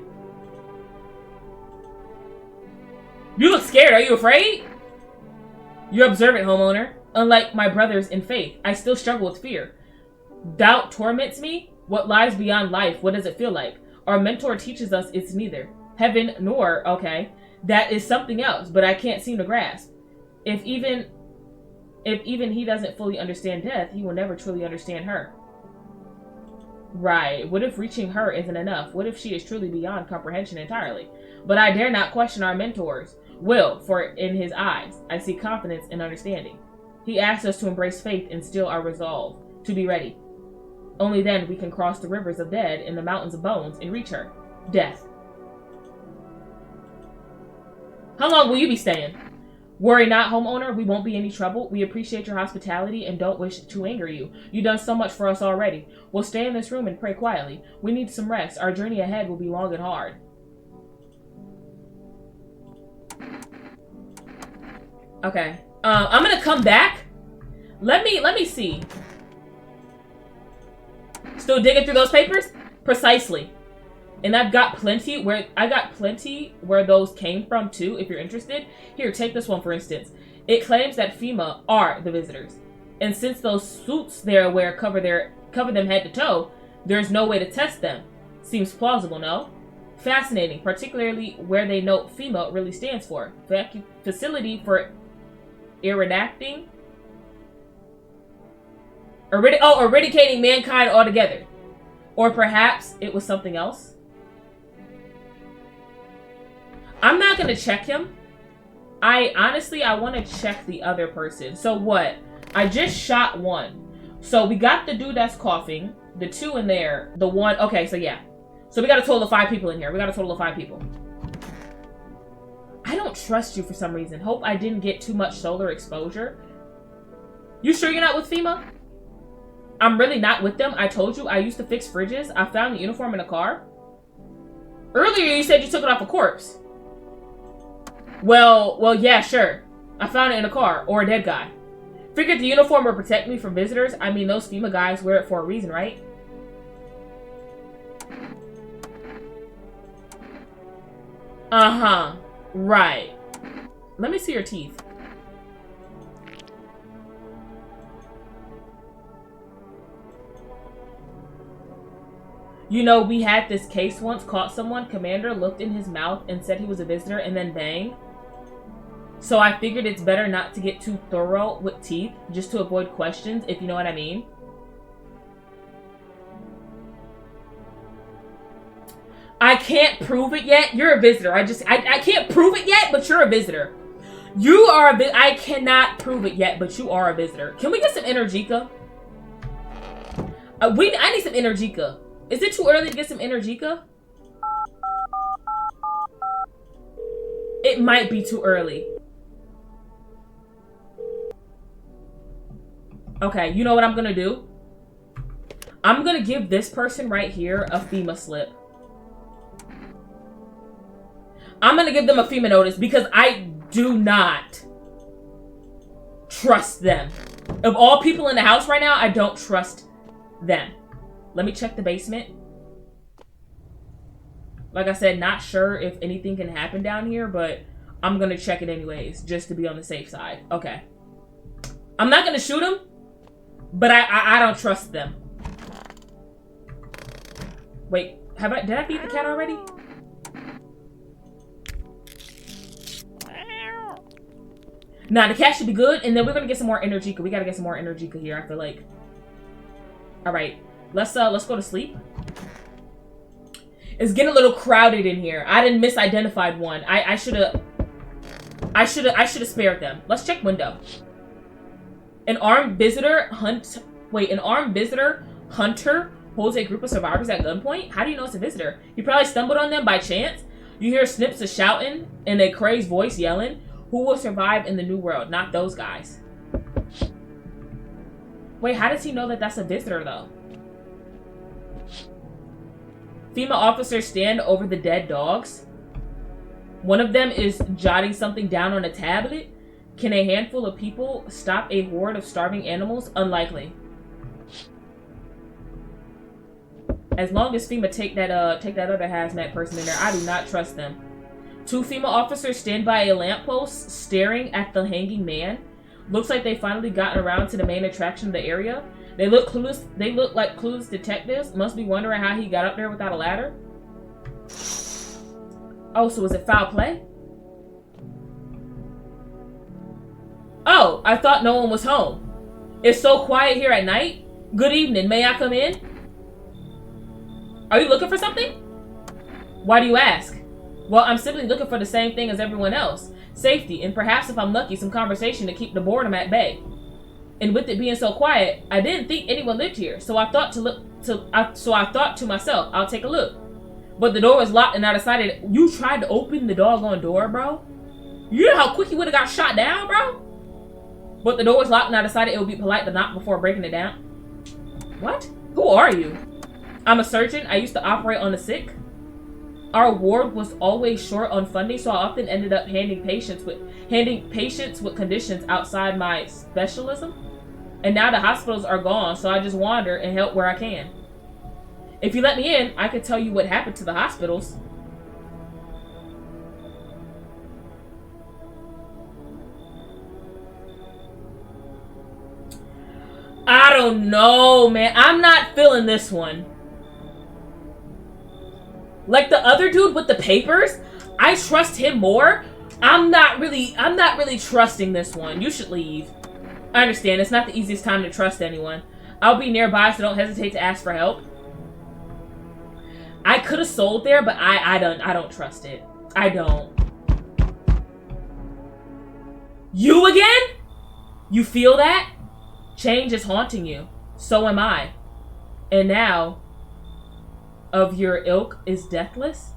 You look scared. Are you afraid? You're observant, homeowner. Unlike my brothers in faith, I still struggle with fear. Doubt torments me. What lies beyond life? What does it feel like? Our mentor teaches us it's neither heaven nor, okay, that is something else, but I can't seem to grasp. If even he doesn't fully understand death, he will never truly understand her. Right. What if reaching her isn't enough? What if she is truly beyond comprehension entirely? But I dare not question our mentor's will, for in his eyes, I see confidence and understanding. He asks us to embrace faith and still our resolve, to be ready. Only then we can cross the rivers of dead and the mountains of bones and reach her. Death. How long will you be staying? Worry not, homeowner. We won't be any trouble. We appreciate your hospitality and don't wish to anger you. You've done so much for us already. We'll stay in this room and pray quietly. We need some rest. Our journey ahead will be long and hard. Okay. I'm gonna come back. Let me see. Still digging through those papers? Precisely. And I've got plenty where those came from too, if you're interested. Here, take this one for instance. It claims that FEMA are the visitors. And since those suits they're wear cover them head to toe, there's no way to test them. Seems plausible, no? Fascinating, particularly where they note FEMA really stands for. Facility for eradicating mankind altogether. Or perhaps it was something else. I'm not going to check him. I want to check the other person. So what? I just shot one. So we got the dude that's coughing, the two in there, the one. Okay, so yeah. So we got a total of 5 people in here. I don't trust you for some reason. Hope I didn't get too much solar exposure. You sure you're not with FEMA? I'm really not with them. I told you I used to fix fridges. I found the uniform in a car. Earlier you said you took it off a corpse. Well, yeah, sure. I found it in a car, or a dead guy. Figured the uniform would protect me from visitors. I mean, those FEMA guys wear it for a reason, right? Uh-huh. Right. Let me see your teeth. You know, we had this case once, caught someone, commander looked in his mouth and said he was a visitor and then bang. So I figured it's better not to get too thorough with teeth, just to avoid questions, if you know what I mean. I can't prove it yet. You're a visitor. I can't prove it yet, but you're a visitor. You are a I cannot prove it yet, but you are a visitor. Can we get some Energica? I need some Energica. Is it too early to get some Energica? It might be too early. Okay, you know what I'm gonna do? I'm gonna give this person right here a FEMA slip. I'm gonna give them a FEMA notice because I do not trust them. Of all people in the house right now, I don't trust them. Let me check the basement. Like I said, not sure if anything can happen down here, but I'm gonna check it anyways, just to be on the safe side. Okay. I'm not gonna shoot them, but I don't trust them. Wait, did I feed the cat already? Nah, the cat should be good, and then we're gonna get some more Energica. We gotta get some more Energica here, I feel like. Alright. Let's go to sleep. It's getting a little crowded in here. I didn't misidentified one. I should have spared them. Let's check window. An armed visitor hunter holds a group of survivors at gunpoint? How do you know it's a visitor? You probably stumbled on them by chance. You hear snips of shouting and a crazed voice yelling. Who will survive in the new world? Not those guys. Wait, how does he know that that's a visitor, though? FEMA officers stand over the dead dogs. One of them is jotting something down on a tablet. Can a handful of people stop a horde of starving animals? Unlikely. As long as FEMA take that other hazmat person in there, I do not trust them. 2 FEMA officers stand by a lamppost, staring at the hanging man. Looks like they finally gotten around to the main attraction of the area. They look clueless. They look like clueless detectives. Must be wondering how he got up there without a ladder. Oh, so was it foul play? Oh, I thought no one was home. It's so quiet here at night. Good evening. May I come in? Are you looking for something? Why do you ask? Well, I'm simply looking for the same thing as everyone else. Safety, and perhaps if I'm lucky, some conversation to keep the boredom at bay. And with it being so quiet, I didn't think anyone lived here, so I thought to myself, I'll take a look. But the door was locked, and I decided, you tried to open the doggone door, bro? You know how quick you would have got shot down, bro? But the door was locked, and I decided it would be polite to knock before breaking it down. What? Who are you? I'm a surgeon. I used to operate on the sick. Our ward was always short on funding, so I often ended up handing patients with conditions outside my specialism. And now the hospitals are gone, so I just wander and help where I can. If you let me in, I could tell you what happened to the hospitals. I don't know, man. I'm not feeling this one. Like the other dude with the papers, I trust him more. I'm not really trusting this one. You should leave. I understand, it's not the easiest time to trust anyone. I'll be nearby, so don't hesitate to ask for help. I could have sold there, but I don't trust it. I don't. You again? You feel that? Change is haunting you. So am I. And now, of your ilk is deathless?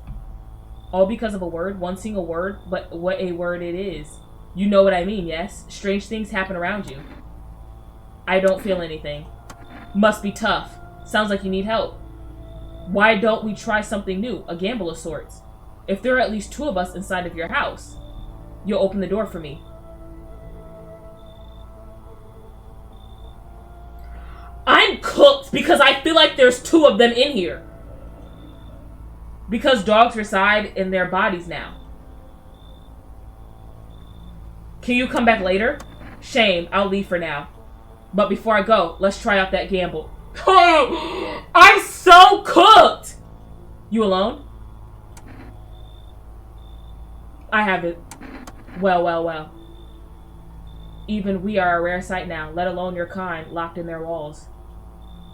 All because of a word, one single word, but what a word it is. You know what I mean, yes? Strange things happen around you. I don't feel anything. Must be tough. Sounds like you need help. Why don't we try something new? A gamble of sorts. If there are at least 2 of us inside of your house, you'll open the door for me. I'm cooked because I feel like there's 2 of them in here. Because dogs reside in their bodies now. Can you come back later? Shame, I'll leave for now. But before I go, let's try out that gamble. Oh, I'm so cooked! You alone? I have it. Well. Even we are a rare sight now, let alone your kind, locked in their walls.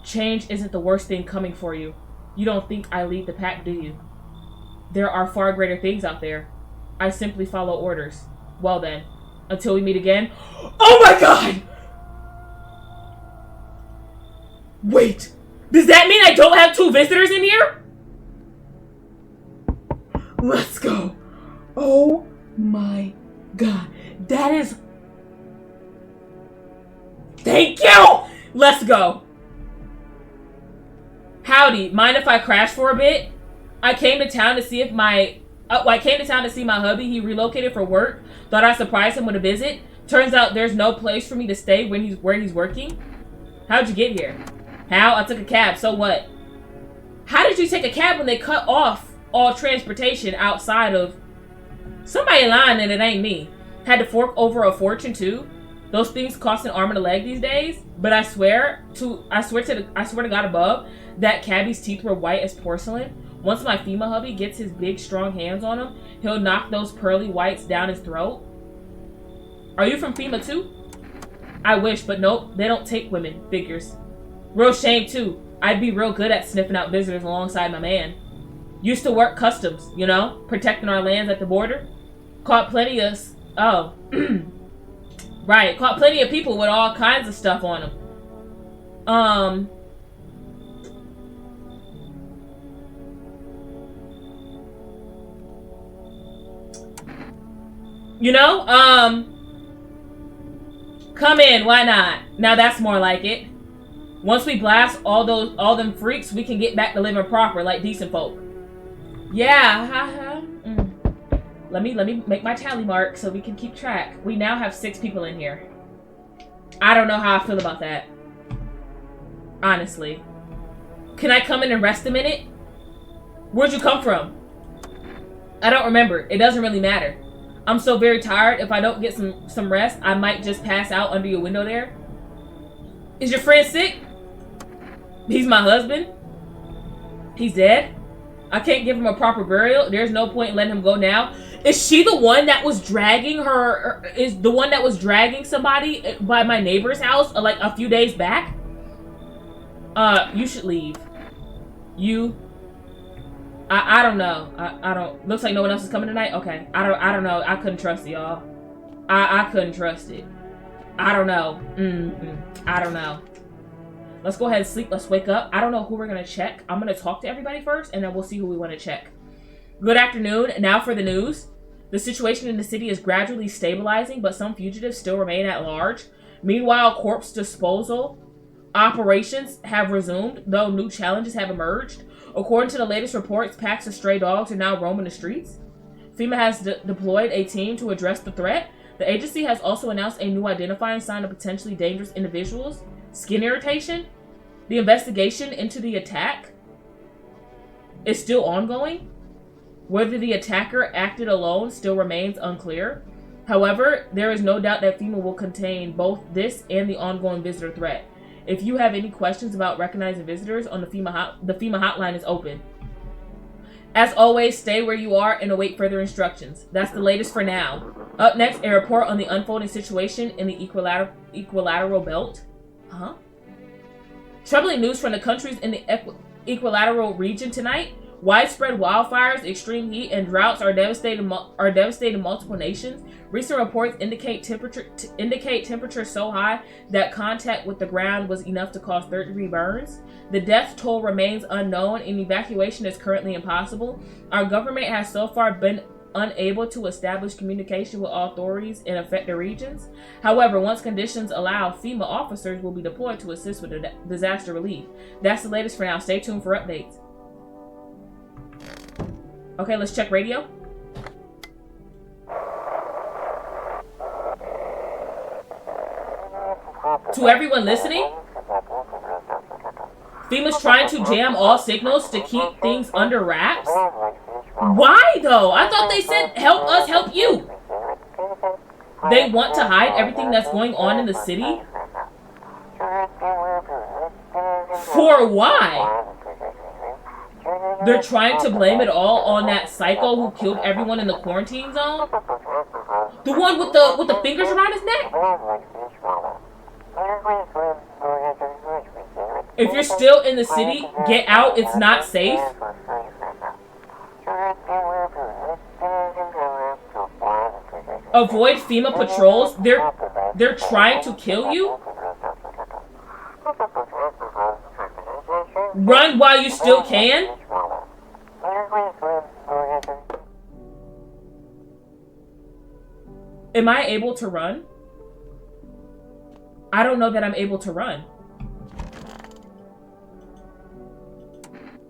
Change isn't the worst thing coming for you. You don't think I lead the pack, do you? There are far greater things out there. I simply follow orders. Well then, until we meet again. Oh my god! Wait, does that mean I don't have 2 visitors in here? Let's go. Oh my god. That is... Thank you! Let's go. Howdy, mind if I crash for a bit? I came to town to see if my... I came to town to see my hubby. He relocated for work. Thought I'd surprise him with a visit. Turns out there's no place for me to stay when where he's working. How'd you get here? How? I took a cab. So what? How did you take a cab when they cut off all transportation outside of... Somebody lying and it ain't me. Had to fork over a fortune too. Those things cost an arm and a leg these days. But I swear to God above, that cabbie's teeth were white as porcelain. Once my FEMA hubby gets his big strong hands on him, he'll knock those pearly whites down his throat. Are you from FEMA too? I wish, but nope, they don't take women. Figures. Real shame too. I'd be real good at sniffing out visitors alongside my man. Used to work customs, you know, protecting our lands at the border. Caught plenty of... Oh. Right, caught plenty of people with all kinds of stuff on them. You know? Come in, why not? Now that's more like it. Once we blast all them freaks, we can get back to living proper like decent folk. Yeah, haha. Let me make my tally mark so we can keep track. We now have 6 people in here. I don't know how I feel about that. Honestly. Can I come in and rest a minute? Where'd you come from? I don't remember. It doesn't really matter. I'm so very tired. If I don't get some rest, I might just pass out under your window there. Is your friend sick? He's my husband. He's dead. I can't give him a proper burial. There's no point in letting him go now. Is she the one that was dragging her? Is the one that was dragging somebody by my neighbor's house like a few days back? You should leave. You. I don't know. I don't. Looks like no one else is coming tonight. Okay. I don't know. I couldn't trust y'all. I couldn't trust it. I don't know. I don't know. Let's go ahead and sleep. Let's wake up. I don't know who we're gonna check. I'm gonna talk to everybody first, and then we'll see who we want to check. Good afternoon. Now for the news. The situation in the city is gradually stabilizing, but some fugitives still remain at large. Meanwhile, corpse disposal operations have resumed, though new challenges have emerged. According to the latest reports, packs of stray dogs are now roaming the streets. FEMA has deployed a team to address the threat. The agency has also announced a new identifying sign of potentially dangerous individuals: skin irritation. The investigation into the attack is still ongoing. Whether the attacker acted alone still remains unclear. However, there is no doubt that FEMA will contain both this and the ongoing visitor threat. If you have any questions about recognizing visitors on the FEMA hotline is open. As always, stay where you are and await further instructions. That's the latest for now. Up next, a report on the unfolding situation in the equilateral belt. Troubling news from the countries in the equilateral region tonight. Widespread wildfires, extreme heat, and droughts are devastating multiple nations. Recent reports indicate temperatures so high that contact with the ground was enough to cause third-degree burns. The death toll remains unknown, and evacuation is currently impossible. Our government has so far been unable to establish communication with authorities in affected regions. However, once conditions allow, FEMA officers will be deployed to assist with disaster relief. That's the latest for now. Stay tuned for updates. Okay, let's check radio. To everyone listening, FEMA's trying to jam all signals to keep things under wraps. Why though? I thought they said help us help you. They want to hide everything that's going on in the city? For why? They're trying to blame it all on that psycho who killed everyone in the quarantine zone? The one with the fingers around his neck? If you're still in the city, get out. It's not safe. Avoid FEMA patrols. They're trying to kill you? Run while you still can? Am I able to run? I don't know that I'm able to run.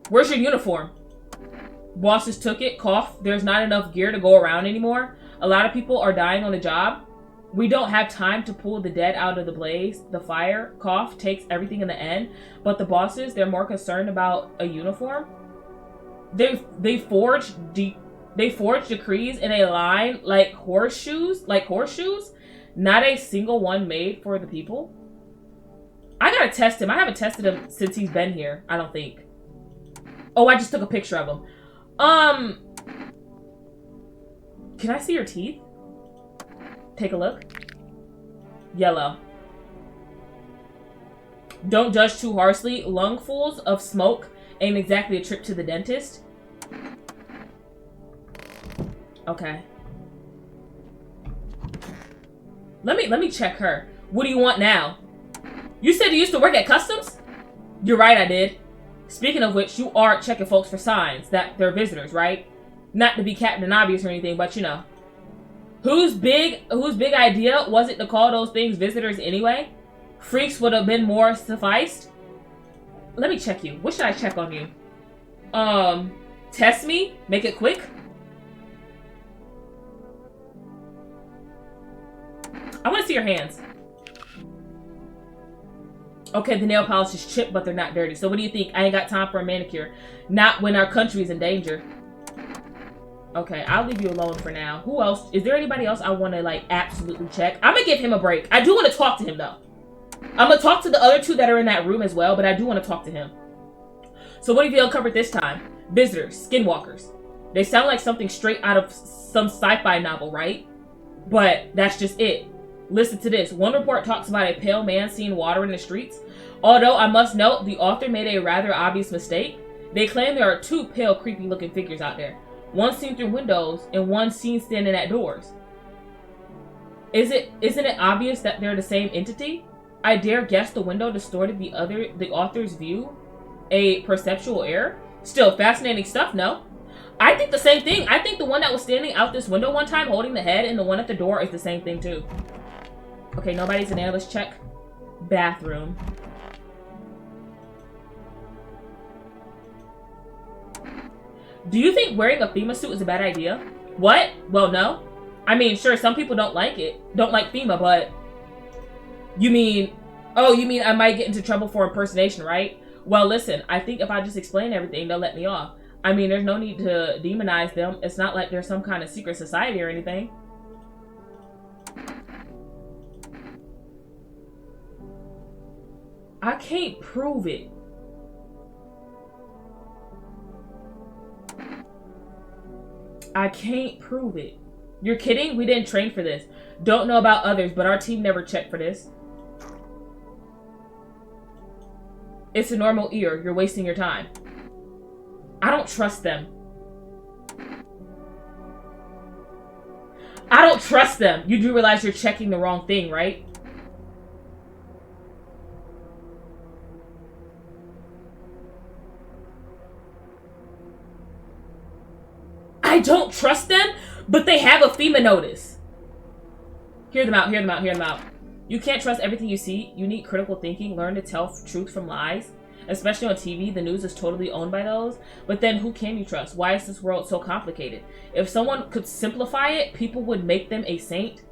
Where's your uniform? Bosses took it. Cough. There's not enough gear to go around anymore. A lot of people are dying on the job. We don't have time to pull the dead out of the blaze. The fire, cough, takes everything in the end. But the bosses, they're more concerned about a uniform. They forge decrees in a line like horseshoes. Not a single one made for the people. I gotta test him. I haven't tested him since he's been here, I don't think. Oh, I just took a picture of him. Can I see your teeth? Take a look. Yellow. Don't judge too harshly. Lungfuls of smoke ain't exactly a trip to the dentist. Okay. Let me check her. What do you want now? You said you used to work at Customs? You're right, I did. Speaking of which, you are checking folks for signs that they're visitors, right? Not to be Captain Obvious or anything, but you know. Whose big idea was it to call those things visitors anyway? Freaks would have been more sufficed. Let me check you. What should I check on you? Test me? Make it quick? I want to see your hands. Okay, the nail polish is chipped, but they're not dirty. So what do you think? I ain't got time for a manicure. Not when our country is in danger. Okay, I'll leave you alone for now. Who else? Is there anybody else I want to, like, absolutely check? I'm going to give him a break. I do want to talk to him, though. I'm going to talk to the other two that are in that room as well, but I do want to talk to him. So what have you uncovered this time? Visitors, skinwalkers. They sound like something straight out of some sci-fi novel, right? But that's just it. Listen to this. One report talks about a pale man seeing water in the streets. Although I must note, the author made a rather obvious mistake. They claim there are two pale, creepy-looking figures out there. One seen through windows, and one seen standing at doors. Isn't it obvious that they're the same entity? I dare guess the window distorted the author's view. A perceptual error? Still, fascinating stuff, no? I think the same thing. I think the one that was standing out this window one time holding the head and the one at the door is the same thing, too. Okay, nobody's in there. Let's check bathroom. Do you think wearing a FEMA suit is a bad idea? What? Well, no. I mean, sure, some people don't like it. Don't like FEMA, but... You mean I might get into trouble for impersonation, right? Well, listen, I think if I just explain everything, they'll let me off. I mean, there's no need to demonize them. It's not like there's some kind of secret society or anything. I can't prove it. I can't prove it. You're kidding? We didn't train for this. Don't know about others, but our team never checked for this. It's a normal ear. You're wasting your time. I don't trust them. I don't trust them. You do realize you're checking the wrong thing, right? I don't trust them, but they have a FEMA notice. Hear them out, hear them out, hear them out. You can't trust everything you see. You need critical thinking. Learn to tell truth from lies. Especially on TV, the news is totally owned by those. But then who can you trust? Why is this world so complicated? If someone could simplify it, people would make them a saint.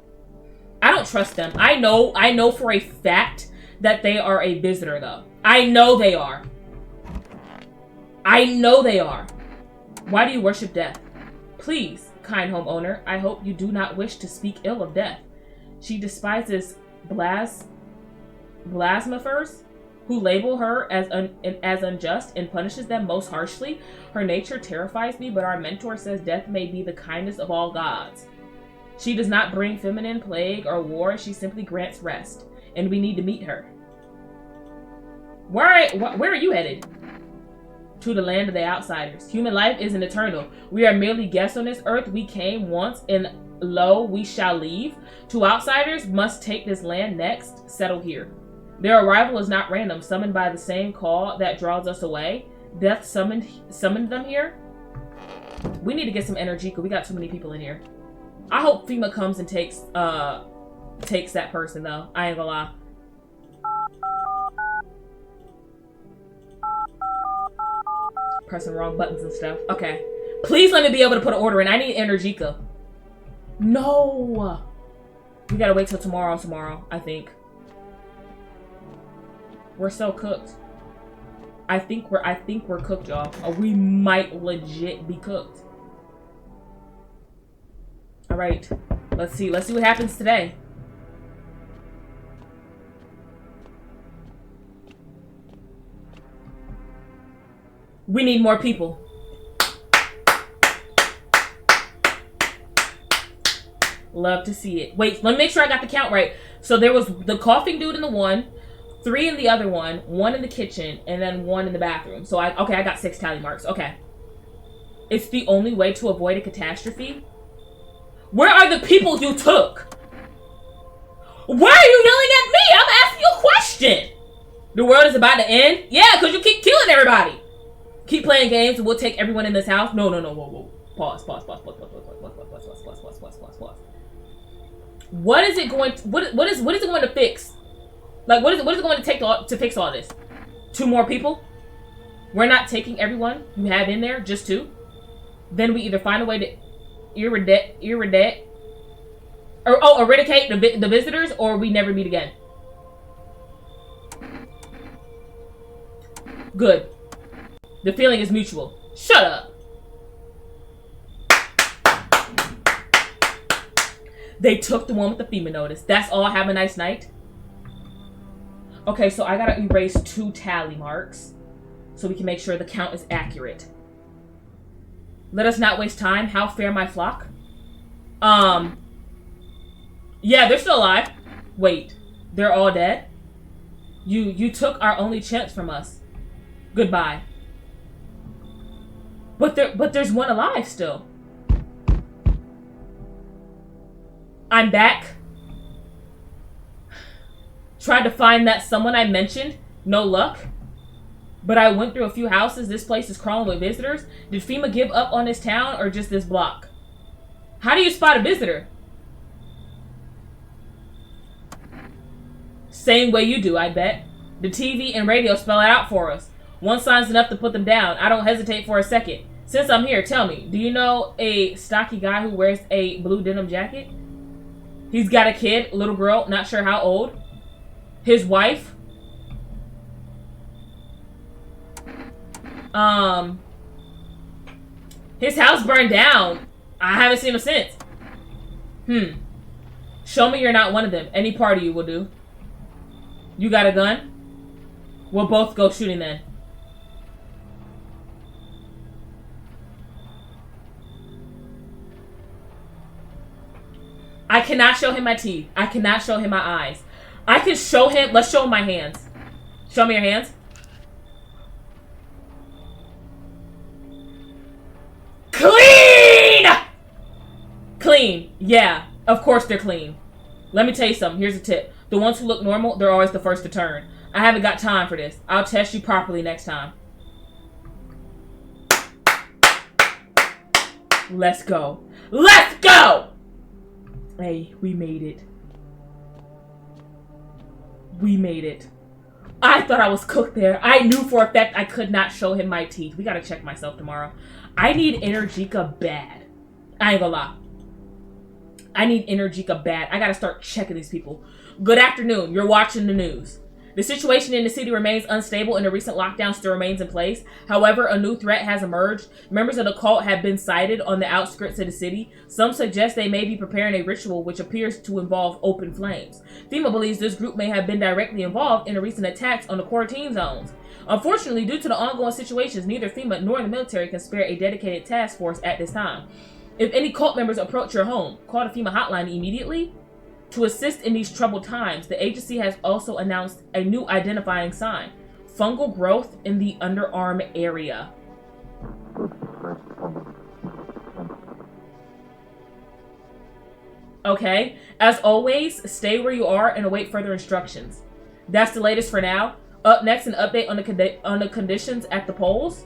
I don't trust them. I know for a fact that they are a visitor, though. I know they are. I know they are. Why do you worship death? Please, kind homeowner, I hope you do not wish to speak ill of death. She despises blasphemers who label her as unjust and punishes them most harshly. Her nature terrifies me, but our mentor says death may be the kindest of all gods. She does not bring feminine plague or war. She simply grants rest, and we need to meet her. Where are you headed? To the land of the outsiders. Human life isn't eternal. We are merely guests on this earth. We came once, and lo, we shall leave. To outsiders, must take this land next. Settle here. Their arrival is not random. Summoned by the same call that draws us away. Death summoned them here. We need to get some energy because we got too many people in here. I hope FEMA comes and takes that person though. I ain't gonna lie. Pressing wrong buttons and stuff. Okay. Please let me be able to put an order in. I need Energica. No. We gotta wait till tomorrow, I think. We're so cooked. I think we're cooked, y'all. Or we might legit be cooked. Alright. Let's see what happens today. We need more people. Love to see it. Wait, let me make sure I got the count right. So there was the coughing dude in the one, 3 in the other one in the kitchen, and then 1 in the bathroom. So I got 6 tally marks. Okay. It's the only way to avoid a catastrophe. Where are the people you took? Why are you yelling at me? I'm asking you a question. The world is about to end? Yeah, because you keep killing everybody. Keep playing games and we'll take everyone in this house. No, whoa. Pause. What is it going to, what is it going to fix? Like, what is it going to take to fix all this? 2 more people? We're not taking everyone you have in there, just 2. Then we either find a way to eradicate the visitors, or we never meet again. Good. The feeling is mutual. Shut up. They took the one with the FEMA notice. That's all. Have a nice night. Okay, so I gotta erase 2 tally marks so we can make sure the count is accurate. Let us not waste time. How fare my flock? Yeah, they're still alive. Wait, they're all dead? You took our only chance from us. Goodbye. But there's one alive still. I'm back. Tried to find that someone I mentioned. No luck. But I went through a few houses. This place is crawling with visitors. Did FEMA give up on this town or just this block? How do you spot a visitor? Same way you do, I bet. The TV and radio spell it out for us. One sign's enough to put them down. I don't hesitate for a second. Since I'm here, tell me, do you know a stocky guy who wears a blue denim jacket? He's got a kid, little girl, not sure how old. His wife. His house burned down. I haven't seen him since. Show me you're not one of them. Any part of you will do. You got a gun? We'll both go shooting then. I cannot show him my teeth. I cannot show him my eyes. I can show him... Let's show him my hands. Show me your hands. Clean! Clean. Yeah. Of course they're clean. Let me tell you something. Here's a tip. The ones who look normal, they're always the first to turn. I haven't got time for this. I'll test you properly next time. Let's go. Let's go! Hey, we made it. We made it. I thought I was cooked there. I knew for a fact I could not show him my teeth. We gotta check myself tomorrow. I need Energica bad. I ain't gonna lie. I need Energica bad. I gotta start checking these people. Good afternoon. You're watching the news. The situation in the city remains unstable and the recent lockdown still remains in place. However, a new threat has emerged. Members of the cult have been sighted on the outskirts of the city. Some suggest they may be preparing a ritual which appears to involve open flames. FEMA believes this group may have been directly involved in the recent attacks on the quarantine zones. Unfortunately, due to the ongoing situations, neither FEMA nor the military can spare a dedicated task force at this time. If any cult members approach your home, call the FEMA hotline immediately. To assist in these troubled times, the agency has also announced a new identifying sign: fungal growth in the underarm area. Okay, as always, stay where you are and await further instructions. That's the latest for now. Up next, an update on the conditions at the poles.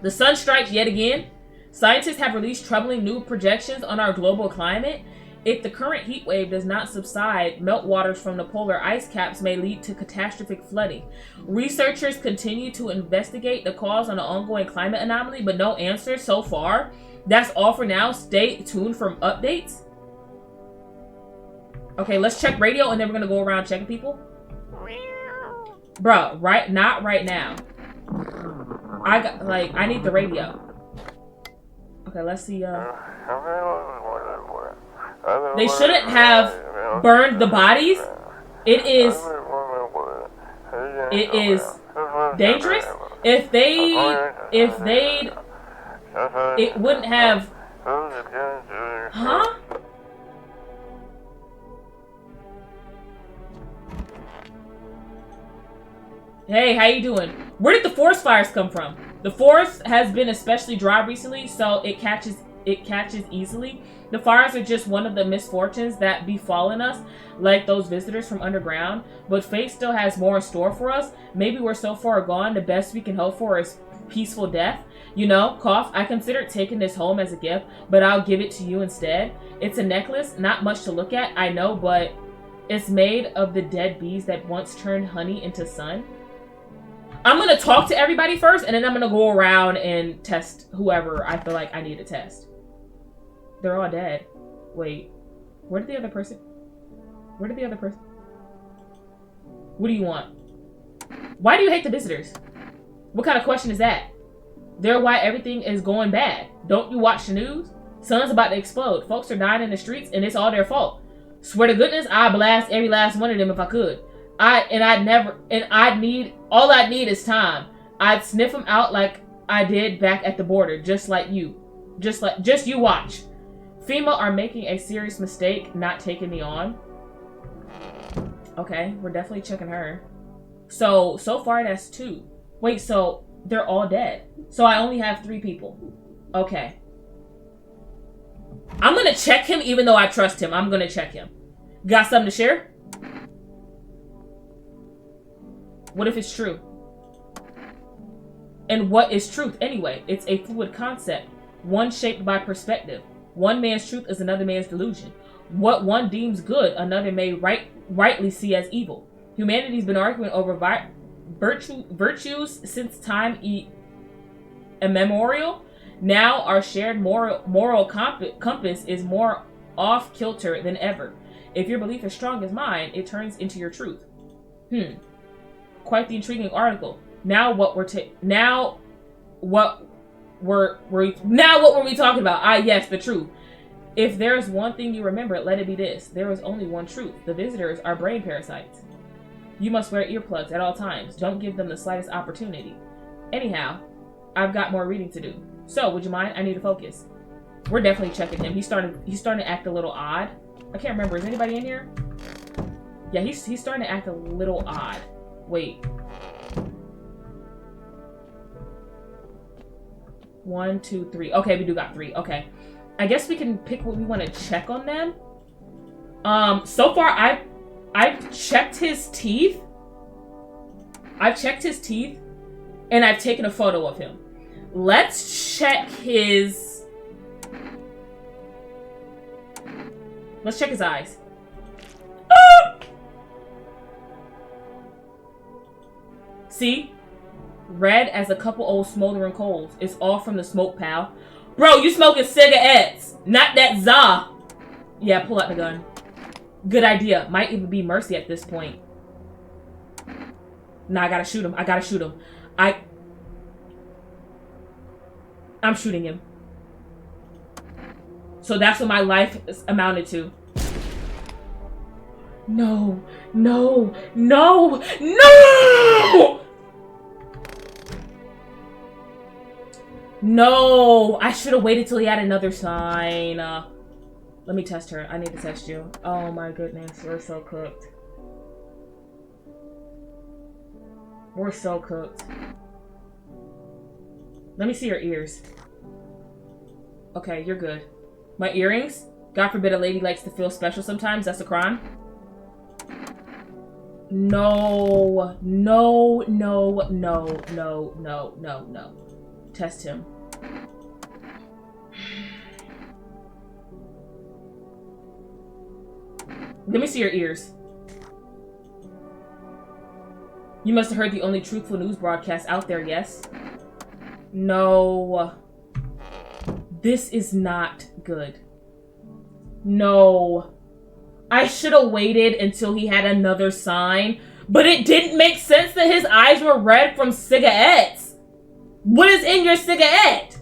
The sun strikes yet again. Scientists have released troubling new projections on our global climate. If the current heat wave does not subside, meltwaters from the polar ice caps may lead to catastrophic flooding. Researchers continue to investigate the cause on the ongoing climate anomaly, but no answers so far. That's all for now. Stay tuned for updates. Okay, let's check radio, and then we're gonna go around checking people. Bro, not right now. I need the radio. Okay, let's see. They shouldn't have burned the bodies. It is dangerous. If it wouldn't have. Huh? Hey, how you doing? Where did the forest fires come from? The forest has been especially dry recently, so it catches easily. The fires are just one of the misfortunes that befallen us, like those visitors from underground. But fate still has more in store for us. Maybe we're so far gone, the best we can hope for is peaceful death. You know, cough, I considered taking this home as a gift, but I'll give it to you instead. It's a necklace, not much to look at, I know, but it's made of the dead bees that once turned honey into sun. I'm going to talk to everybody first, and then I'm going to go around and test whoever I feel like I need to test. They're all dead. Wait, where did the other person? What do you want? Why do you hate the visitors? What kind of question is that? They're why everything is going bad. Don't you watch the news? Sun's about to explode. Folks are dying in the streets, and it's all their fault. Swear to goodness, I'd blast every last one of them if I could. All I'd need is time. I'd sniff them out like I did back at the border, just like you. Just you watch. FEMA are making a serious mistake not taking me on. Okay, we're definitely checking her. So far that's 2. Wait, so they're all dead. So I only have 3 people. Okay. I'm gonna check him even though I trust him. I'm gonna check him. Got something to share? What if it's true? And what is truth anyway? It's a fluid concept, one shaped by perspective. One man's truth is another man's delusion. What one deems good, another may rightly see as evil. Humanity's been arguing over virtues since time immemorial. Now our shared moral compass is more off-kilter than ever. If your belief is strong as mine, it turns into your truth. Quite the intriguing article. Now what were we talking about? Yes, the truth. If there's one thing you remember, let it be this. There is only one truth. The visitors are brain parasites. You must wear earplugs at all times. Don't give them the slightest opportunity. Anyhow, I've got more reading to do. So, would you mind? I need to focus. We're definitely checking him. He's starting to act a little odd. I can't remember. Is anybody in here? Yeah, he's starting to act a little odd. Wait. 1, 2, 3. Okay, we do got 3. Okay. I guess we can pick what we want to check on them. So far, I've checked his teeth. And I've taken a photo of him. Let's check his... Let's check his eyes. See? Red as a couple old smoldering coals. It's all from the smoke, pal. Bro, you smoking cigarettes, not that za. Yeah, pull out the gun. Good idea. Might even be mercy at this point. Nah, I gotta shoot him. I'm shooting him. So that's what my life amounted to. No. No, I should have waited till he had another sign. Let me test her. I need to test you. Oh my goodness, we're so cooked. Let me see your ears. Okay, you're good. My earrings? God forbid a lady likes to feel special sometimes. That's a crime. No. Test him. Let me see your ears. You must have heard the only truthful news broadcast out there, yes? No. This is not good. No. I should have waited until he had another sign, but it didn't make sense that his eyes were red from cigarettes. What is in your cigarette?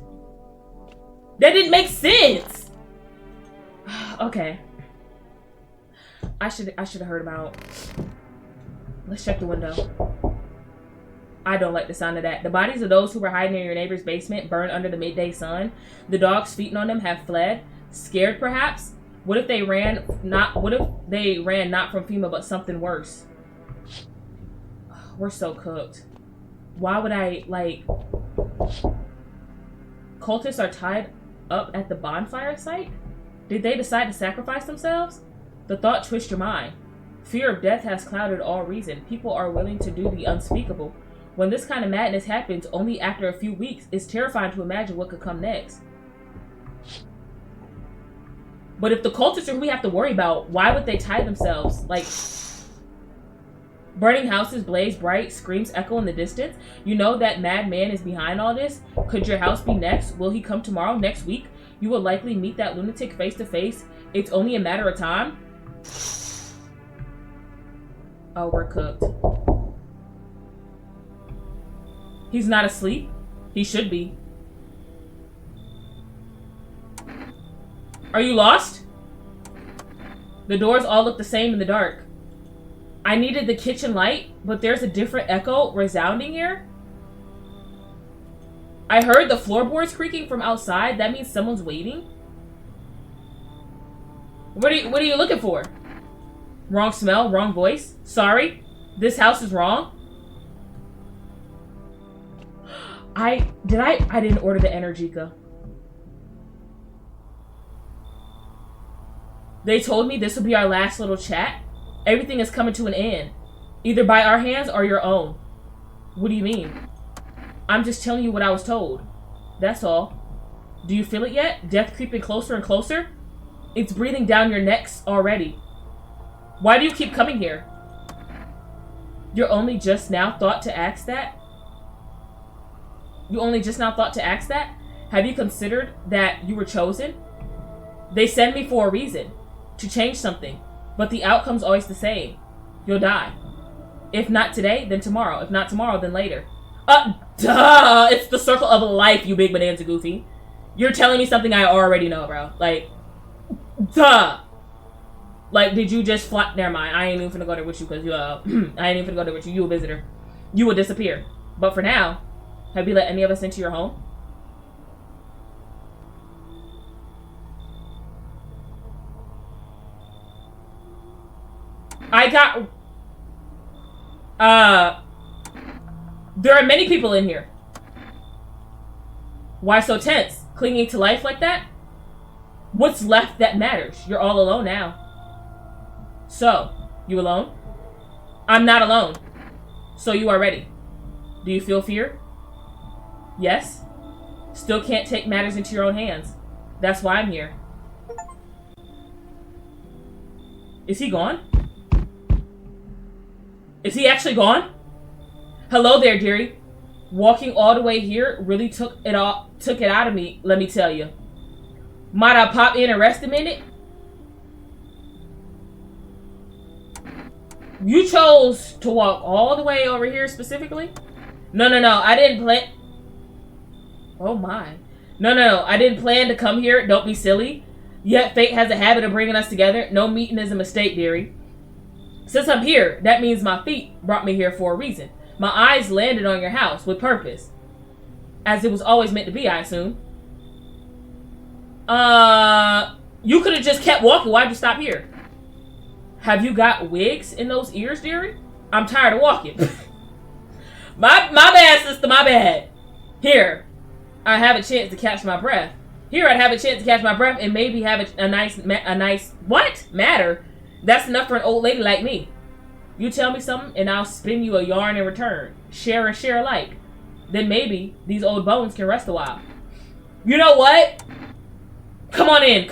That didn't make sense. Okay. I should have heard about. Let's check the window. I don't like the sound of that. The bodies of those who were hiding in your neighbor's basement burned under the midday sun. The dogs feeding on them have fled, scared perhaps. What if they ran not from FEMA but something worse? We're so cooked. Why would I cultists are tied up at the bonfire site? Did they decide to sacrifice themselves? The thought twists your mind. Fear of death has clouded all reason. People are willing to do the unspeakable. When this kind of madness happens only after a few weeks, it's terrifying to imagine what could come next. But if the cultists are who we have to worry about, why would they tie themselves? Like, burning houses blaze bright, screams echo in the distance. You know that madman is behind all this. Could your house be next? Will he come tomorrow, next week? You will likely meet that lunatic face to face. It's only a matter of time. Oh, we're cooked. He's not asleep. He should be. Are you lost? The doors all look the same in the dark. I needed the kitchen light, but there's a different echo resounding here. I heard the floorboards creaking from outside. That means someone's waiting. What are you looking for? Wrong smell, wrong voice. Sorry, this house is wrong. I didn't order the Energica. They told me this would be our last little chat. Everything is coming to an end. Either by our hands or your own. What do you mean? I'm just telling you what I was told. That's all. Do you feel it yet? Death creeping closer and closer? It's breathing down your necks already. Why do you keep coming here? You only just now thought to ask that? You only just now thought to ask that? Have you considered that you were chosen? They send me for a reason. To change something. But the outcome's always the same. You'll die. If not today, then tomorrow. If not tomorrow, then later. Duh! It's the circle of life, you big bonanza goofy. You're telling me something I already know, bro. Like, duh! Like, did you just fly? Never mind. I ain't even finna go there with you because you, I ain't even finna go there with you. You a visitor. You will disappear. But for now, have you let any of us into your home? There are many people in here. Why so tense? Clinging to life like that? What's left that matters? You're all alone now. So, you alone? I'm not alone. So you are ready. Do you feel fear? Yes? Still can't take matters into your own hands. That's why I'm here. Is he gone? Is he actually gone? Hello there, dearie. Walking all the way here really took it out of me, let me tell you. Might I pop in and rest a minute? You chose to walk all the way over here specifically? No, I didn't plan. Oh my. No, I didn't plan to come here. Don't be silly. Yet fate has a habit of bringing us together. No meeting is a mistake, dearie. Since I'm here, that means my feet brought me here for a reason. My eyes landed on your house with purpose. As it was always meant to be, I assume. You could have just kept walking. Why'd you stop here? Have you got wigs in those ears, dearie? I'm tired of walking. my bad, sister, my bad. Here, I have a chance to catch my breath. Here, I'd have a chance to catch my breath and maybe have a nice, what? Matter? That's enough for an old lady like me. You tell me something and I'll spin you a yarn in return. Share and share alike. Then maybe these old bones can rest a while. You know what? Come on in.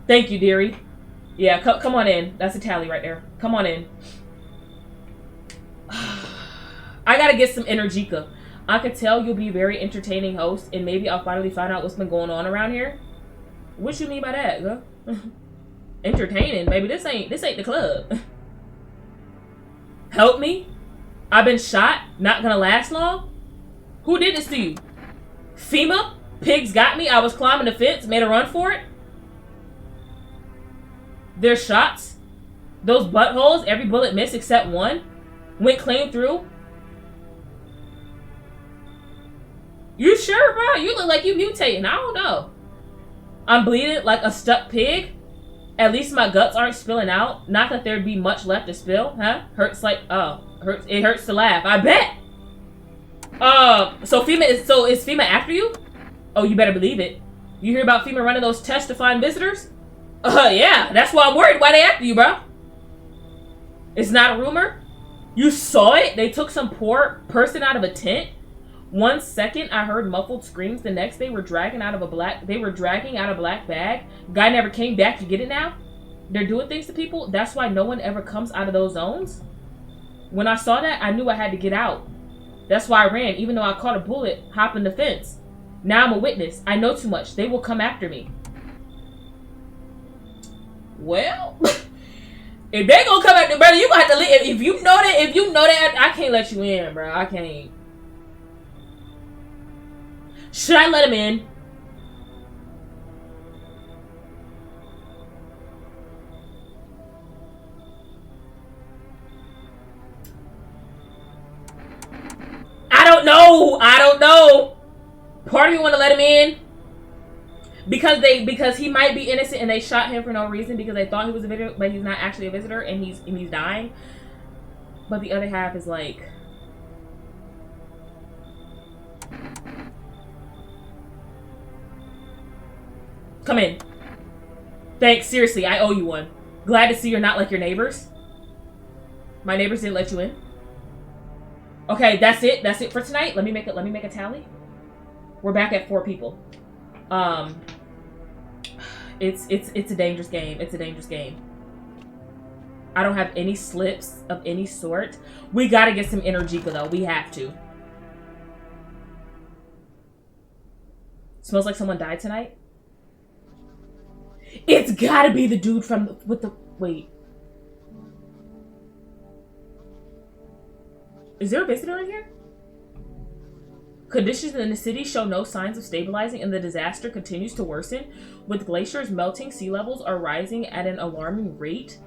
Thank you, dearie. Yeah, come on in. That's a tally right there. Come on in. I gotta get some Energica. I could tell you'll be a very entertaining host, and maybe I'll finally find out what's been going on around here. What you mean by that, girl? Entertaining, baby. This ain't the club. Help me? I've been shot. Not gonna last long. Who did this to you? FEMA? Pigs got me. I was climbing the fence. Made a run for it. There's shots. Those buttholes. Every bullet missed except one. Went clean through. You sure, bro? You look like you mutating. I don't know. I'm bleeding like a stuck pig. At least my guts aren't spilling out. Not that there'd be much left to spill, huh? Hurts like, it hurts to laugh. I bet. So is FEMA after you? Oh, you better believe it. You hear about FEMA running those tests to find visitors? Yeah, that's why I'm worried. Why they after you, bro? It's not a rumor. You saw it? They took some poor person out of a tent? 1 second, I heard muffled screams. The next, they were dragging out a black bag. Guy never came back. You get it now? They're doing things to people. That's why no one ever comes out of those zones. When I saw that, I knew I had to get out. That's why I ran, even though I caught a bullet hopping the fence. Now I'm a witness. I know too much. They will come after me. Well, if they gonna come after, brother, you gonna have to leave. If you know that, I can't let you in, bro. I can't. Should I let him in? I don't know. Part of me want to let him in because he might be innocent and they shot him for no reason because they thought he was a visitor, but he's not actually a visitor and he's dying. But the other half is like, come in. Thanks. Seriously, I owe you one. Glad to see you're not like your neighbors. My neighbors didn't let you in. Okay, that's it. That's it for tonight. Let me make a tally. We're back at 4 people. It's a dangerous game. It's a dangerous game. I don't have any slips of any sort. We gotta get some Energica though. We have to. Smells like someone died tonight. It's gotta be the dude with the wait. Is there a visitor in here? Conditions in the city show no signs of stabilizing and the disaster continues to worsen. With glaciers melting, sea levels are rising at an alarming rate.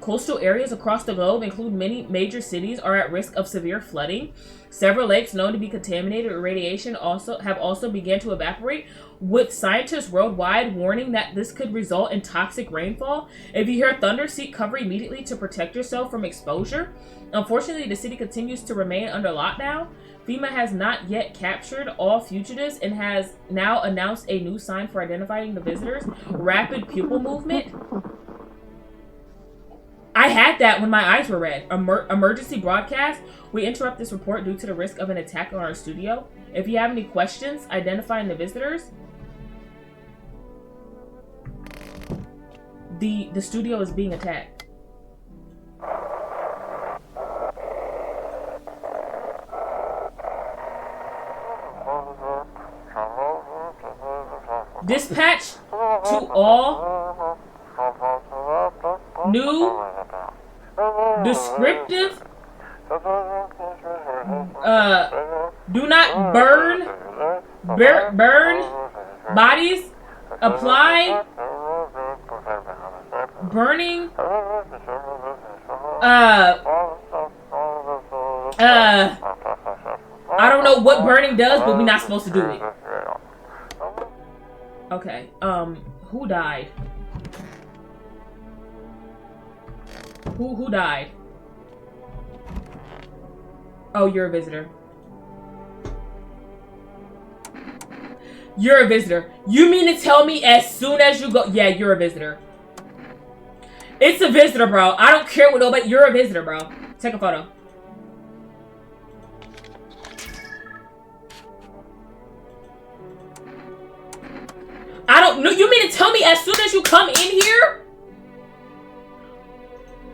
Coastal areas across the globe, including many major cities, are at risk of severe flooding. Several lakes known to be contaminated with radiation have also begun to evaporate, with scientists worldwide warning that this could result in toxic rainfall. If you hear thunder, seek cover immediately to protect yourself from exposure. Unfortunately, the city continues to remain under lockdown. FEMA has not yet captured all fugitives and has now announced a new sign for identifying the visitors: rapid pupil movement. I had that when my eyes were red. Emergency broadcast. We interrupt this report due to the risk of an attack on our studio. If you have any questions identifying the visitors, the studio is being attacked. Dispatch to all new descriptive do not burn bodies, apply burning I don't know what burning does, but we're not supposed to do it. Okay, who died? Who died? Oh, you're a visitor. You're a visitor. You mean to tell me as soon as you go... Yeah, you're a visitor. It's a visitor, bro. I don't care what nobody... You're a visitor, bro. Take a photo. I don't know. You mean to tell me as soon as you come in here?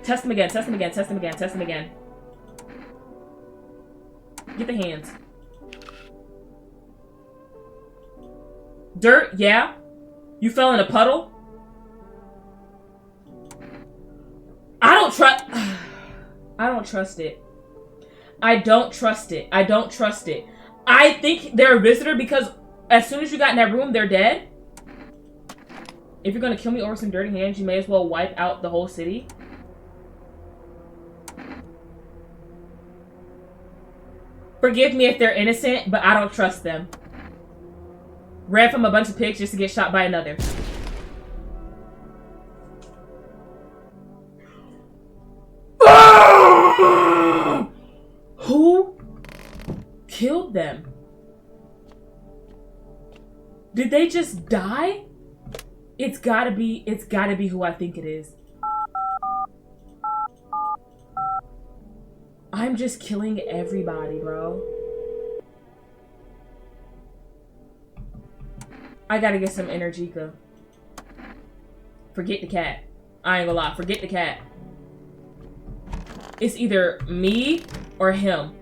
Test him again. Test him again. Test him again. Test him again. Get the hands. Dirt, yeah. You fell in a puddle. I don't trust it. I don't trust it. I don't trust it. I think they're a visitor because as soon as you got in that room, they're dead. If you're gonna kill me over some dirty hands, you may as well wipe out the whole city. Forgive me if they're innocent, but I don't trust them. Ran from a bunch of pigs just to get shot by another. Who killed them? Did they just die? It's gotta be who I think it is. I'm just killing everybody, bro. I gotta get some Energica. Forget the cat. I ain't gonna lie. Forget the cat. It's either me or him.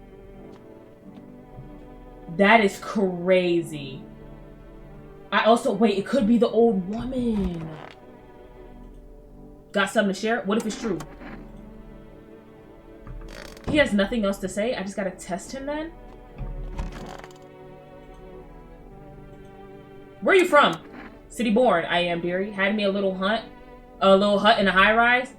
That is crazy. I also... Wait, it could be the old woman. Got something to share? What if it's true? He has nothing else to say. I just gotta test him then. Where are you from? City born. I am, dearie. Had me a little hut in a high rise.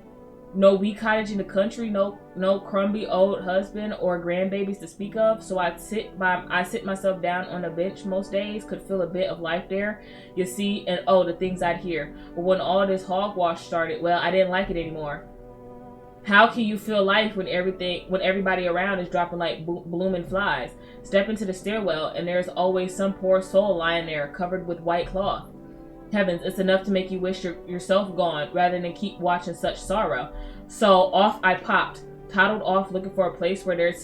No wee cottage in the country. No crumby old husband or grandbabies to speak of. So I sit myself down on a bench most days. Could feel a bit of life there. You see, and oh, the things I'd hear. But when all this hogwash started, well, I didn't like it anymore. How can you feel life when everybody around is dropping like blooming flies? Step into the stairwell and there's always some poor soul lying there covered with white cloth. Heavens, it's enough to make you wish yourself gone rather than keep watching such sorrow. So off I popped, toddled off looking for a place where there's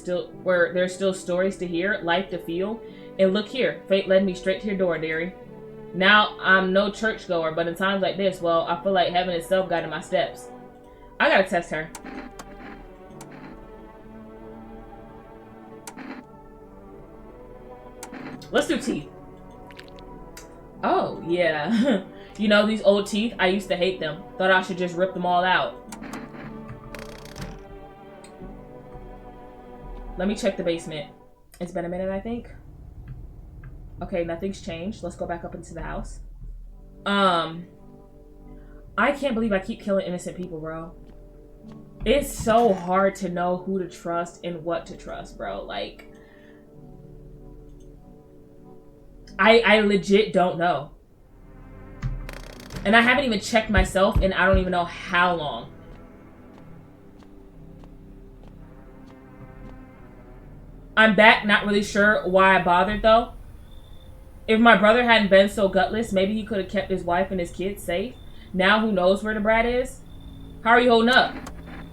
still stories to hear, life to feel. And look here, fate led me straight to your door, dearie. Now I'm no churchgoer, but in times like this, well, I feel like heaven itself guided my steps. I gotta test her. Let's do teeth. Oh, yeah. You know, these old teeth, I used to hate them. Thought I should just rip them all out. Let me check the basement. It's been a minute, I think. Okay, nothing's changed. Let's go back up into the house. I can't believe I keep killing innocent people, bro. It's so hard to know who to trust and what to trust, bro. Like, I legit don't know. And I haven't even checked myself and I don't even know how long. I'm back, not really sure why I bothered though. If my brother hadn't been so gutless, maybe he could have kept his wife and his kids safe. Now who knows where the brat is? How are you holding up?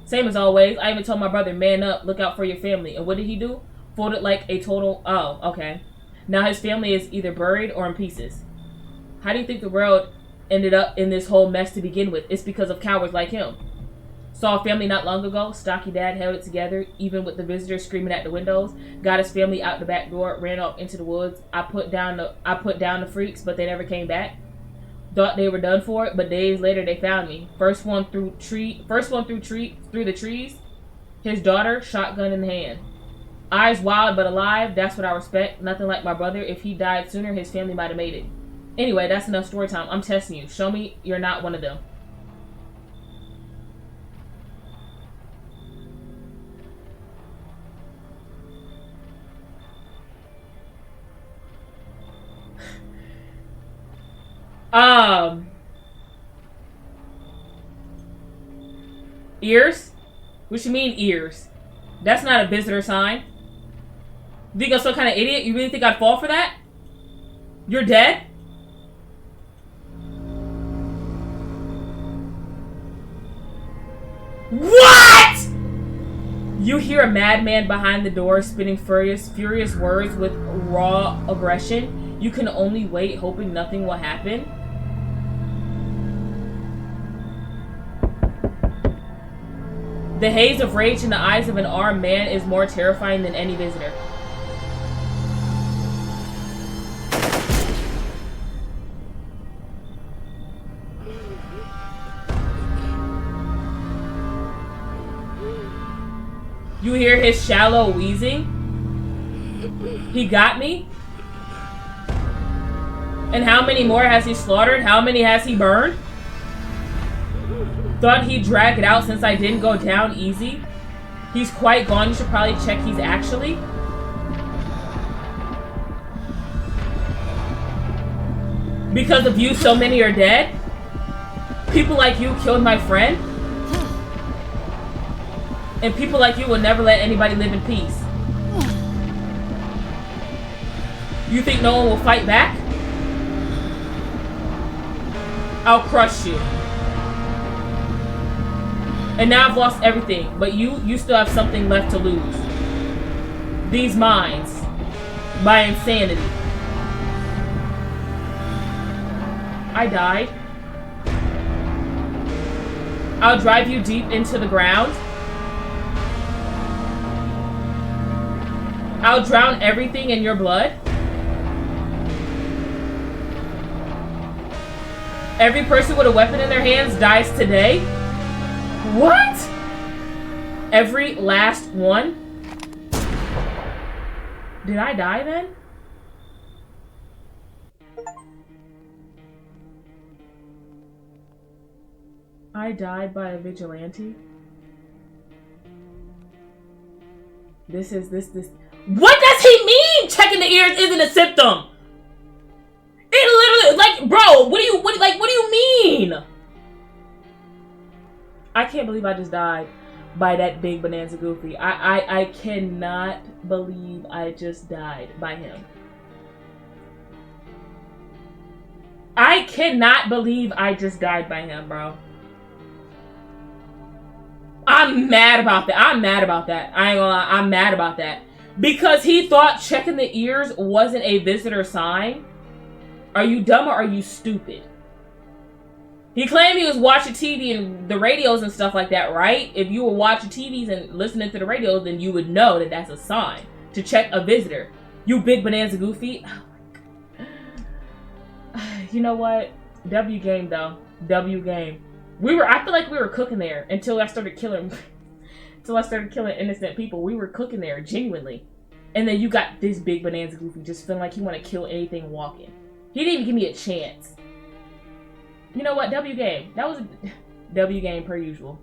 Same as always. I even told my brother, man up, look out for your family. And what did he do? Folded like a total... Oh, okay. Now his family is either buried or in pieces. How do you think the world ended up in this whole mess to begin with? It's because of cowards like him. Saw a family not long ago. Stocky dad held it together, even with the visitors screaming at the windows. Got his family out the back door, ran off into the woods. I put down the freaks, but they never came back. Thought they were done for it, but days later they found me. First one through the trees. His daughter, shotgun in hand. Eyes wild but alive. That's what I respect. Nothing like my brother. If he died sooner, his family might have made it. Anyway, that's enough story time. I'm testing you. Show me you're not one of them. Ears? What you mean ears? That's not a visitor sign. You think I'm some kind of idiot? You really think I'd fall for that? You're dead? What? You hear a madman behind the door spitting furious words with raw aggression. You can only wait, hoping nothing will happen. The haze of rage in the eyes of an armed man is more terrifying than any visitor. You hear his shallow wheezing? He got me? And how many more has he slaughtered? How many has he burned? Thought he'd drag it out since I didn't go down easy. He's quite gone. You should probably check he's actually. Because of you, so many are dead. People like you killed my friend. And people like you will never let anybody live in peace. You think no one will fight back? I'll crush you. And now I've lost everything, but you still have something left to lose. these minds by insanity. I died. I'll drive you deep into the ground. I'll drown everything in your blood. Every person with a weapon in their hands dies today. What? Every last one? Did I die then? I died by a vigilante? This. What does he mean? Checking the ears isn't a symptom. It literally, like, bro, what do you mean? I can't believe I just died by that big Bonanza Goofy. I cannot believe I just died by him. I cannot believe I just died by him, bro. I'm mad about that. I ain't gonna lie. I'm mad about that. Because he thought checking the ears wasn't a visitor sign. Are you dumb or are you stupid? He claimed he was watching TV and the radios and stuff like that, right? If you were watching TVs and listening to the radios, then you would know that that's a sign to check a visitor. You big Bonanza Goofy. Oh my God. You know what? W game, though. W game. I feel like we were cooking there until I started killing innocent people. We were cooking there, genuinely. And then you got this big Bonanza Goofy just feeling like he want to kill anything walking. He didn't even give me a chance. You know what? W game. That was a W game per usual.